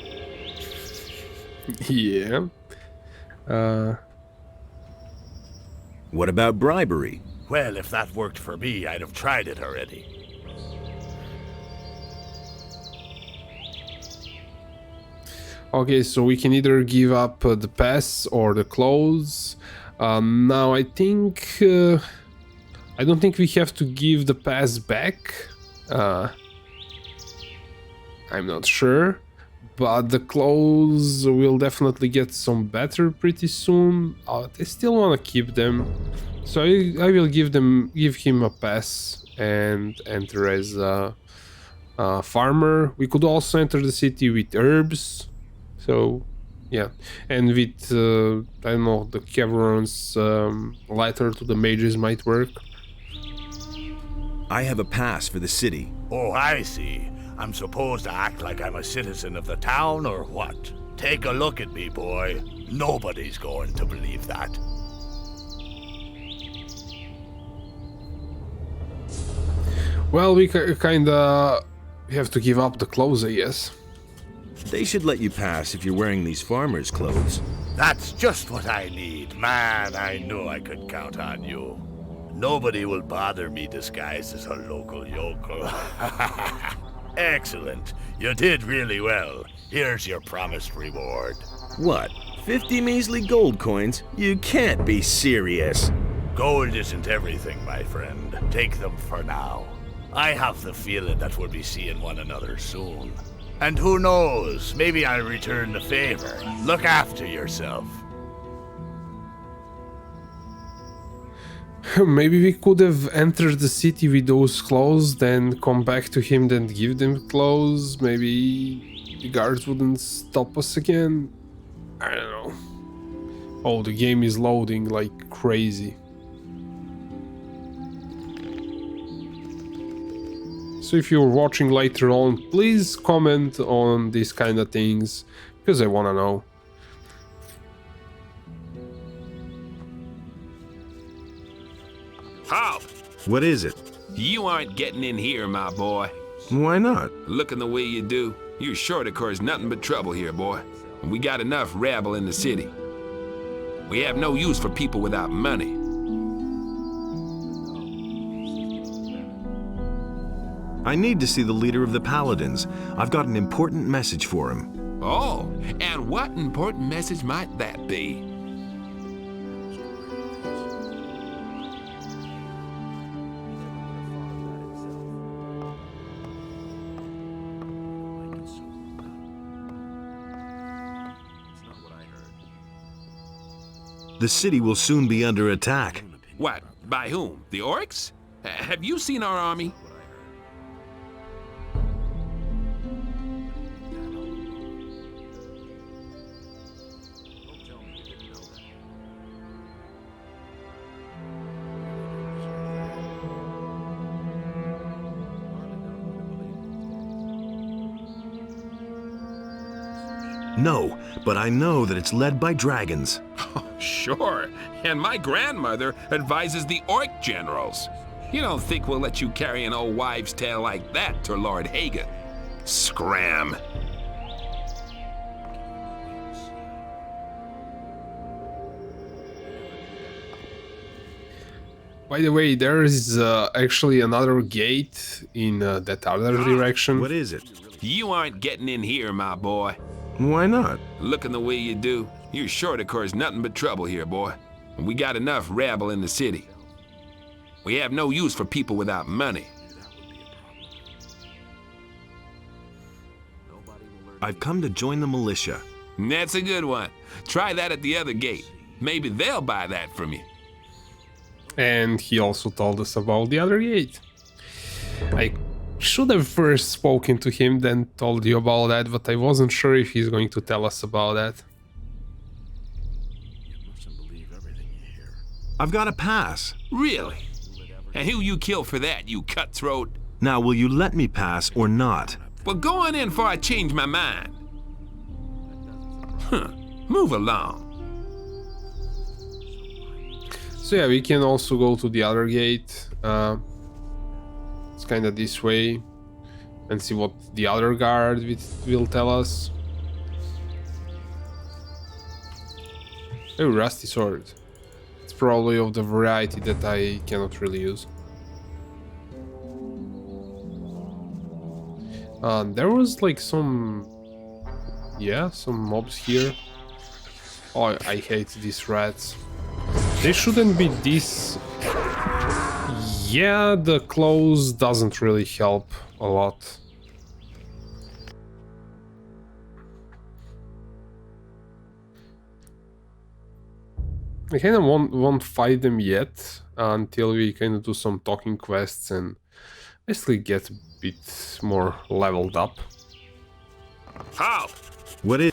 Yeah. What about bribery? Well, if that worked for me, I'd have tried it already. Okay, so we can either give up the pass or the clothes. Now I think I don't think we have to give the pass back. I'm not sure, but the clothes will definitely get some better pretty soon. I still want to keep them, so I will give him a pass and enter as a farmer. We could also enter the city with herbs. So, yeah, and with, I don't know, the Caverns letter to the mages might work. I have a pass for the city. Oh, I see. I'm supposed to act like I'm a citizen of the town, or what? Take a look at me, boy. Nobody's going to believe that. Well, we kinda have to give up the clothes, I guess. They should let you pass if you're wearing these farmers' clothes. That's just what I need. Man, I knew I could count on you. Nobody will bother me disguised as a local yokel. Excellent. You did really well. Here's your promised reward. What? 50 measly gold coins? You can't be serious. Gold isn't everything, my friend. Take them for now. I have the feeling that we'll be seeing one another soon. And who knows, maybe I'll return the favor. Look after yourself. Maybe we could have entered the city with those clothes, then come back to him, then give them clothes. Maybe the guards wouldn't stop us again. I don't know. Oh, the game is loading like crazy. So if you're watching later on, please comment on these kind of things, because I wanna know. Halt! What is it? You aren't getting in here, my boy. Why not? Looking the way you do, you're sure to cause nothing but trouble here, boy. And we got enough rabble in the city. We have no use for people without money. I need to see the leader of the Paladins. I've got an important message for him. Oh, and what important message might that be? The city will soon be under attack. What? By whom? The orcs? Have you seen our army? No, but I know that it's led by dragons. Oh, sure. And my grandmother advises the orc generals. You don't think we'll let you carry an old wives' tale like that to Lord Hagen? Scram. By the way, there is actually another gate in that other direction. What is it? You aren't getting in here, my boy. Why not? Looking the way you do, you're sure to cause nothing but trouble here, boy. And we got enough rabble in the city. We have no use for people without money. I've come to join the militia. That's a good one. Try that at the other gate. Maybe they'll buy that from you. And he also told us about the other gate. I should have first spoken to him, then told you about that, but I wasn't sure if he's going to tell us about that. I've got a pass. Really? And who you kill for that, you cutthroat? Now, will you let me pass or not? Well, go on in before I change my mind. Huh. Move along. So yeah, we can also go to the other gate. It's kind of this way. And see what the other guard will tell us. Oh, rusty sword. It's probably of the variety that I cannot really use. There was like some... yeah, some mobs here. Oh, I hate these rats. They shouldn't be this... yeah, the clothes doesn't really help a lot. I kind of won't fight them yet until we kind of do some talking quests and basically get a bit more leveled up. How? What is...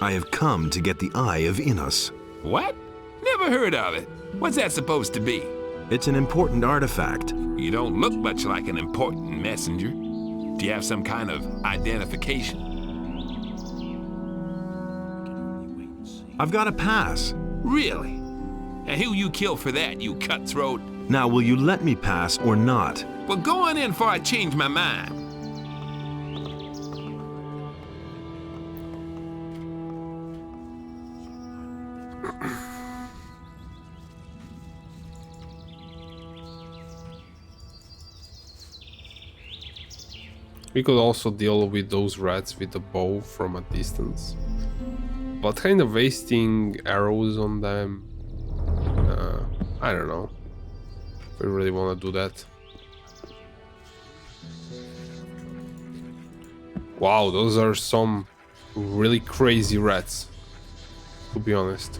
I have come to get the Eye of Innos. What? Never heard of it. What's that supposed to be? It's an important artifact. You don't look much like an important messenger. Do you have some kind of identification? I've got a pass. Really? And who you kill for that, you cutthroat? Now, will you let me pass or not? Well, go on in before I change my mind. We could also deal with those rats with a bow from a distance, but kind of wasting arrows on them, I don't know if we really want to do that. Wow, those are some really crazy rats, to be honest.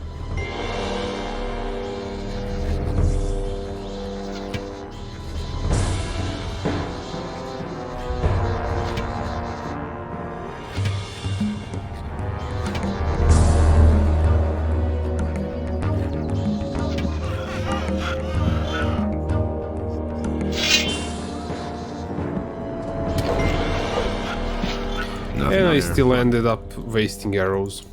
And I still ended up wasting arrows.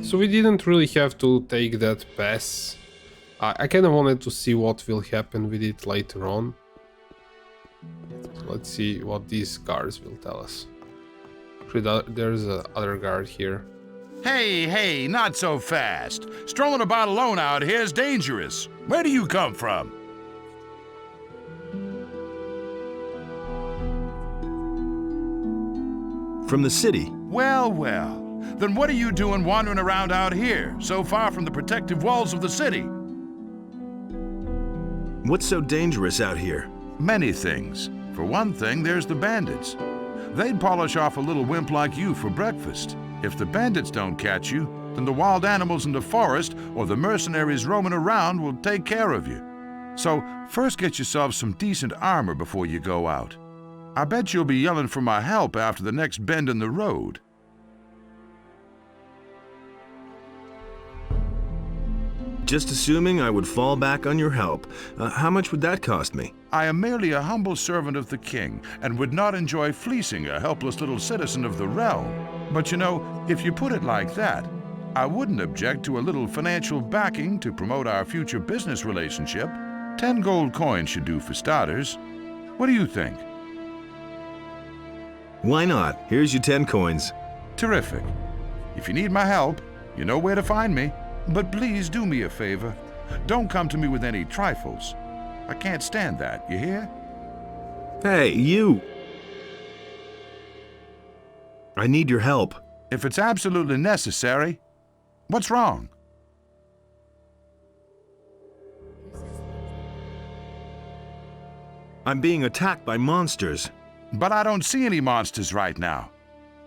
So we didn't really have to take that pass. I kind of wanted to see what will happen with it later on. So let's see what these guards will tell us. Actually, there's another guard here. Hey, not so fast. Strolling about alone out here is dangerous. Where do you come from? From the city. Well. Then what are you doing wandering around out here, so far from the protective walls of the city? What's so dangerous out here? Many things. For one thing, there's the bandits. They'd polish off a little wimp like you for breakfast. If the bandits don't catch you, then the wild animals in the forest or the mercenaries roaming around will take care of you. So first get yourself some decent armor before you go out. I bet you'll be yelling for my help after the next bend in the road. Just assuming I would fall back on your help. How much would that cost me? I am merely a humble servant of the king and would not enjoy fleecing a helpless little citizen of the realm. But you know, if you put it like that, I wouldn't object to a little financial backing to promote our future business relationship. 10 gold coins should do for starters. What do you think? Why not? Here's your 10 coins. Terrific. If you need my help, you know where to find me. But please do me a favor. Don't come to me with any trifles. I can't stand that, you hear? Hey, you! I need your help. If it's absolutely necessary, what's wrong? I'm being attacked by monsters. But I don't see any monsters right now.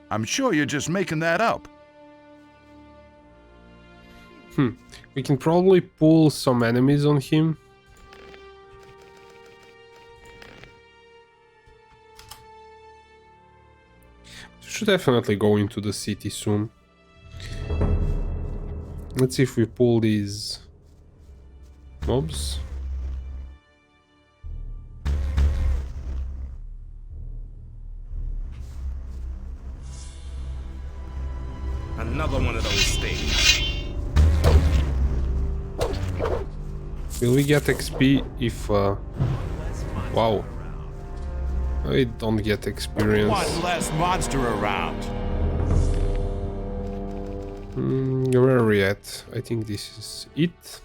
I'm sure you're just making that up. We can probably pull some enemies on him. Should definitely go into the city soon. Let's see if we pull these mobs. Another one of those things. Will we get XP if... Wow. I don't get experience. One less monster around. Where are we at? I think this is it.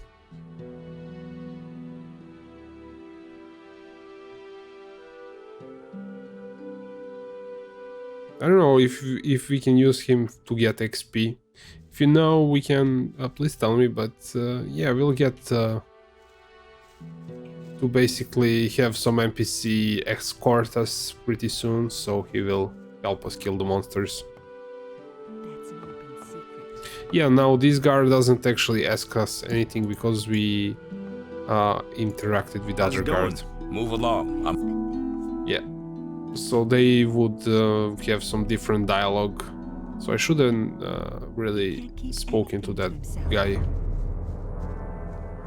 I don't know if we can use him to get XP. If you know, we can please tell me. But yeah, we'll get to basically have some NPC escort us pretty soon, so he will help us kill the monsters. Yeah, now this guard doesn't actually ask us anything because we interacted with other guards. Move along. Yeah. So they would have some different dialogue. So I shouldn't really spoken to that guy.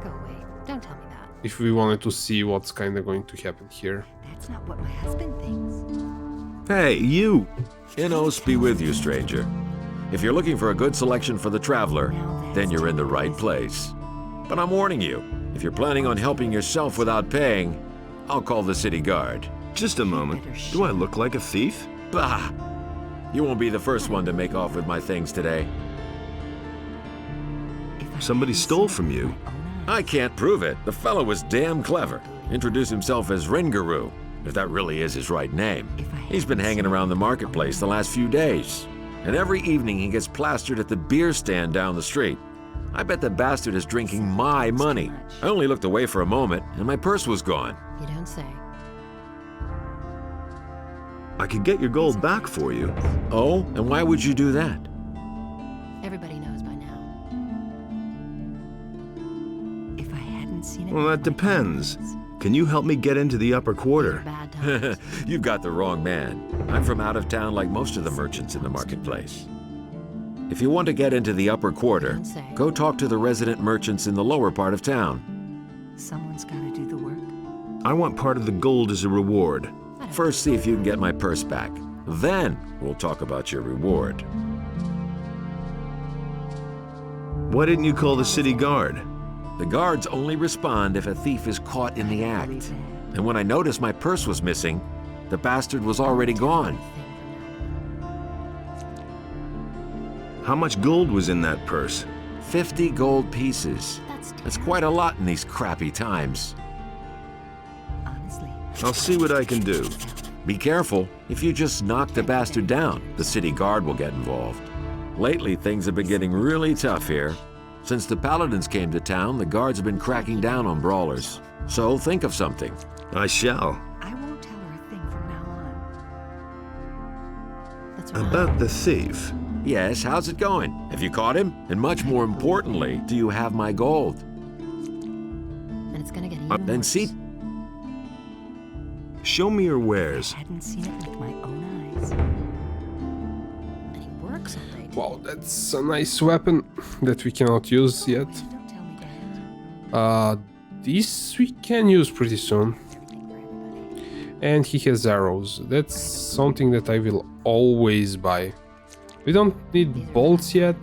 Go away. Don't tell me that. If we wanted to see what's kind of going to happen here. That's not what my husband thinks. Hey, you! Innos be with you, stranger. If you're looking for a good selection for the traveler, then you're in the right place. But I'm warning you, if you're planning on helping yourself without paying, I'll call the city guard. Just a moment. Do I look like a thief? Bah! You won't be the first one to make off with my things today. Somebody stole from you. I can't prove it. The fellow was damn clever. Introduced himself as Ringaru, if that really is his right name. He's been hanging around the marketplace the last few days. And every evening he gets plastered at the beer stand down the street. I bet the bastard is drinking my money. I only looked away for a moment, and my purse was gone. You don't say. I could get your gold back for you. Oh? And why would you do that? Everybody knows by now. If I hadn't seen it. Well, that depends. Can you help me get into the upper quarter? You've got the wrong man. I'm from out of town like most of the merchants in the marketplace. If you want to get into the upper quarter, go talk to the resident merchants in the lower part of town. Someone's got to do the work. I want part of the gold as a reward. First, see if you can get my purse back. Then, we'll talk about your reward. Why didn't you call the city guard? The guards only respond if a thief is caught in the act. And when I noticed my purse was missing, the bastard was already gone. How much gold was in that purse? 50 gold pieces. That's quite a lot in these crappy times. Honestly. I'll see what I can do. Be careful. If you just knock the bastard down, the city guard will get involved. Lately, things have been getting really tough here. Since the Paladins came to town, the guards have been cracking down on brawlers. So think of something. I shall. I won't tell her a thing from now on. That's right. About the thief. Yes, how's it going? Have you caught him? And much more importantly, do you have my gold? And it's gonna get even Then worse. see. Show me your wares. I hadn't seen it with my own eyes. And he works all day. Wow, that's a nice weapon that we cannot use yet. Don't tell me that. This we can use pretty soon. Everything for everybody. And he has arrows. That's something that I will always buy. We don't need bolts yet,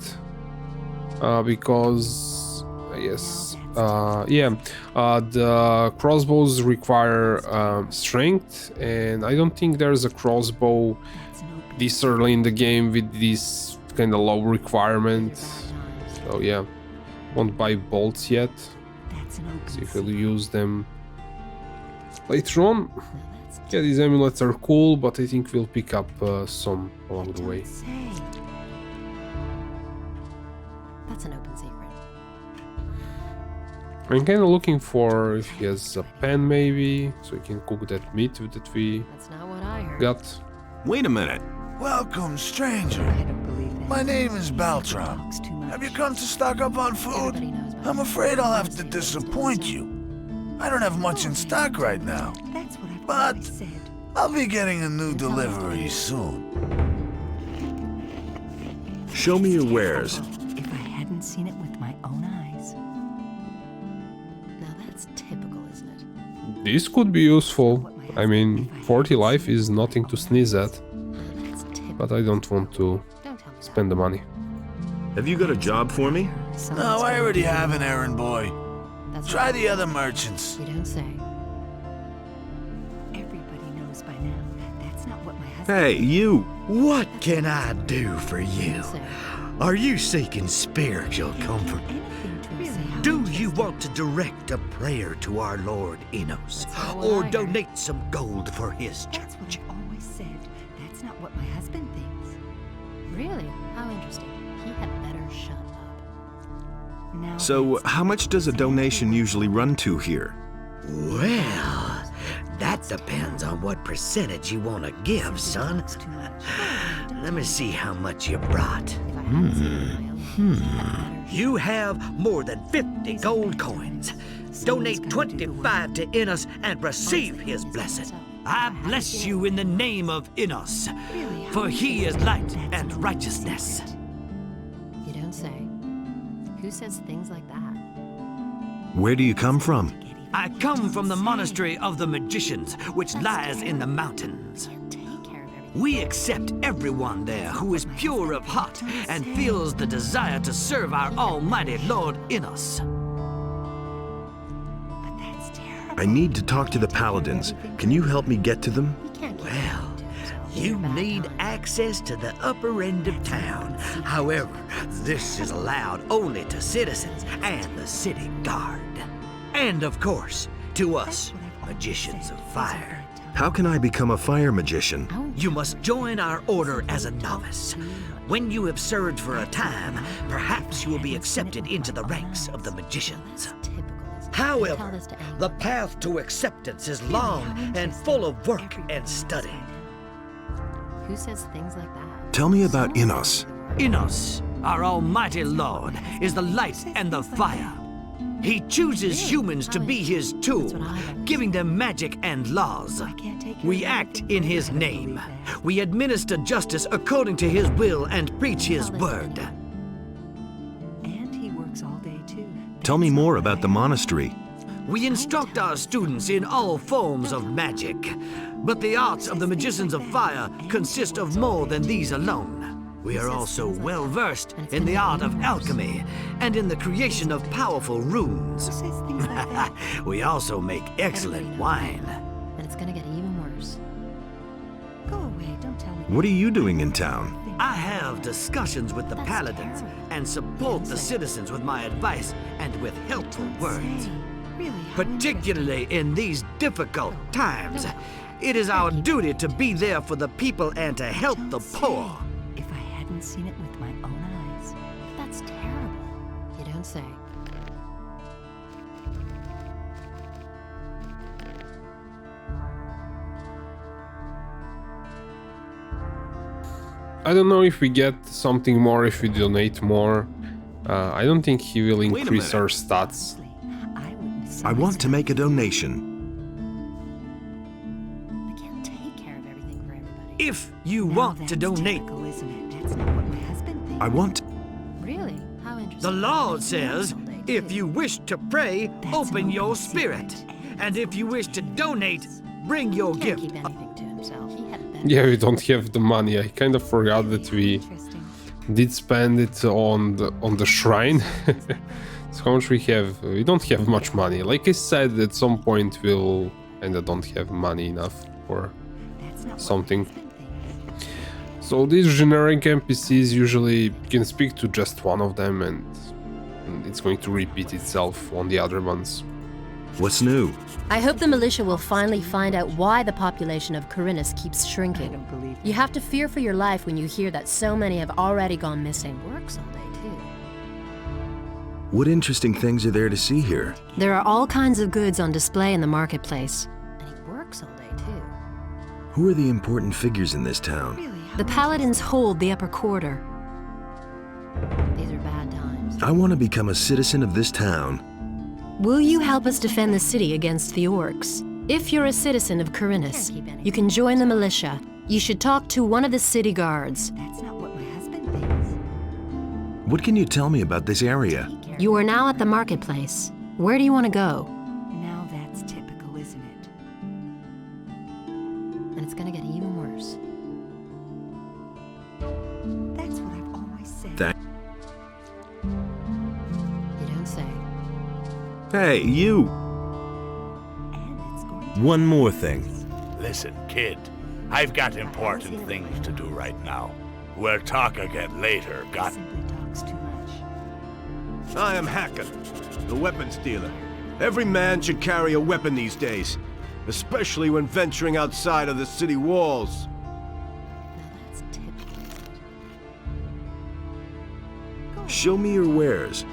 because yes, the crossbows require strength, and I don't think there's a crossbow this early in the game with this kind of low requirement. So yeah, won't buy bolts yet. See if we'll use them later on. Yeah, these amulets are cool, but I think we'll pick up some along the way. That's an open secret. I'm kind of looking for if he has a pan maybe, so we can cook that meat that we That's not what I heard. got. Wait a minute. Welcome, stranger. I don't believe that. My name is Baltram. Talks too much. Have you come to stock up on food? Everybody knows about I'm it. afraid I'll have to disappoint you. I don't have much in stock right now, That's what I've but always said. I'll be getting a new delivery soon. Show me your wares. If I hadn't seen it with my own eyes. Now that's typical, isn't it? This could be useful. I mean, 40 life is nothing to sneeze at, That's typical. but I don't want to Don't tell me that. spend the money. Have you got a job for me? No, I already have an errand boy. That's Try right. the other merchants. You don't say. Everybody knows by now. That's not what my husband. Hey, you! What can I do for you? Say. Are you seeking spiritual comfort? Anything to say. Do you want to direct a prayer to our Lord Enos? That's not what I Or heard. donate some gold for his That's what church? I always said. That's not what my husband thinks. Really? How interesting. He had better shut up. Now So, that's how much does a donation usually run to here? Well, that depends on what percentage you want to give, son. talks too much. Let me see how much you brought. If I hadn't seen it with my own eyes, he had better shut You have more than 50 gold coins. Donate 25 to Enos and receive his blessing. I bless you in the name of Enos, for he is light and righteousness. You don't say. Who says things like that? Where do you come from? I come from the monastery of the magicians, which lies in the mountains. Can't take care of everything. We accept everyone there who is pure of heart and feels the desire to serve our almighty Lord Enos. But that's terrible. I need to talk to the Paladins. Can you help me get to them? He can't keep Well, it to himself. you Bad need times. access to the upper end of town. However, this is allowed only to citizens and the city guard. And of course, to us, magicians of fire. How can I become a fire magician? You must join our order as a novice. When you have served for a time, perhaps you will be accepted into the ranks of the magicians. Typical, isn't it? Tell However, this to Angus. the path to acceptance is long and full of work and study. Who says things like that? Tell me about Enos. Enos, our almighty Lord, is the light and the fire. He chooses humans to be his tool, giving them magic and laws. We act in his name. We administer justice according to his will and preach his word. And he works all day too. Tell me more about the monastery. We instruct our students in all forms of magic, but the arts of the magicians of fire consist of more than these alone. We are also well versed in the art of alchemy and in the creation of powerful runes. We also make excellent wine. And it's gonna get even worse. Go away, don't tell me. What are you doing in town? I have discussions with the Paladins and support the citizens with my advice and with helpful words. Particularly in these difficult times, it is our duty to be there for the people and to help the poor. If I hadn't seen it with my own eyes. That's terrible. You don't say. I don't know if we get something more if we donate more. I don't think he will increase our stats. I want to make a donation. I can't take care of everything for everybody. If you want to donate, That's not what my husband thinks. I want... Really? How interesting. the Lord says, if you wish to pray, open your spirit. And if you wish to donate, bring your gift. Keep anything to himself. He had a better. Yeah, we don't have the money. I kind of forgot that we did spend it on the shrine. So how much we have? We don't have much money. Like I said, at some point we'll kinda don't have money enough for something. So these generic NPCs, usually you can speak to just one of them and it's going to repeat itself on the other ones. What's new? I hope the militia will finally find out why the population of Corinus keeps shrinking. You have to fear for your life when you hear that so many have already gone missing. Works all day too. What interesting things are there to see here? There are all kinds of goods on display in the marketplace. And he works all day too. Who are the important figures in this town? The Paladins hold the upper quarter. These are bad times. I want to become a citizen of this town. Will you help us defend the city against the orcs? If you're a citizen of Corinus, you can join the militia. You should talk to one of the city guards. That's not what my husband thinks. What can you tell me about this area? You are now at the marketplace. Where do you want to go? Now that's typical, isn't it? And it's gonna get even worse. That's what I've always said. You don't say. Hey, you! One more thing. Listen, kid. I've got important things to do right now. We'll talk again later, got it? I am Hacken, the weapons dealer. Every man should carry a weapon these days, especially when venturing outside of the city walls. Show me your wares.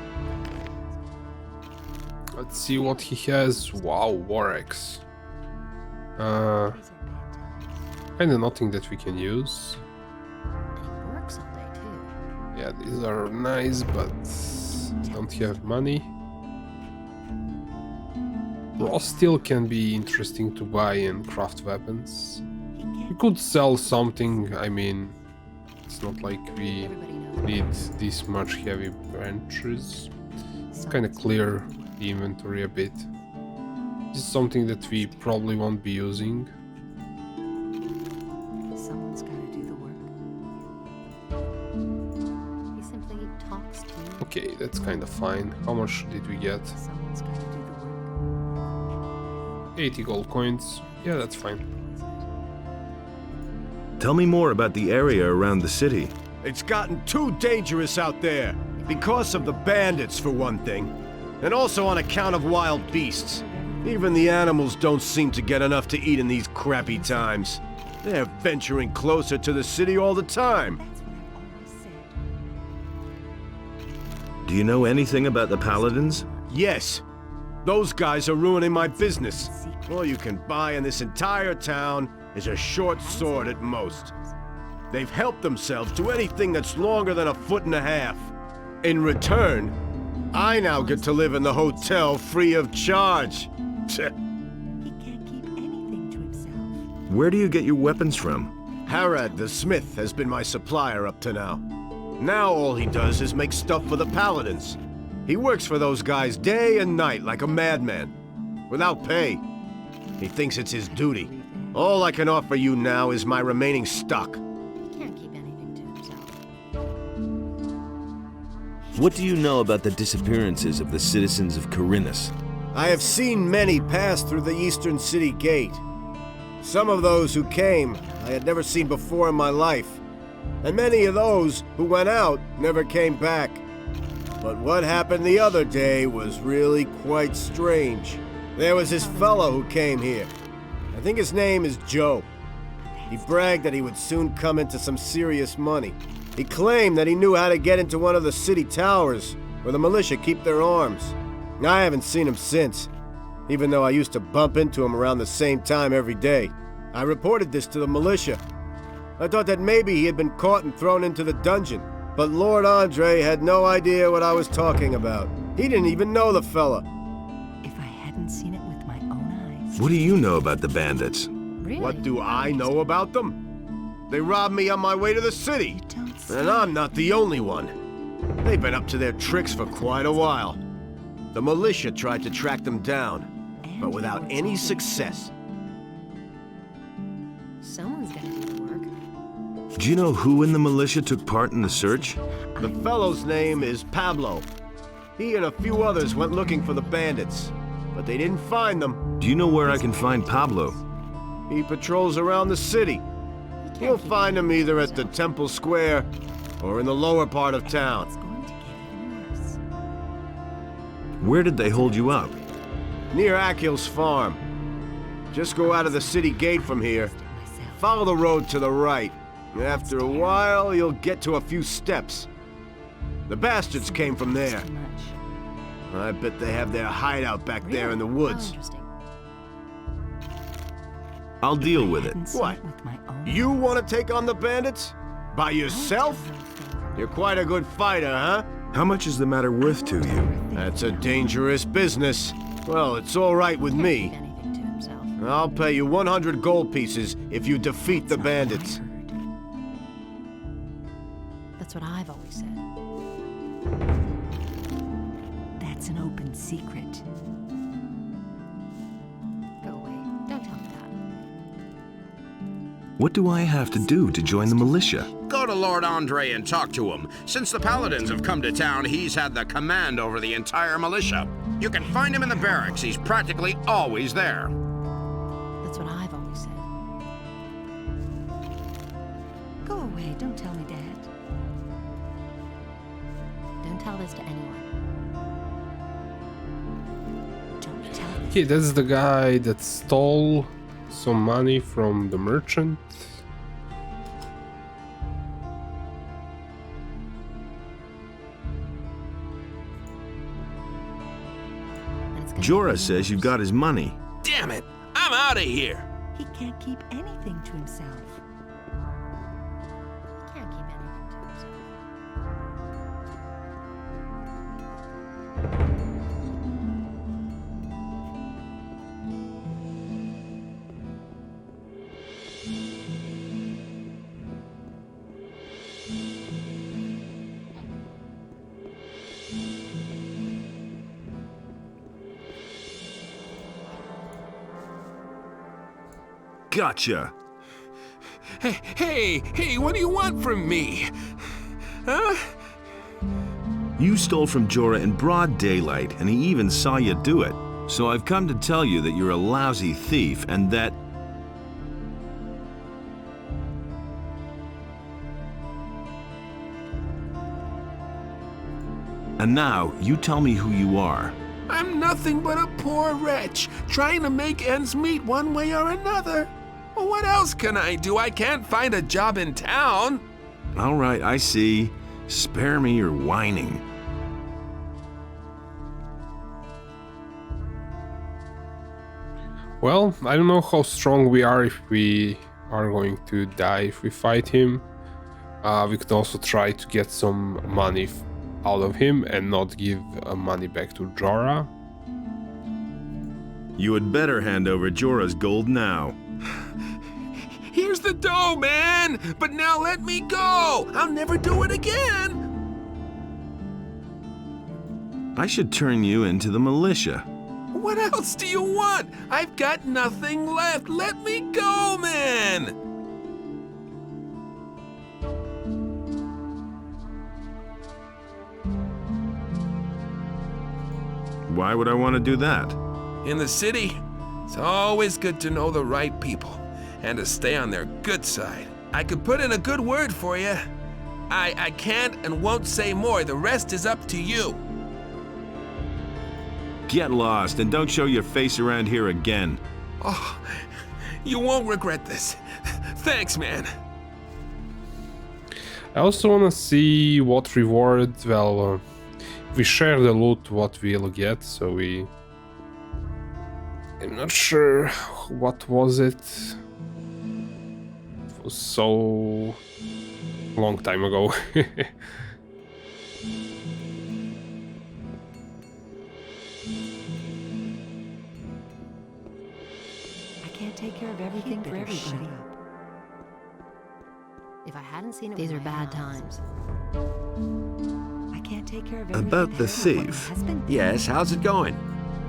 Let's see what he has. Wow, War Axe. Kinda nothing that we can use. Works all day too. Yeah, these are nice, but don't have money. Raw steel can be interesting to buy and craft weapons. We could sell something, I mean, it's not like we need this much heavy branches. It's kinda clear the inventory a bit. This is something that we probably won't be using. Someone's got to do the work. He simply talks to you. Okay, that's kind of fine. How much did we get? Someone's got to do the work. 80 gold coins. Yeah, that's fine. Tell me more about the area around the city. It's gotten too dangerous out there, because of the bandits for one thing, and also on account of wild beasts. Even the animals don't seem to get enough to eat in these crappy times. They're venturing closer to the city all the time. Do you know anything about the Paladins? Yes. Those guys are ruining my business. All you can buy in this entire town is a short sword at most. They've helped themselves to anything that's longer than a foot and a half. In return, I now get to live in the hotel free of charge. Where do you get your weapons from? Harad the smith has been my supplier up to now. Now all he does is make stuff for the Paladins. He works for those guys day and night like a madman, without pay. He thinks it's his duty. All I can offer you now is my remaining stock. He can't keep anything to himself. What do you know about the disappearances of the citizens of Corinus? I have seen many pass through the eastern city gate. Some of those who came, I I had never seen before in my life. And many of those who went out never came back. But what happened the other day was really quite strange. There was this fellow who came here. I think his name is Joe. He bragged that he would soon come into some serious money. He claimed that he knew how to get into one of the city towers where the militia keep their arms. I haven't seen him since, even though I used to bump into him around the same time every day. I reported this to the militia. I thought that maybe he had been caught and thrown into the dungeon, but Lord Andre had no idea what I was talking about. He didn't even know the fella. If I hadn't seen it with my own eyes... What do you know about the bandits? Really? What do I know about them? They robbed me on my way to the city, and I'm not the only one. They've been up to their tricks for quite a while. The militia tried to track them down, but without any success. Someone's gonna do the work. Do you know who in the militia took part in the search? The fellow's name is Pablo. He and a few others went looking for the bandits, but they didn't find them. Do you know where I can find Pablo? He patrols around the city. You'll find him either at the Temple Square or in the lower part of town. Where did they hold you up? Near Akhil's farm. Just go out of the city gate from here. Follow the road to the right. After a while, you'll get to a few steps. The bastards came from there. I bet they have their hideout back there in the woods. I'll deal with it. What? You want to take on the bandits? By yourself? You're quite a good fighter, huh? How much is the matter worth to you? That's a dangerous business. Well, it's all right with me. I'll pay you 100 gold pieces if you defeat the bandits. That's what I've always said. That's an open secret. Go away. Don't tell me that. What do I have to do to join the militia? Go to Lord Andre and talk to him. Since the Paladins have come to town, he's had the command over the entire militia. You can find him in the barracks. He's practically always there. That's what I've always said. Go away, don't tell me, Dad. Don't tell this to anyone. Don't tell me. Okay, that's the guy that stole some money from the merchant. Jorah says you got his money. Damn it! I'm out of here! He can't keep anything to himself. He can't keep anything to himself. Gotcha. Hey, what do you want from me? Huh? You stole from Jorah in broad daylight, and he even saw you do it. So I've come to tell you that you're a lousy thief, and that... And now, you tell me who you are. I'm nothing but a poor wretch, trying to make ends meet one way or another. Well, what else can I do? I can't find a job in town. All right, I see. Spare me your whining. Well, I don't know how strong we are if we are going to die if we fight him. We could also try to get some money out of him and not give money back to Jorah. You had better hand over Jorah's gold now. Here's the dough, man! But now let me go! I'll never do it again! I should turn you into the militia. What else do you want? I've got nothing left. Let me go, man! Why would I want to do that? In the city, it's always good to know the right people. and to stay on their good side. I could put in a good word for you. I can't and won't say more. The rest is up to you. Get lost and don't show your face around here again. Oh, you won't regret this. Thanks, man. I also want to see what reward, well, if we share the loot, what we'll get, so I'm not sure what was it. It was so long time ago. Take care of everything for everybody. If I hadn't seen it, these are bad times. I can't take care of everything. About the thief. Yes, how's it going?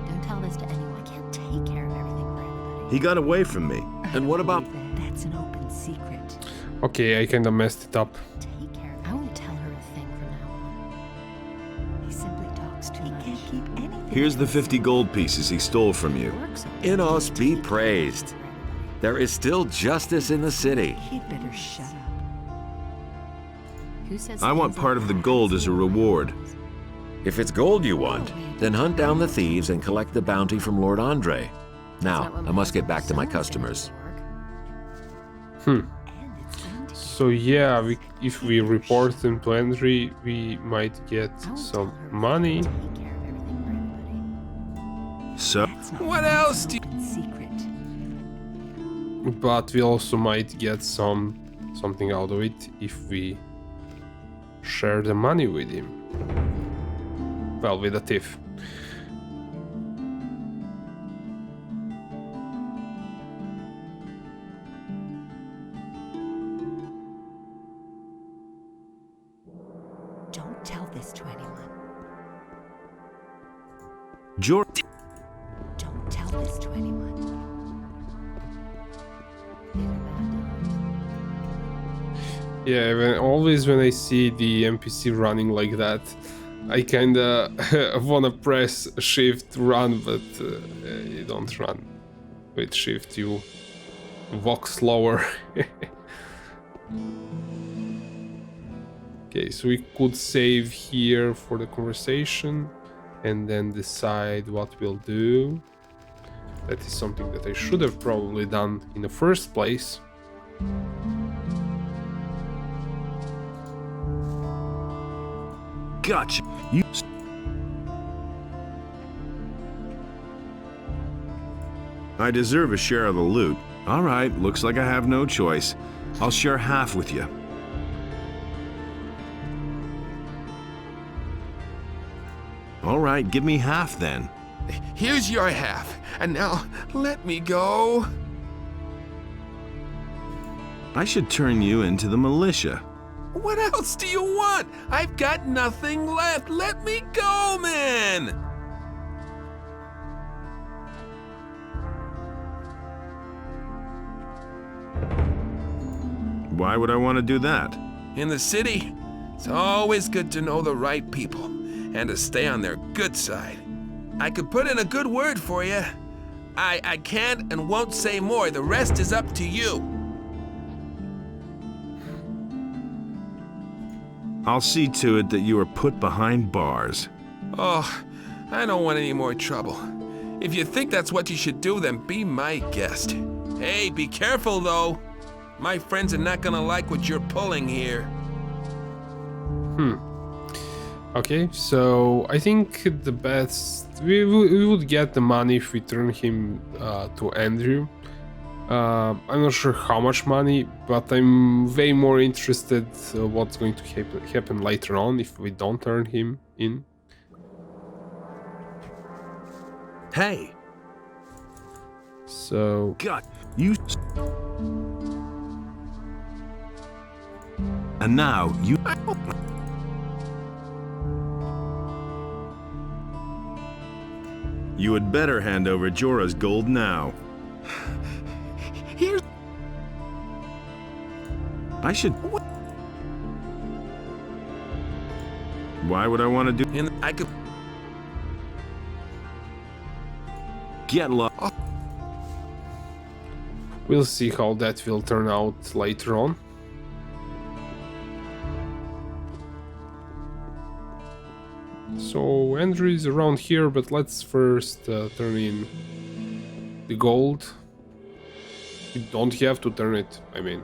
Don't tell this to anyone. I can't take care of everything for everybody. He got away from me. And what about... That's an open secret. Okay, I kinda messed it up. Take care. I won't tell her a thing from now on. He simply talks too much. He can't keep anything. Here's the 50 gold pieces he stole from you. Innos be praised. There is still justice in the city. He'd better shut up. Who says I want part of the gold as a reward. If it's gold you want, then hunt down the thieves and collect the bounty from Lord Andre. Now, I must get back to my customers. So yeah, if we report them to Andre, we might get some money. So, what else do you... But we also might get something out of it if we share the money with him. Well, with a thief. Don't tell this to anyone. George. Don't tell this to anyone. Yeah, always when I see the NPC running like that, I kinda wanna press shift run, but you don't run. With shift you walk slower. Okay, so we could save here for the conversation and then decide what we'll do. That is something that I should have probably done in the first place. Gotcha. You... I deserve a share of the loot. All right, looks like I have no choice. I'll share half with you. All right, give me half then. Here's your half, and now let me go. I should turn you into the militia. What else do you want? I've got nothing left. Let me go, man! Why would I want to do that? In the city, it's always good to know the right people and to stay on their good side. I could put in a good word for you. I can't and won't say more. The rest is up to you. I'll see to it that you are put behind bars. Oh, I don't want any more trouble. If you think that's what you should do, then be my guest. Hey, be careful though. My friends are not gonna like what you're pulling here. Okay, so I think the best... We would get the money if we turn him to Andrew. I'm not sure how much money, but I'm way more interested what's going to happen later on if we don't turn him in. Hey! So... God, you... And now, you... You had better hand over Jorah's gold now. Here's... I should... Why would I want to do... And I could... Get lost. We'll see how that will turn out later on. So Andrew is around here, but let's first turn in the gold. You don't have to turn it, I mean.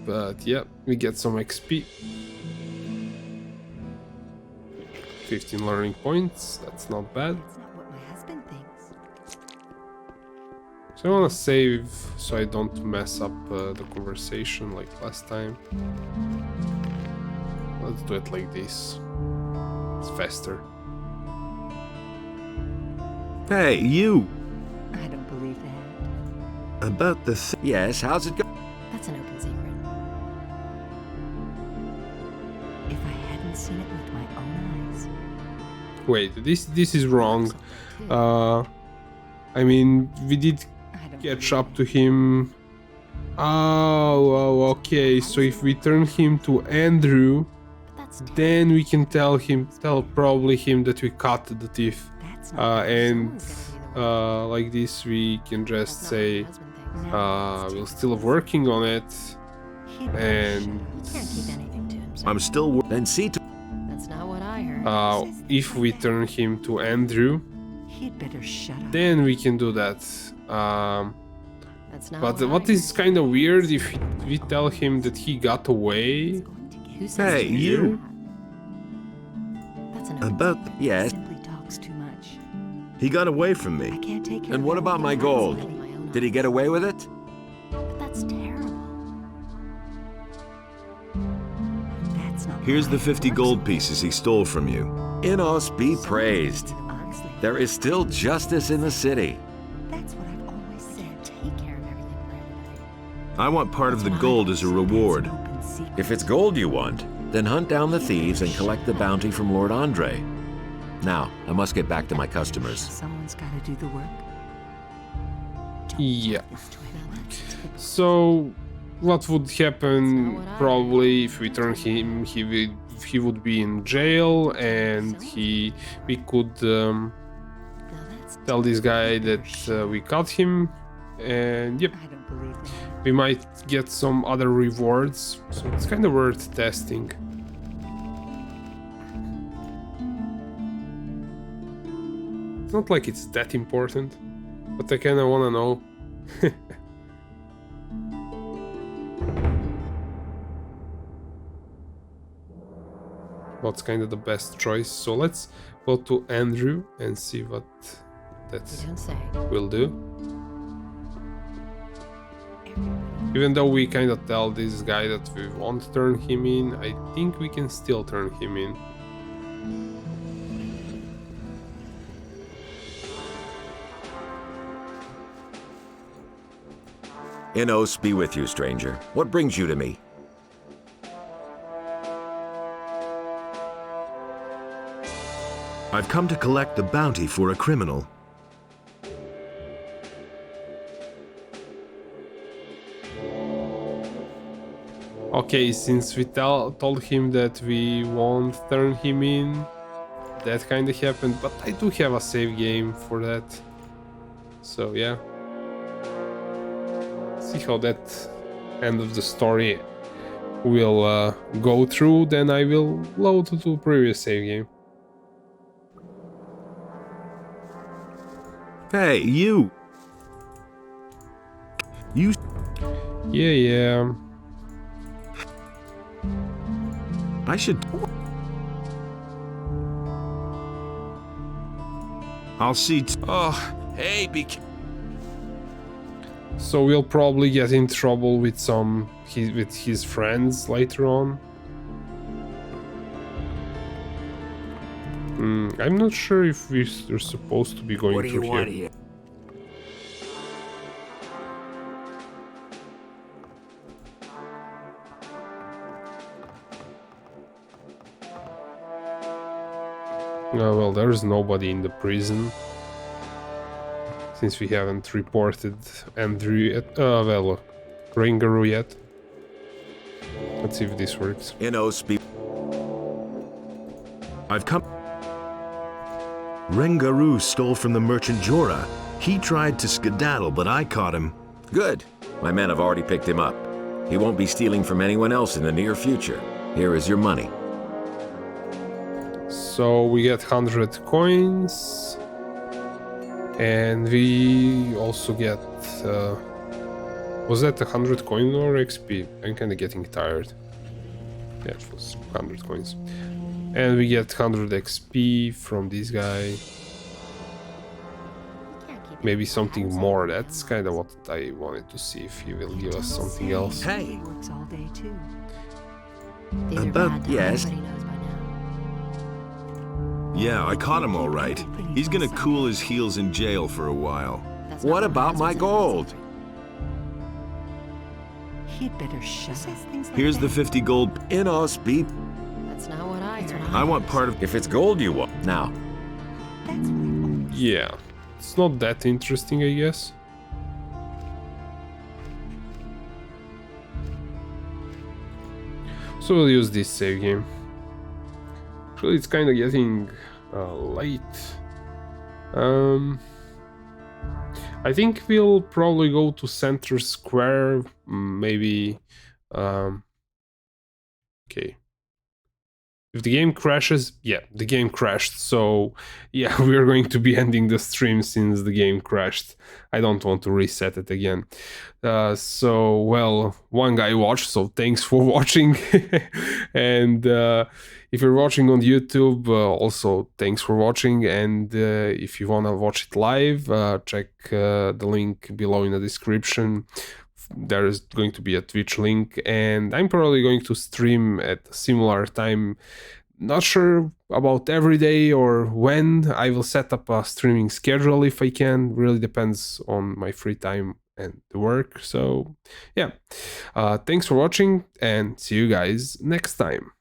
But yeah, we get some XP. 15 learning points, that's not bad. So I wanna save so I don't mess up the conversation like last time. Let's do it like this. It's faster. Hey, you! I don't believe that. About the yes, how's it go? That's an open secret. If I hadn't seen it with my own eyes. Wait, this is wrong. I mean, we did catch up to him. Oh, okay. So if we turn him to Andrew, then we can tell probably him that we cut the thief. And like this, we can just say we're still working on it, and I'm still then see to. That's not what I heard. If we turn him to Andrew, he'd better shut up. then we can do that. But what is kind of weird if we tell him that he got away? Hey, you! About yes. Talks too much. He got away from me. Can't take care And of what about my gold? Did he get away with it? But that's terrible. That's not Here's the 50 gold pieces he stole from you. Inos be praised. There is still justice in the city. That's what I've always said. Take care of everything for everybody. I want part of the gold as a reward. If it's gold you want, then hunt down the thieves and collect the bounty from Lord Andre. Now, I must get back to my customers. Someone's got to do the work. Yeah. So, what would happen probably if we turn him? He would be in jail, and we could tell this guy that we caught him, and yep, we might get some other rewards. So it's kind of worth testing. It's not like it's that important, but I kind of want to know. What's kind of the best choice. So let's go to Andrew and see what that will do. Even though we kind of tell this guy that we won't turn him in, I think we can still turn him in. Inos be with you, stranger. What brings you to me? I've come to collect the bounty for a criminal. Okay, since we told him that we won't turn him in, that kind of happened, but I do have a save game for that. So yeah. See how that end of the story will go through, then I will load to previous save game. Hey, you! Yeah. I should... I'll see... Oh, hey, So we'll probably get in trouble with with his friends later on. I'm not sure if we're supposed to be going through here. Well, there's nobody in the prison, since we haven't reported Andrew yet. Well, Ringaru yet. Let's see if this works. I've come... Ringaru stole from the merchant Jorah. He tried to skedaddle, but I caught him. Good. My men have already picked him up. He won't be stealing from anyone else in the near future. Here is your money. So we get 100 coins. And we also get... was that 100 coin or XP? I'm kind of getting tired. Yeah, it was 100 coins. And we get 100 XP from this guy. Maybe something more. That's kind of what I wanted to see, if he will give us something else. Hey. Works all day too. Yes. Yeah, I caught him all right. He's gonna cool his heels in jail for a while. What about my gold? He'd better shut things like Here's the 50 gold. In us, beep. That's not what I heard. I want part of... If it's gold you want. Now. Yeah, it's not that interesting, I guess. So we'll use this save game. Actually, it's kind of getting late. I think we'll probably go to Center Square, maybe. Okay. If the game crashes, yeah, the game crashed. So yeah, we're going to be ending the stream since the game crashed. I don't want to reset it again. So, well, one guy watched, so thanks for watching. And if you're watching on YouTube, also thanks for watching. And if you want to watch it live, check the link below in the description. There is going to be a Twitch link, and I'm probably going to stream at a similar time. Not sure about every day or when. I will set up a streaming schedule if I can. Really depends on my free time and the work. So yeah, thanks for watching, and see you guys next time.